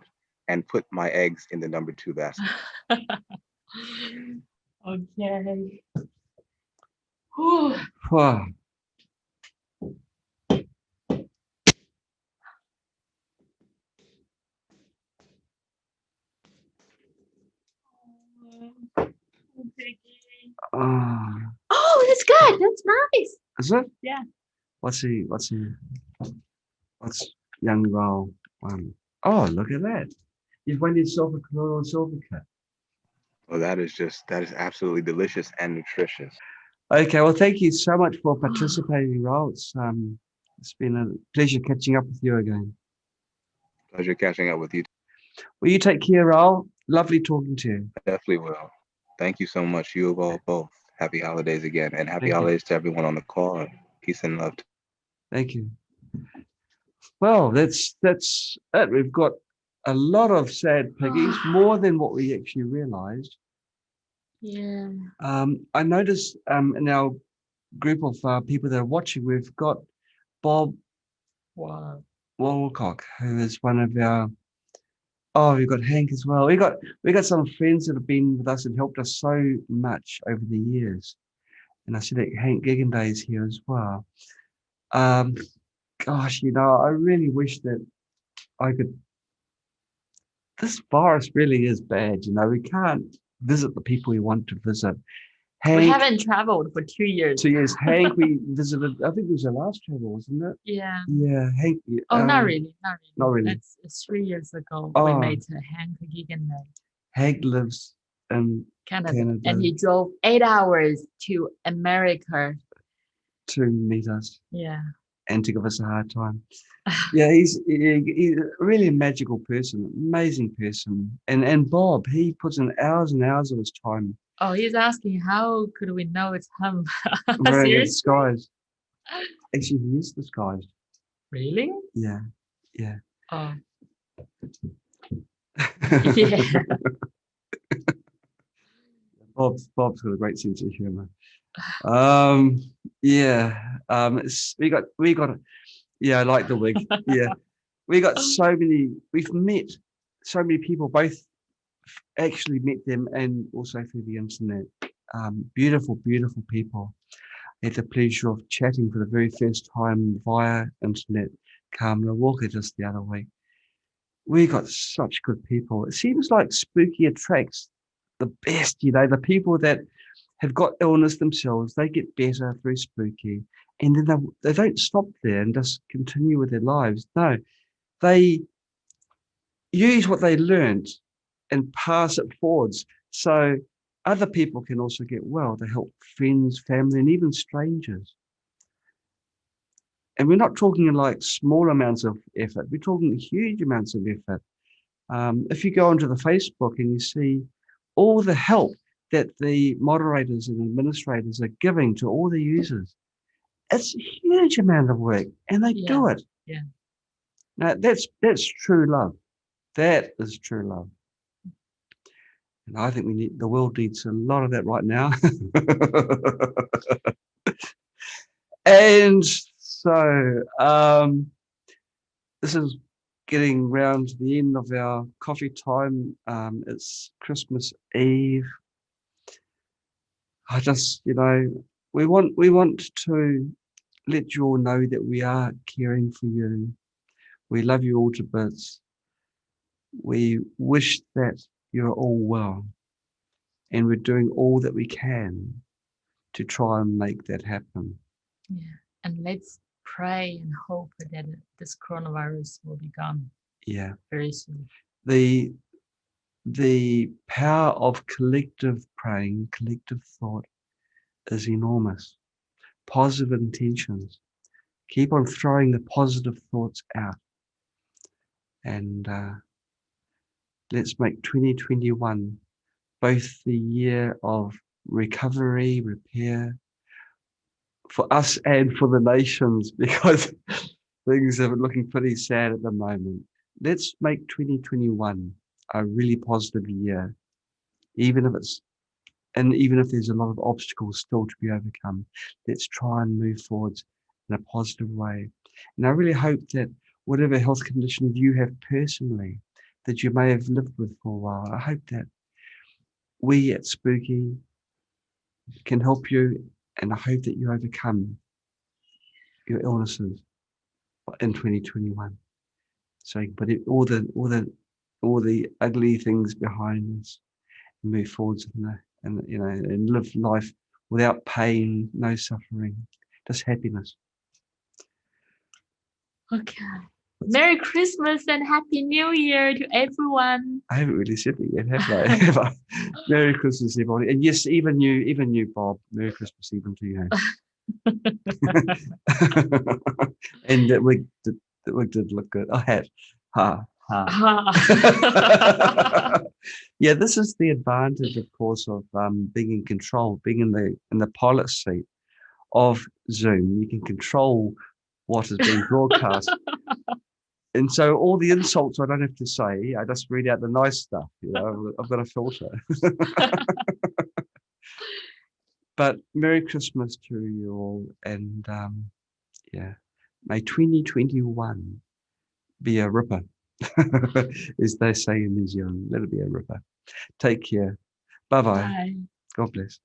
and put my eggs in the number 2 basket. Okay. Wow. Oh, that's good. That's nice. Is it? Yeah. What's young Raul one? Oh, look at that. You've won yourself a Colloidal silver cup. Well, that is absolutely delicious and nutritious. Okay, well, thank you so much for participating, Raul. It's been a pleasure catching up with you again. Pleasure catching up with you. Will you take care, Raul? Lovely talking to you. I definitely will. Thank you so much. You both. Happy holidays again, and happy Thank holidays to everyone on the call. Peace and love. Thank you. Well, that's it. We've got a lot of sad piggies, more than what we actually realized. Yeah. I noticed in our group of people that are watching, we've got Bob Walcock, who is one of our. Oh, we've got Hank as well. We got some friends that have been with us and helped us so much over the years. And I see that Hank Giganday is here as well. Gosh, I really wish that I could. This virus really is bad. We can't visit the people we want to visit. Hank, we haven't traveled for 2 years. 2 years. Hank, we visited. I think it was our last travel, wasn't it? Yeah. Yeah, Hank. Oh, not really. Not really. It's 3 years ago. Oh. We made Hank Giganday. Hank lives in Canada, and he drove 8 hours to America to meet us. Yeah. And to give us a hard time. Yeah, he's really a magical person, amazing person. And Bob, he puts in hours and hours of his time. Oh, he's asking, how could we know it's him? Wearing a disguise. Actually, he is disguised. Really? Yeah. Oh. Yeah. Bob's got a great sense of humor. We got I like the wig. Yeah, we've met so many people, both actually met them and also through the internet. Beautiful people. I had the pleasure of chatting for the very first time via internet. Kamala Walker just the other week. We got such good people. It seems like Spooky attracts the best, the people that have got illness themselves, they get better through Spooky, and then they don't stop there and just continue with their lives. No, they use what they learned and pass it forwards, so other people can also get well. They help friends, family, and even strangers. And we're not talking in like small amounts of effort. We're talking huge amounts of effort. If you go onto the Facebook and you see all the help that the moderators and administrators are giving to all the users, it's a huge amount of work, and they do it. Yeah. Now that's true love. That is true love. And I think the world needs a lot of that right now. And so this is getting round to the end of our coffee time. It's Christmas Eve. I just, we want to let you all know that we are caring for you. We love you all to bits. We wish that you're all well, and we're doing all that we can to try and make that happen. Yeah, and let's pray and hope that this coronavirus will be gone. Yeah, very soon. The power of collective praying, collective thought is enormous. Positive intentions. Keep on throwing the positive thoughts out. And let's make 2021 both the year of recovery, repair, for us and for the nations, because things are looking pretty sad at the moment. Let's make 2021 a really positive year, even if there's a lot of obstacles still to be overcome. Let's try and move forwards in a positive way. And I really hope that whatever health conditions you have personally that you may have lived with for a while, I hope that we at Spooky can help you, and I hope that you overcome your illnesses in 2021. So you can put all the ugly things behind us and move forwards and live life without pain, no suffering, just happiness. Okay. Merry Christmas and Happy New Year to everyone. I haven't really said it yet, have I? Merry Christmas, everybody. And yes, even you, Bob. Merry Christmas even to you. And that wig did look good. I have. Ha. Yeah, this is the advantage, of course, of being in control, being in the pilot seat of Zoom. You can control what is being broadcast. And so all the insults I don't have to say, I just read out the nice stuff. I've got a filter. But Merry Christmas to you all, and may 2021 be a ripper, as they say in New Zealand. Let it be a ripper. Take care. Bye-bye. Bye. God bless.